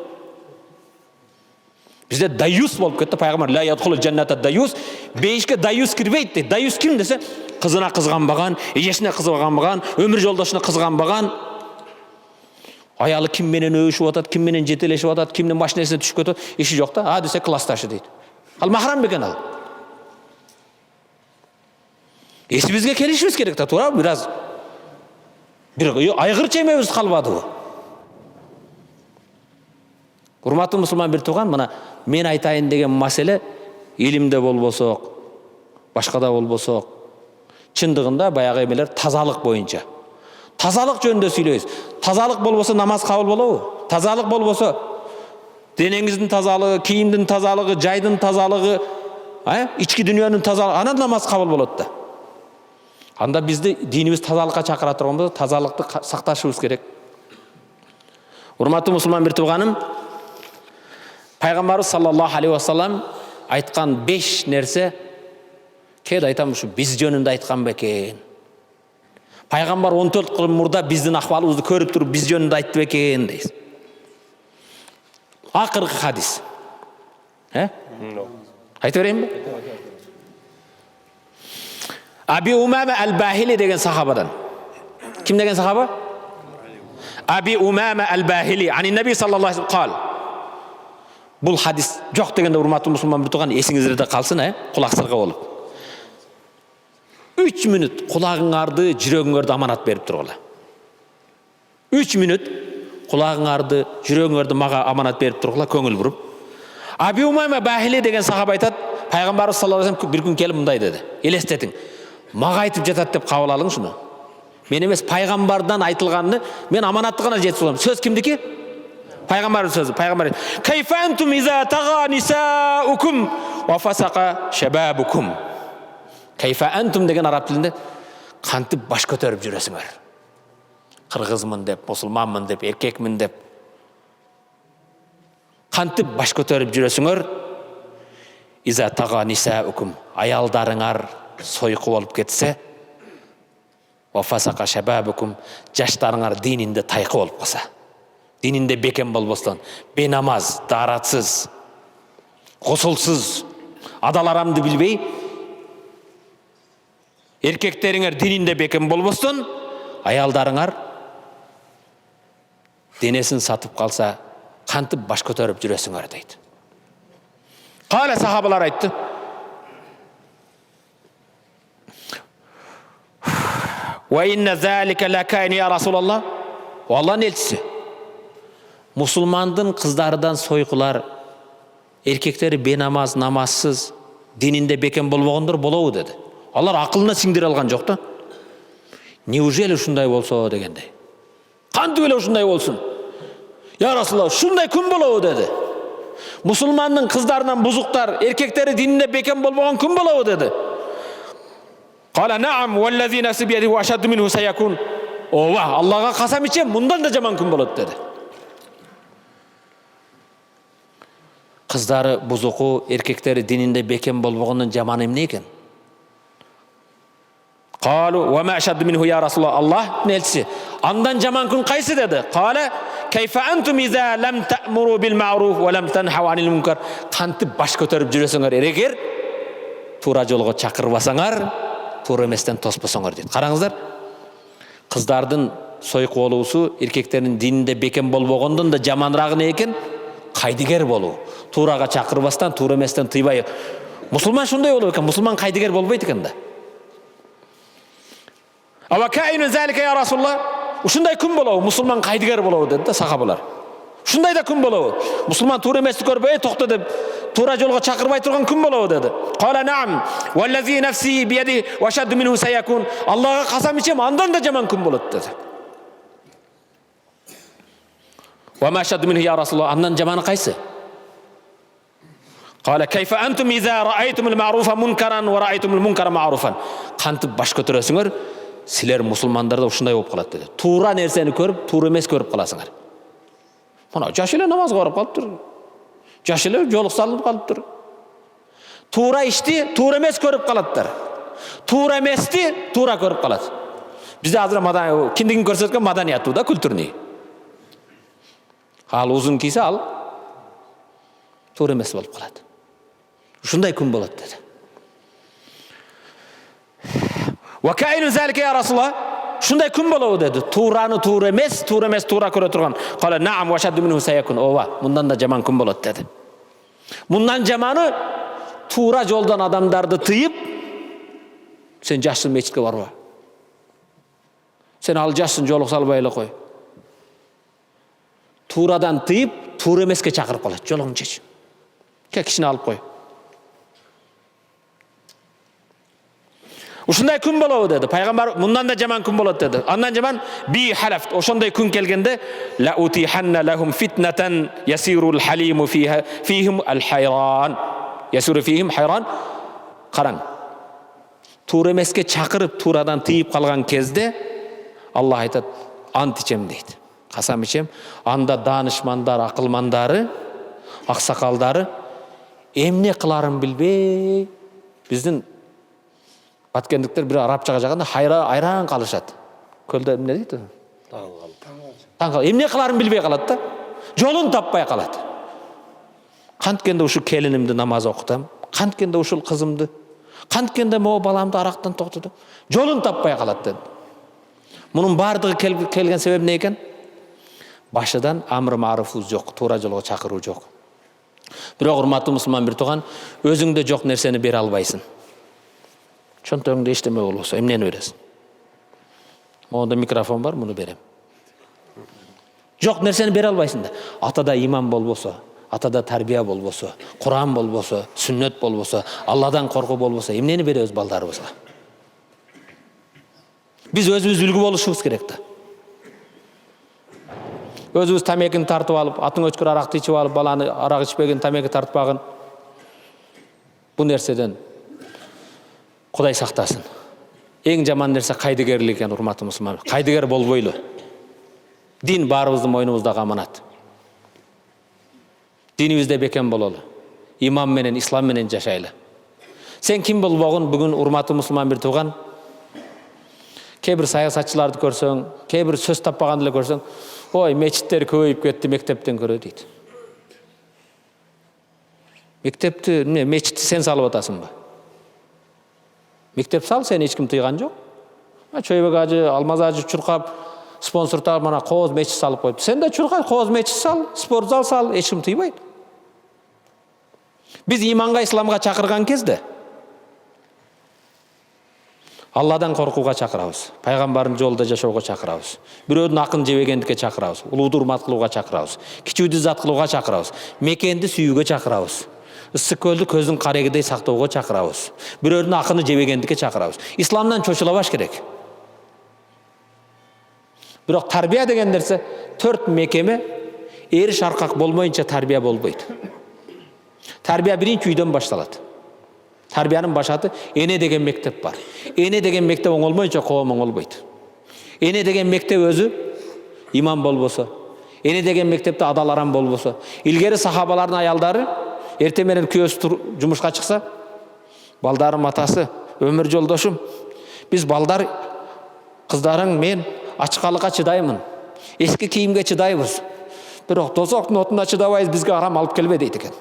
Бизде даюс болуп кетти, пайгамбар ла ядхулул жанната даюс, бейишке даюс кирбейт дейт. Даюс ким десе, кызына кызганбаган, эжесине кызганбаган, өмүр жолдошуна кызганбаган, аялы ким менен өбүшүп атат, ким менен жетелешип атат, кимдин машинесине түшүп кетет, иши жок да, десе классташы дейт. Ал махрам бекен ал. Эсибизге келишибиз керек да, туура, бир айгырча эмебиз калбадыбы? Урматтуу мусулман бир тууган, мына мен айтайын деген маселе илимде болбосок, башкада болбосок, чындыгында баягы эмелер тазалык боюнча. Тазалык жөнүндө сүйлөйбүз. Тазалык болбосо намаз кабыл болобу? Тазалык болбосо денеңиздин тазалыгы, кийимдин тазалыгы, жайдын тазалыгы, ички дүйнөнүн тазалыгы, анан намаз кабыл болот да. Анда бизди динибиз тазалыкка чакыра турган болсо, тазалыкты сакташыбыз керек. Урматтуу мусулман бир тууганым, пайгамбарыбыз саллаллаху алейхи вассалам айткан 5 нерсе, кээде айтам ушу биз жөнүндө айткан бекен. Пайғамбар 14 жыл мұрда біздің ахвалыбызды көріп тұрып біз жөнінде айтты екен дейсіз. Ақырғы хадис. Айтып берейін бе? Аби Умама әл-Бахили деген сахабадан. Кім деген сахаба? Аби Умама әл-Бахили. Ани Наби саллаллаху алейхи қал. Бұл хадис жоқ дегенде урматты мұсылман бір туған есіңізде қалсын, құлақ сырға болып. 3 минут құлағыңарды, жүрегіңерді аманат беріп тұрғыла. 3 минут құлағыңарды, жүрегіңерді маға аманат беріп тұрғыла, көңіл бұрып. Аби Умама Бахили деген сахаба айтады, пайғамбар саллаллаху алейхи вассалам бір күн келіп мындай деді. Елестетің. Маға айтып жатады деп қабыл алың шыны. Мен емес, пайғамбардан айтылғанны мен аманатты ғана жетіп соламын. Сөз кімдікі? Пайғамбар сөзі. Пайғамбар кайфа антум иза тага нисаукум ва фасаqa шабабукум. Кайфа антум деген араб тілінде қантып баш көтеріп жүресіңдер. Қырғызмын деп, мұсылманмын деп, еркекмін деп. Қантып баш көтеріп жүресіңдер. Иза тага нисаукум. Аялдарыңар сойқы болып кетсе, ва фасаqa шабабукум. Жаштарыңар динінде тайқы болып қалса. Динінде бекем болбостан, бенамаз, даратсыз, ғұсылсыз, адаларамды білбей, еркектеріңер динінде бекем болбостан, аялдарыңар денесін сатып қалса, қантып баш көтеріп жүресіңдер дейді. Қала сахабалар айтты. Ва инна залика лакайн я Расулаллах. Алланың елшісі. Мұсылмандың қыздардан сойқылар, еркектері бенамаз, намазсыз, динінде бекем болмағандар болауы деді. Алар ақылына сіңдіре алған жоқ та. Неужели шундай болса дегендей. Қанды өлі шундай болсын? Я Расулаллах, шундай күн болауы деді. Мұсылманның қыздарынан бұзықтар, еркектері динінде бекем болмаған күн болауы деді. Қала наам, уаллази нафси бияди ва ашадду минху сайякун. Ова, Аллаға қасам ичем, мұндан да жаман күн болады деді. Қыздары бұзықу, еркектері динінде бекем болмағанның жаман емне екен? Қалу, ва ма ашадду минху я Расулаллах, Аллах нелсі. Андан жаман күн қайсы деді? Қала, кайфа антум иза лам та'муру бил ма'руф ва лам танхау анил мункар. Қантып баш көтеріп жүресіңдер, егер тура жолға шақырбасаңар, тура еместен тоспасаңар дейді. Қараңыздар, қыздардың сойқы болуысы, еркектердің динінде бекем болмағандан да жаманрағы не екен? Қайдыгер болу. Тураға шақырбастан, тура еместен тыйбай. Мұсылман шундай болу екен, мұсылман қайдыгер болбайды екен да. Ава кайну залика я Расулаллах. Ушундай күн болу, мұсылман қайдыгер болу деді да сахабалар. Ушундай да күн болу. Мұсылман тура еместі көрбей, тоқта деп, тура жолға шақырбай тұрған күн болу деді. Қала наам, уаллази нафси бияди ва ашадду минху сайякун. Аллаға қасам ичем, андан да жаман күн болады деді. Ва ма ашадду минху я Расулаллах, андан жаманы қайсы? Қала кайфа антум иза раайтумул ма'руфа мункаран ва раайтумул мункара ма'руфан. Қантып баш көтересіңдер, сілер мұсылмандарда ушундай болып қалады деді. Тура нәрсені көріп, тура емес көріп қаласыңдар. Мына жаш эле намаз барып қалып тұр. Жаш эле жолық салынып қалып тұр. Тура ішті, тура емес көріп қаладыдар. Тура еместі, тура көріп қалады. Бізде азыр киндигин көрсөткөн маданият да, культурный. Ал узун кийсе ал тура емес болып қалады. Ушундай күн болады деді. Ва кайну залика я Расулаллах. Шундай күн болуы деді. Тураны тура емес, тура көре тұрған. Қала наам ва ашадду минху сайякун. Ова, мұндан да жаман күн болады деді. Мұндан жаманы тура жолдан адамдарды тыйып, сен жашсын мечітке барба. Сен ал жашсын жолық салбай эле қой. Турадан тыйып, тура емеске чақырып қалады. Жолығын шеш. Кішіні алып қой. Ушундай күн болуы деді. Пайғамбар мұндан да жаман күн болады деді. Андан жаман би халафт. Ошондай күн келгенде ла утиханна лахум фитнатан ясирул халиму фихим ал-хайран. Ясиру фихим хайран. Қараң. Тура емеске чақырып, турадан тыйып қалған кезде Аллах айтады, ант ичем дейді. Қасам ичем. Анда данышмандар, ақылмандары, ақсақалдары эмне қыларын билбей, біздің баткендіктер бір арабчаға жағанда айран қалышады. көлдө эмне дейт? Таң эмне кыларын билбей калат да. Жолун таппай калат. Канткенде ушу келинимди намаз окутам, канткенде ушул кызымды, канткенде могу баламды арактан токтотом. Жолун таппай калат dedi. Мунун бардыгы келген себеп эмне экен? Башыдан амр маруфубуз жок, туура жолго чакыруу жок. Бирок урматтуу мусулман бир тууган, өзүңдө жок нерсени бере албайсың. Чөнтөгүңдө эчтеме болбосо, эмнени бересиң? Монда микрофон бар, муну берем. Жок нерсени бере албайсың да. Атада иман болбосо, атада тарбия болбосо, Куран болбосо, сүннөт болбосо, Алладан коркуу болбосо, эмнени беребиз балдарыбызга? Биз өзүбүз үлгү болушубуз керек да. Өзүбүз тамекини тартып алып, атын өчкөр аракты ичип алып, баланы арак ичпеген, тамеки тартпагын. Бул нерседен Кудай сактасын. Эң жаман нерсе кайдыгерлик экен, урматтуу мусулман. Кайдыгер болбойлу. Дин баарыбыздын мойнубуздагы аманат. Динибизде бекем бололу. Иман менен, ислам менен жашайлы. Сен ким болбогун бүгүн урматтуу мусулман бир тууган, кээ бир саясатчыларды көрсөң, кээ бир сөз таппаганды эле көрсөң, ой, мечиттер көбөйүп кетти мектептен көрө дейт. Мектепти, мечитти сен салып атасыңбы? Мектеп сал, сен эч ким тыйган жок. Чойбек ажы, Алмаз ажы чуркап, спонсор таап мана кооз мечит салып коюпту. Сен да чуркай, кооз мечит сал, спорт зал сал, эч ким тыйбайт. Биз иманга, исламга чакырган кезде Алладан коркууга чакырабыз, пайгамбардын жолунда жашоого чакырабыз. Бирөөдүн акын жебегендикке чакырабыз, улууду урмат кылууга чакырабыз, кичүүдү зат кылууга чакырабыз, мекенди сүйүүгө чакырабыз. Ысык көлдү көздүн карегидей сактоого чакырабыз. Бирөөдүн акыны жебегендикке чакырабыз. Исламдан чочулабаш керек. Бирок тарбия деген нерсе 4 мекеме эри шаркак болмоюнча тарбия болбойт. Тарбия биринчи үйдөн башталат. Тарбиянын башаты эне деген мектеп бар. Эне деген мектеп оңолмойча коом оңолбойт. Эне деген мектеп өзү иман болбосо, эне деген мектепте адал арам болбосо, илгери сахабалардын аялдары эртең менен күйөөсү жумушка чыкса, балдарым атасы, өмүр жолдошум, биз балдар, кыздарың мен ачкалыкка чыдаймын, эски кийимге чыдайбыз. Бирок тозоктун отуна чыдабайбыз, бизге арам алып келбе дейт экен.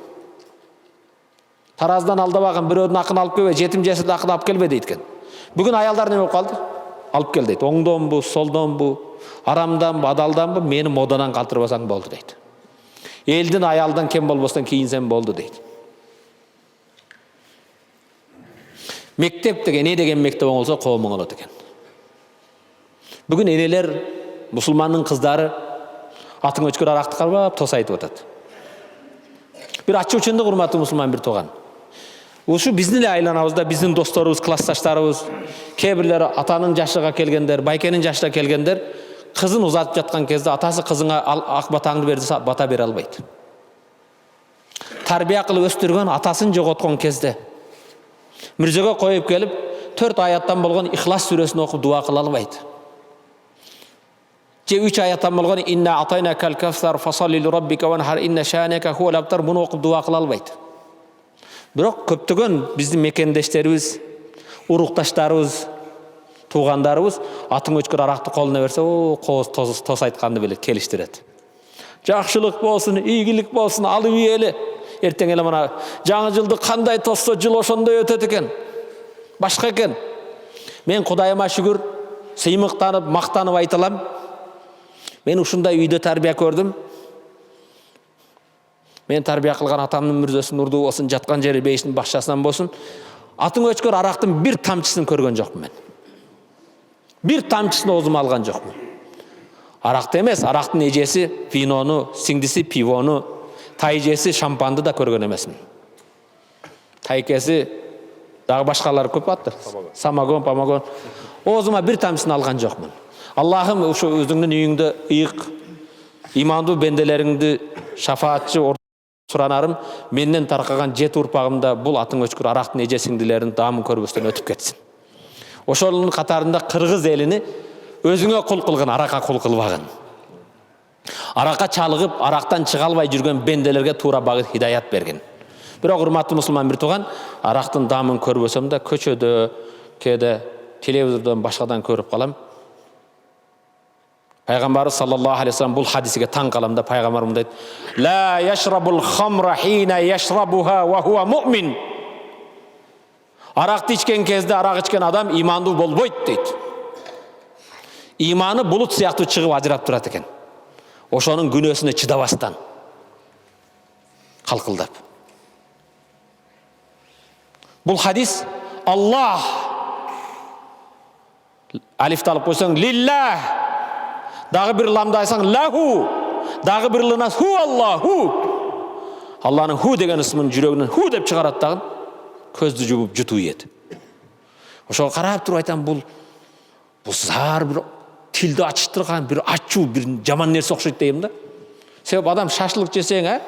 Тараздан алдабаган бирөөдүн акын алып келбе, жетим жесирди акын алып келбе дейт экен. Бүгүн аялдар неме болуп калды? Алып кел дейт. Оңдонбу, солдонбу, арамданбы, адалданбы, мени модадан калтырбасаң болду дейт. Элдин аялдан кем болбостон кийинсем болду дейт. Мектеп деген, эне деген мектеп оңолсо коом оңолот экен. Бүгүн энелер, мусулмандын кыздары атын өчкөр аракты карбап тосайтып атат. Бир ачуучундук, урматтуу мусулман бир тууган. Ушу биздин эле айланабызда биздин досторубуз, классташтарыбыз, кээ бирлери атанын жашыга келгендер, байкенин жашына келгендер, кызын узатып жаткан кезде атасы кызыңа ак батаңды бер десе бата бере албайт. Тарбия кылып өстүргөн атасын жоготкон кезде мирзөгө коюп келип 4 аяттан болгон Ихлас сүрөсүн окуп дуа кыла албайт. Же 3 аяттан болгон инна атайнакал кавсар фасалли лираббика ванхар инна шааника хувал абтар муну окуп дуа кыла албайт. Бирок көптөгөн биздин мекендештерибиз, урукташтарыбыз, туугандарыбыз атын өчкөр аракты колуна берсе, о, кооз тос айтканды беле келиштирет. Жакшылык болсун, ийгилик болсун, алып ийели. Эртең эле мана жаңы жылды кандай тоссо жыл ошондой өтөт экен. Башка экен. Мен Кудайыма шүгүр, сыймыктанып, мактанып айталам. Мен ушундай үйдө тарбия көрдүм. Мен тарбия кылган атамдын мүрзөсү нурдуу болсун, жаткан жери бейиштин бакчасынан болсун. Атын өчкөр арактын бир тамчысын көргөн жокмун мен. Бир тамчысын оозума алган жокмун. Аракты эмес, арактын эжеси винону, сиңдиси пивону, тайжеси шампанды да көргөн эмесмин. Тайкеси дагы башкалар көп аттыр. Самогон, помогон. Оозума бир тамчысын алган жокмун. Аллахым ушу өзүңдүн үйүңдө ыйык, имандуу бенделериңди шафаатчы суранарым, менден таркаган 7 урпагымда бул атын өчкөр арактын эже сиңдилерин даамын көрбөстөн өтүп кетсин. Ошонун катарында кыргыз элини өзүңө кул кылгын, аракка кул кылбагын. Аракка чалыгып, арактан чыга албай жүргөн бенделерге туура багыт хидаят бергин. Бирок урматтуу мусулман бир тууган, арактын даамын көрбөсөм да көчөдө, кээде телевизордон башкадан көрүп калам. Пайғамбарымыз саллаллаху алейхи вассалам бұл хадисіге таң қаламда пайғамбарымыз дейді: "Ла яшрабул хамра хина яшрабуха ва хуа муъмин." Арақты ішкен кезде арақ ішкен адам иманды болбойды дейді. Иманы бұлыт сияқты шығып ажырап тұрады екен. Ошоның күнөөсүнө чыдабастан қалқылдап. Бұл хадис Аллах, алифты алып қойсаң лиллах, дағы бір ламды айтсаң лаху, дағы бір лынас ху Аллаху. Алланың ху деген ісімін жүрегінен ху деп шығарады дағын, көзді жуып жұту еді. Ошоға қарап тұрып айтам, бұл зар бір тілді açtырған, бір ачу, бір жаман нәрсе оқшайды деймін да. Себеп адам шашлық жесең,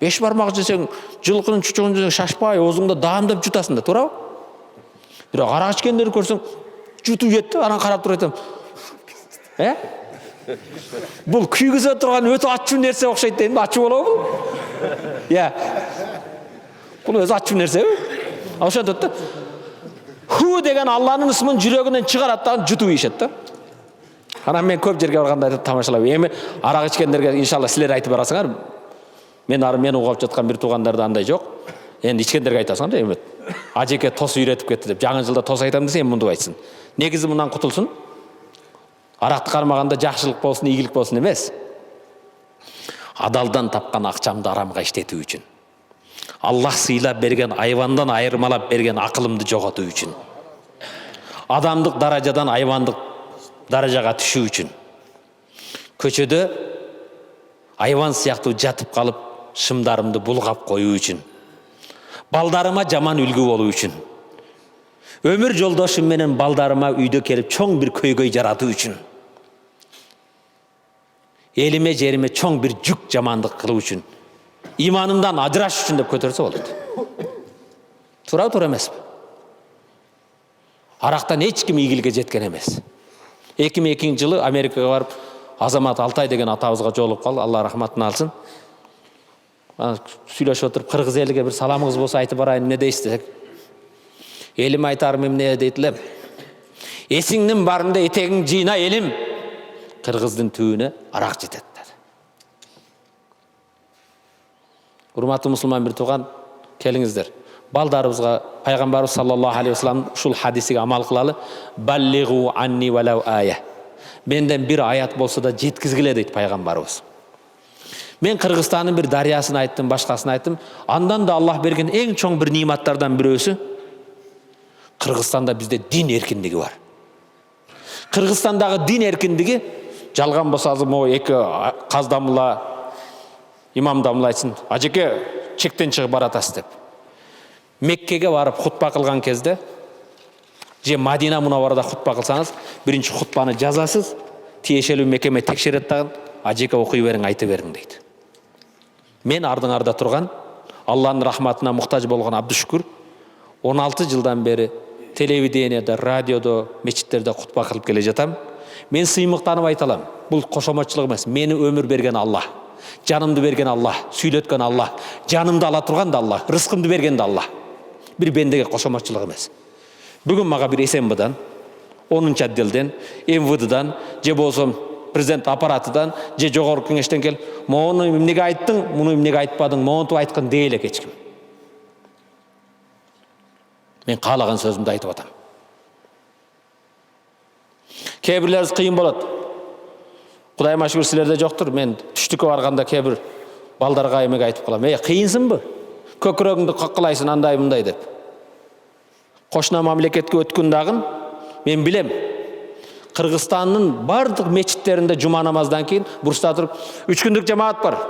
беш бармақ жесең, жылқының чучуғын жесең шашпай, өзіңді дамдап жұтасың да, тура? Бірақ арақ ішкендерді көрсең, жұту етті, анан қарап тұрып айтам. Бұл күйгізе тұрған өте ачу нәрсе оқшайды деймін, ачу болау бұл? Бұл өзі ачу нәрсе. Аушан тұтты. Ху деген Алланың ісімін жүрегінен шығараттаған жұту ешетті. Анан мен көп жерге барғанда айтып тамашалап, еме арақ ішкендерге иншалла сілер айтып барасыңар. Мен ұғап жатқан бір туғандарды андай жоқ. Енді ішкендерге айтасың да, емет. Ажеке тос үйретіп кетті деп, жаңа жылда тос айтам десе, мұнды айтсын. Негізі мұнан құтылсын. Арақты қармағанда жақшылық болсын, игілік болсын емес. Адалдан тапқан ақшамды арамға іштету үшін. Аллах сыйлап берген, айвандан айырмалап берген ақылымды жоғату үшін. Адамдық даражадан айвандық даражаға түшу үшін. Көшеде айван сияқты жатып қалып, шымдарымды бұлғап қою үшін. Балдарыма жаман үлгі болу үшін. Өмір жолдошым менен балдарыма үйде келіп чоң бір көйгөй жарату үшін. Еліме жеріме чоң бір жүк жамандық қылу үшін. Иманымдан ажыраш үшін деп көтерсе болады. Тура емес. Арақтан ешкім игілікке жеткен емес. 2002 жылы Америкаға барып, Азамат Алтай деген атабызға жолығып қалды, Алла рахматын алсын. Сөйлешіп отырып, қырғыз еліге бір саламыңыз болса айтып барайын, не дейсіз? Елім айтарым не дейтілем. Есіңнің барында етегің жиына елім, қырғыздың түйіне арақ жетеді. Урматты мұсылман бір туған, келіңіздер. Балдарымызға пайғамбарымыз саллаллаху алейхи вассалам шул хадисіге амал қылалы. Баллигу анни валау ая. Менден бір аят болса да жеткізгіле дейді пайғамбарымыз. Мен Қырғызстанның бір дариясын айттым, башқасын айттым. Андан да Аллах берген ең чоң бір ниматтардан біреусі Қырғызстанда бізде дин еркіндігі бар. Қырғызстандағы дин еркіндігі жалған болса мо екі қаздамыла, имамдамыла айтсын, ажеке чектен шығып баратасыз деп. Меккеге барып хутба қылған кезде, же Мадина Мунавварада хутба қылсаңыз, бірінші хутбаны жазасыз, тиешелі мекеме текшерет тағын, ажеке оқи берің, айты берің дейді. Мен ардың-арда тұрған, Алланың рахматына мұқтаж болған Абдушкүр, 16 жылдан бері телевидениеде, радиода, мечіттерде хутба қылып келе жатам. Мен сыймықтанып айталам, бұл қошаматшылық емес, мені өмір берген Аллах, жанымды берген Аллах, сөйлеткен Аллах, жанымды ала тұрған да Аллах, рызқымды берген да Аллах. Bir bendege qoşamatçılık емес. Бүгін маға бір СМБ-дан, 10-шы отделден, МВД-дан, же болсам президент аппаратыдан, же жоғарғы кеңештен кел, мұны неге айттың, мұны неге айтпадың, мұны айтқан дейлі кечкім. Мен қалаған сөзімді айтып атам. Кейбірлеріңіз қиын болады. Құдайыма шүкір сілерде жоқтыр. Мен түштікке барғанда кейбір балдарға емек айтып қалам. Қиынсың бі? Көкірегіңді қаққылайсың андай мұндай деп. Қошна мамлекетке өткендағын мен білем. Қырғызстанның барлық мечіттерінде жұма намаздан кейін бұрышта тұрып, 3 күндік жамаат бар,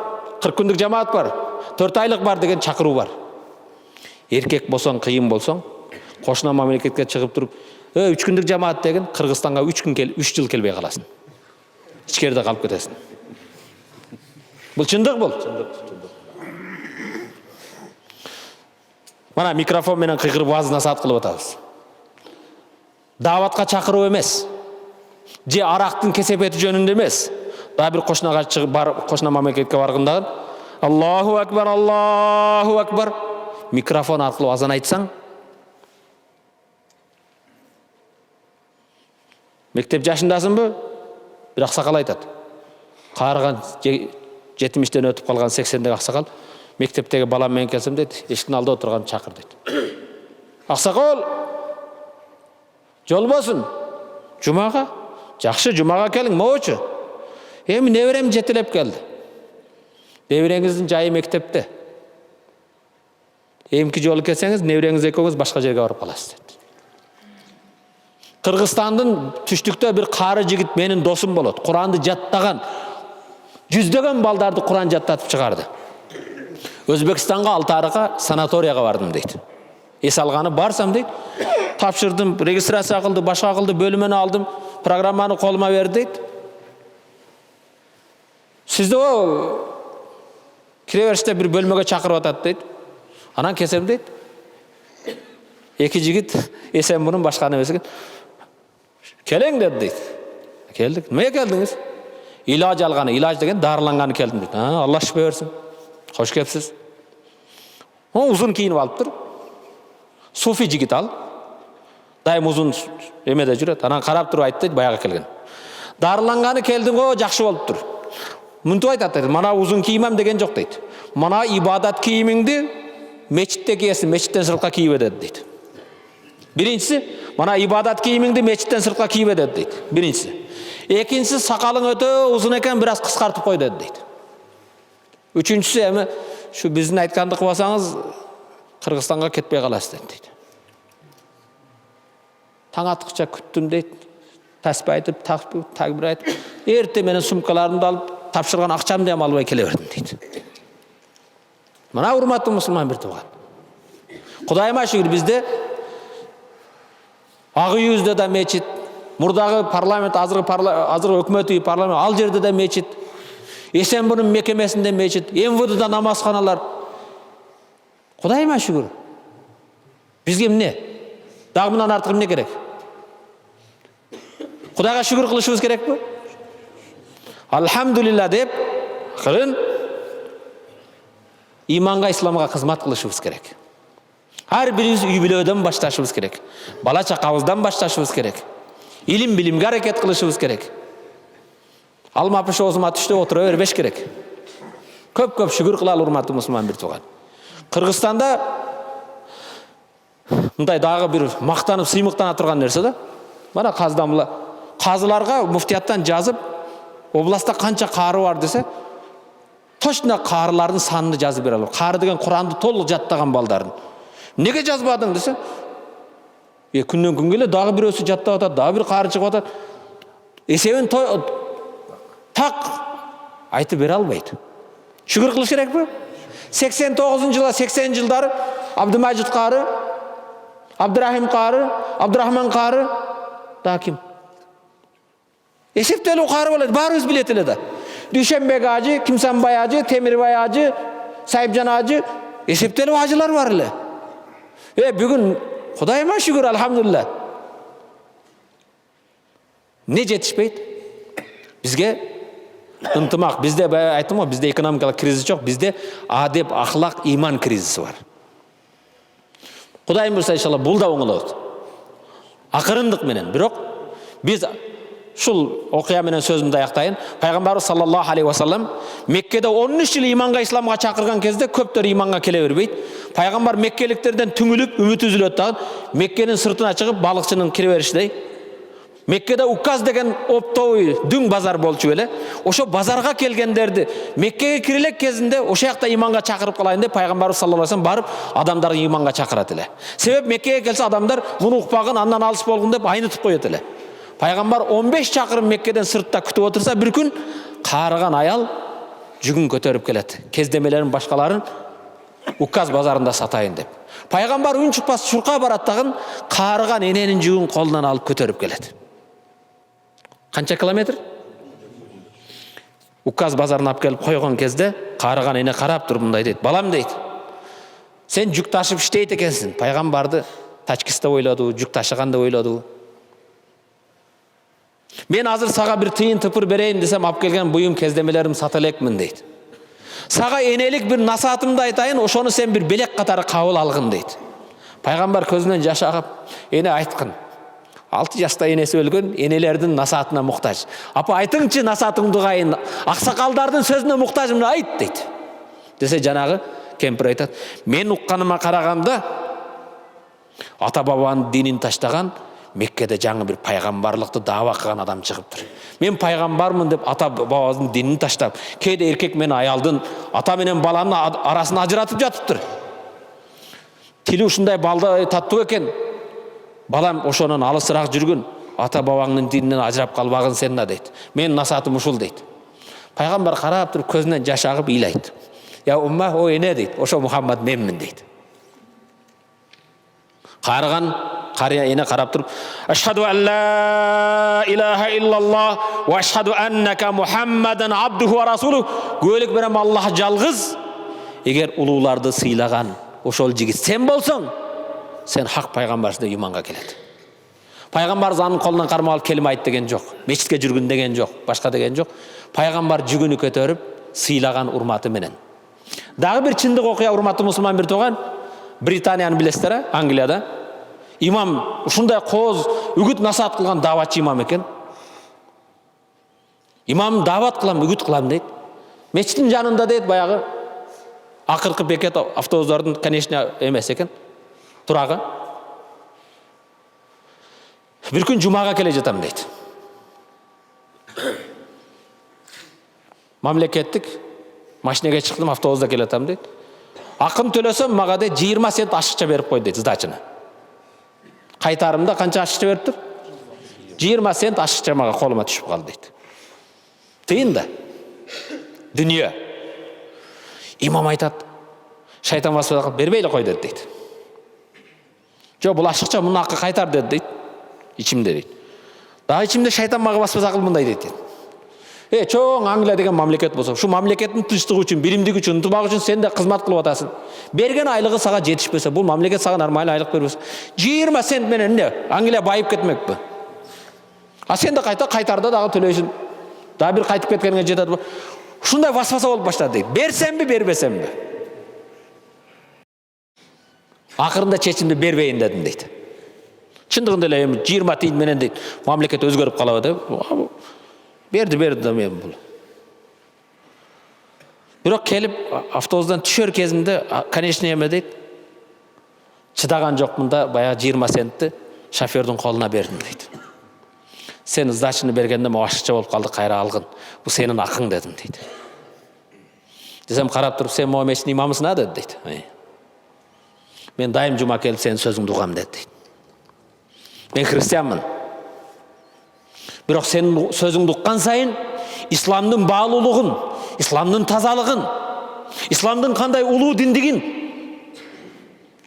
40 күндік жамаат бар, 4 айлық бар деген шақыру бар. Еркек болсаң, қиын болсаң, қошна мамлекетке шығып тұрып, 3 күндік жамаат деген Қырғызстанға 3 жыл келбей қаласың. Ішкерде қалып кетесің. Бұл шындық бұл. Мана микрофон менен қиқырып уаз насихат қылып атабыз. Даватқа шақыру емес. Же арақтың кесепеті жөнінде емес. Да бір қошнаға шығып барып, қошна мамлекетке барғандағын Аллаху акбар, Аллаху акбар микрофон арқылы азан айтсаң, мектеп жашындасың бы? Bir ақсақал айтады. Қарыған 70-тен өтіп қалған 80-дегі ақсақал мектептегі баламмен келсем дейді, ешкінің алда отырған шақыр дейді. Ақсақал, жол болсын. Жұмаға? Жақсы, жұмаға келің, моочы. Еми неберем жетелеп келді. Небереңіздің жайы мектепте. Емкі жолы келсеңіз, небереңіз екеуіңіз башқа жерге барып қаласыз деді. Қырғызстандың түштікте бір қары жігіт менің досым болады. Құранды жаттаған, жүздеген балдарды Құран жаттатып шығарды. Өзбекстанға, Алтарыға, санаторияға бардым дейді. Ес алғаны барсам дейді. Тапшырдым, регистрация қылды, башқа қылды, бөлімені алдым, программаны қолыма берді дейді. Сізді о кіреберісте бір бөлмеге шақырып атады дейді. Анан кесем дейді. Екі жігіт есен бұның башқаны емесіген. Келең деді дейді. Келдік. Неге келдіңіз? İlacı alğanı, ilacı деген darılanğanı келдім дейді. Allah şifa versin. Hoş kepsiz. O uzun kiyinip alıp dur. Sufi jigit al. Dayım uzun emede жүрөт. Анан карап туруп айтты, баягы келген. Дарыланғаны келдиң го, жакшы болуп тур. Мынтип айтат дейді. Мана uzun кийимем деген жок дейді. Мана ибадат кийимиңди мечитте кийесиң, мечиттен сыртка кийип едет дейді. Биринчиси, мана ибадат кийимиңди мечиттен сыртка кийип едет дейді. Биринчиси. Экинчиси, сакалың өтө узун экен, бираз кыскартып кой деді дейді. Үчүнчүсү, эми şu биздин айтканды кылбасаңыз, Кыргызстанга кетпей каласыз дейді. Таң аткыча күттүм дейді. Таспа айтып, такбир айтып, эрте менен сумкаларымды алып, тапшырган акчамды эми албай келе бердим дейді. Мына урматтуу мусулман бир тууган. Кудайыма шүгүр, бизде Ак үйүздө да мечит, мурдагы парламент, азыркы өкмөт үйү парламент, ал жерде да мечит, Эсенбунун мекемесинде мечит, МВДда намазханалар. Кудайыма шүгүр. Бизге эмне? Дагы мындан артык эмне керек? Кудайга шүгүр кылышыбыз керекпи? Алхамдулилла деп, акырын иманга, исламга кызмат кылышыбыз керек. Ар бирибиз үй бүлөдөн башташыбыз керек. Бала чакабыздан башташыбыз керек. Илим билимге аракет кылышыбыз керек. Алма пыш оозума түштө отура бербеш керек. Көп шүгүр кылалы, урматтуу мусулман бир тууган. Кыргызстанда мындай дагы бир мактанып, сыймыктана турган нерсе да. Мана казыларга муфтияттан жазып, областта канча кары бар десе, точно карылардын санын жазып бере алат. Кары деген Куранды толук жаттаган балдарын. Неге жазбадың десе? Күннөн күнгө эле дагы бирөөсү жаттап атат, дагы бир кары чыгып атат. Эсебин так айтып бере албайт. Шүгүр кылыш керекпи? 89-жылы, 80-жылдары Абдымажит кары, Абдырахим кары, Абдурахман кары, да ким? Эсептелүү кары болот, баарыбыз билет эле да. Дүйшенбек ажы, Кимсанбай ажы, Темирбай ажы, Сайыпжан ажы, эсептелүү ажылар бар эле. Бүгүн Кудайыма шүгүр, алхамдулилла. Не жетишпейт? Бизге ынтымак, бизде айттым го, бизде экономикалык кризис жок, бизде адеп, ахлак, иман кризиси бар. Кудайым буйрса, иншалла, бул да оңолот. Акырындык менен, бирок биз ушул окуя менен сөзүмдү аяктайын. Пайгамбарыбыз саллаллаху алейхи ва саллам Меккеде 13 жыл иманга, исламга чакырган кезде көптөр иманга келе бербейт. Пайгамбар меккеликтерден түңүлүп, үмүт үзүлөт дагы. Меккенин сыртына чыгып, балыкчынын кире беришидей. Меккеде Укказ деген оптовый дүң базар болчу эле. Ошо базарга келгендерди Меккеге кирелек кезинде ошо жакта иманга чакырып калайын деп Пайгамбарыбыз саллаллаху алейхи ва саллам барып адамдарды иманга чакырат эле. Себеп Меккеге келсе адамдар муну укпагын, андан алыс болгун деп айнытып коет эле. Пайгамбар 15 чакырым Меккеден сыртта күтүп отурса, бир күн карыган аял жүгүн көтөрүп келет. Кездемелерин башкаларын Укказ базарында сатайын деп. Пайгамбар үн чыкпас чурка барат дагы карыган эненин жүгүн колунан алып көтөрүп келет. Канча километр? Укказ базарына алып келип койгон кезде карыган эне карап туруп мындай дейт: "Балам" дейт. "Сен жүк ташып иштейт экенсиң." Пайгамбарды тачкисте ойлоду, жүк ташыганда ойлоду. "Мен азыр сага бир тыйын тыпыр берейин десем, алып келген буюм кездемелерим сата элекмин" дейт. "Сага энелик бир насаатымды айтайын, ошону сен бир белек катары кабыл алгын" дейт. Пайгамбар көзүнөн жаш агып: "Эне айткын. 6 жашта энеси өлгөн, энелердин насаатына муктаж. Апа айтыңчы насаатыңды кайын, аксакалдардын сөзүнө муктажмын айт дейт. Десе жанагы кемпир айтат, мен укканыма караганда ата бабанын динин таштаган Меккеде жаңы бир пайгамбарлыкты даава кылган адам чыгыптыр. Мен пайгамбармын деп ата бабанын динин таштап, кээде эркек менен аялдын, ата менен баланын арасын ажыратып жатыптыр. Тили ушундай балда таттуу экен. Балам ошонун алысыраак жүргүн, ата бабаңдын дининен ажырап калбагын сен да дейт. Мен насаатым ушул дейт. Пайгамбар карап туруп көзүнөн жаш агып ыйлайт. Я умма, о эне дейт, ошо Мухаммад менмин дейт. Карыган кария эне карап туруп, ашхаду ан ла илаха иллаллах ва ашхаду аннака Мухаммадан абдуху ва расулу. Көөлүк берем Аллах жалгыз. Эгер улууларды сыйлаган ошол жигит сен болсоң, сен хак пайгамбарсың деп иманга келет. Пайгамбар занын колунан кармап алып келиме айт деген жок, мечитке жүргүн деген жок, башка деген жок. Пайгамбар жүгүнү көтөрүп сыйлаган урматы менен. Дагы бир чындык окуя, урматтуу мусулман бир тууган, Британияны билесиздер, Англияда. Имам ушундай кооз үгүт насаат кылган дааватчы имам экен. Имам даават кылам, үгүт кылам дейт. Мечиттин жанында дейт, баягы акыркы бекет автобустардын конечный эмес экен. Турагы. Бир күн жумага келе жатам дейт. Мамлекеттик машинеге чыктым, автобуста келе жатам дейт. Акын төлөсөм мага дейт 20 цент ашыкча берип кой дейт, сдачаны. Кайтарымда канча ашыкча бериптир? 20 цент ашыкча мага колума түшүп калды дейт. Тыйын да. Дүнүйө. Имам айтат, шайтан басып бербейле кой дейт. Жо, бул ашыкча муну акы кайтар дейт. Ичимде дейт. Дагы ичимде шайтан мага баспаса мындай дейт. Чоң Англия деген мамлекет болсо, ушу мамлекеттин тынчтыгы үчүн, биримдиги үчүн, ынтымак үчүн сен да кызмат кылып атасың. Берген айлыгы сага жетишпесе, бул мамлекет сага нормаль айлык бербесе, 20 цент менен эмне? Англия байып кетмекпи? А сен да кайтарда дагы төлөйсүң. Дагы бир кайтып кеткенге жетет. Ушундай васваса болуп баштады дейт. Берсемби, бербесемби? Акырында чечимди бербейин дедим дейт. Чындыгында эле 20 тиын менен дейт, мамлекет өзгөрүп калабы деп. Берди да мен бул. Бирок келип автобустан түшөр кезинде конечный эме дейт. Чыдаган жокмун да баягы 20 центти шофердин колуна бердим дейт. Сен сдачаны бергенде могу ашыкча болуп калды, кайра алгын. Бул сенин акың дедим дейт. Десем карап туруп, сен могу мечиттин имамысың а дейт. Мен дайым жума келип сенин сөзүңдү угам дейт. Мен христианмын. Бирок сенин сөзүңдү уккан сайын исламдын баалуулугун, исламдын тазалыгын, исламдын кандай улуу диндигин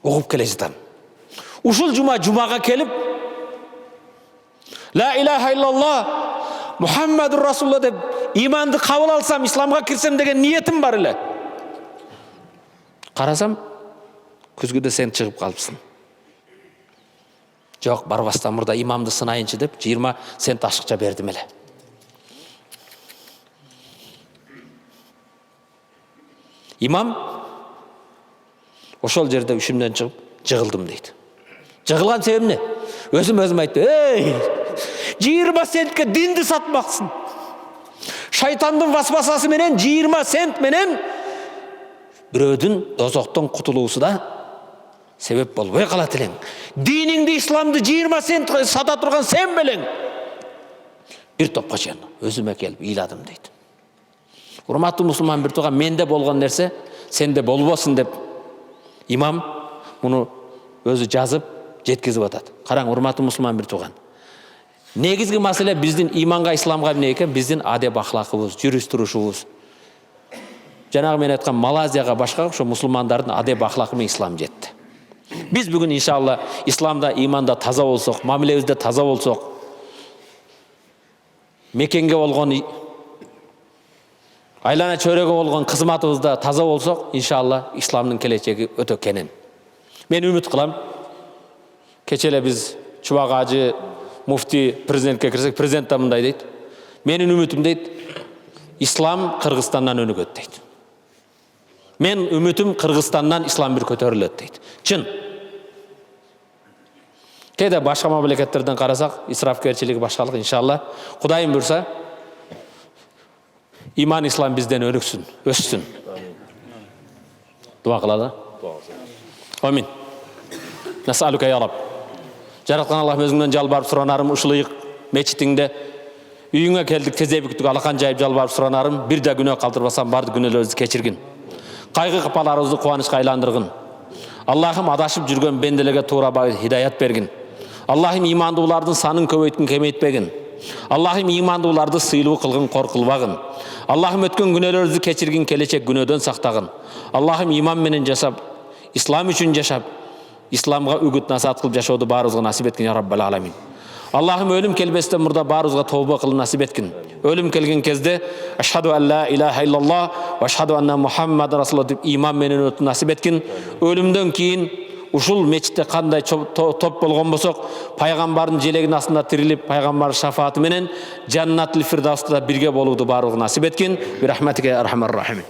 угуп келе жатам. Ушул жумага келип ла илаха иллаллах Мухаммадур Расулулла деп иманды кабыл алсам, исламга кирсем деген ниетим бар эле. Карасам, күзгүдө сен чыгып калыпсың. Жок, барбастан мурда имамды сынайынчы деп 20 цент ашыкча бердим эле. Имам ошол жерде үшүмдөн чыгып жыгылдым дейт. Жыгылган себеп эмне? Өзүм айтты. 20 центке динди сатмаксың. Шайтандын васвасасы менен 20 цент менен бирөөдүн дозоктон кутулуусу да себеп болбой калат элең. Диниңди, исламды 20 цент сата турган сен белең. Бир топко чейин өзүмө келип ыйладым дейт. Урматтуу мусулман бир тууган, менде болгон нерсе сенде болбосун деп имам муну өзү жазып жеткизип атат. Караң, урматтуу мусулман бир тууган. Негизги маселе биздин иманга, исламга эмне экен? Биздин адеп ахлакыбыз, жүрүш турушубуз. Жанагы мен айткан Малайзияга башка ошо мусулмандардын адеп ахлакы менен ислам жетти. Biz bugün inşallah İslam'da, imanda taza olsak, mamilemizde taza olsak, mekenge olgan, aylana çörege olgan kızmatımızda taza olsak, inşallah İslam'ın keleceği öte kenin. Ben ümit kılam. Keçele biz Çubak Hacı, Mufti, prezidentke kirsek, prezident de mınday deydi. Menin ümitim deydi, İslam Kırgızistan'dan önü göt deydi. Men ümitim Kırgızistan'dan İslam bir kötörülöt deydi. Çın. Кейде башка мамлекеттерден карасак, исрафкерчилик башкалык иншалла. Кудайым буйрса, иман ислам бизден өнүксүн, өссүн. Дуа кылалы. Амин. Насалука я Рабб. Жараткан Аллахым өзүңдөн жалбарып суранарым ушул ыйык мечитиңде үйүңө келдик тезебиктик алакан жайып жалбарып суранарым бир да күнөө калтырбасам бардык күнөөлөрүбүздү кечиргин. Кайгы капаларыбызды кубанычка айландыргын. Аллахым адашып жүргөн бенделерге туура хидаят бергин. Аллахым имандуулардын санын көбөйткүн кемейтпегин. Аллахым имандууларды сыйлуу кылгын коркулбагын. Аллахым өткөн күнөөлөрүбүздү кечиргин, келечек күнөөдөн сактагын. Аллахым иман менен жашап, ислам үчүн жашап, исламга үгүт насаат кылып жашооду баарыбызга насип эткин я Раббал аламин. Аллахым өлүм келбестен мурда баарыбызга тооба кылып насип эткин. Өлүм келген кезде ашхаду ан ла илаха иллаллах ва ашхаду анна Мухаммад расулуллах деп иман менен өтүп насип эткин. Өлүмдөн кийин ушул мечитте кандай топ болгон болсок, пайгамбардын желегинин астында тирилип, пайгамбар шафааты менен Жаннатул Фирдавста бирге болууду баарыбызга насип эткин. Би рахматике архамар рахимин.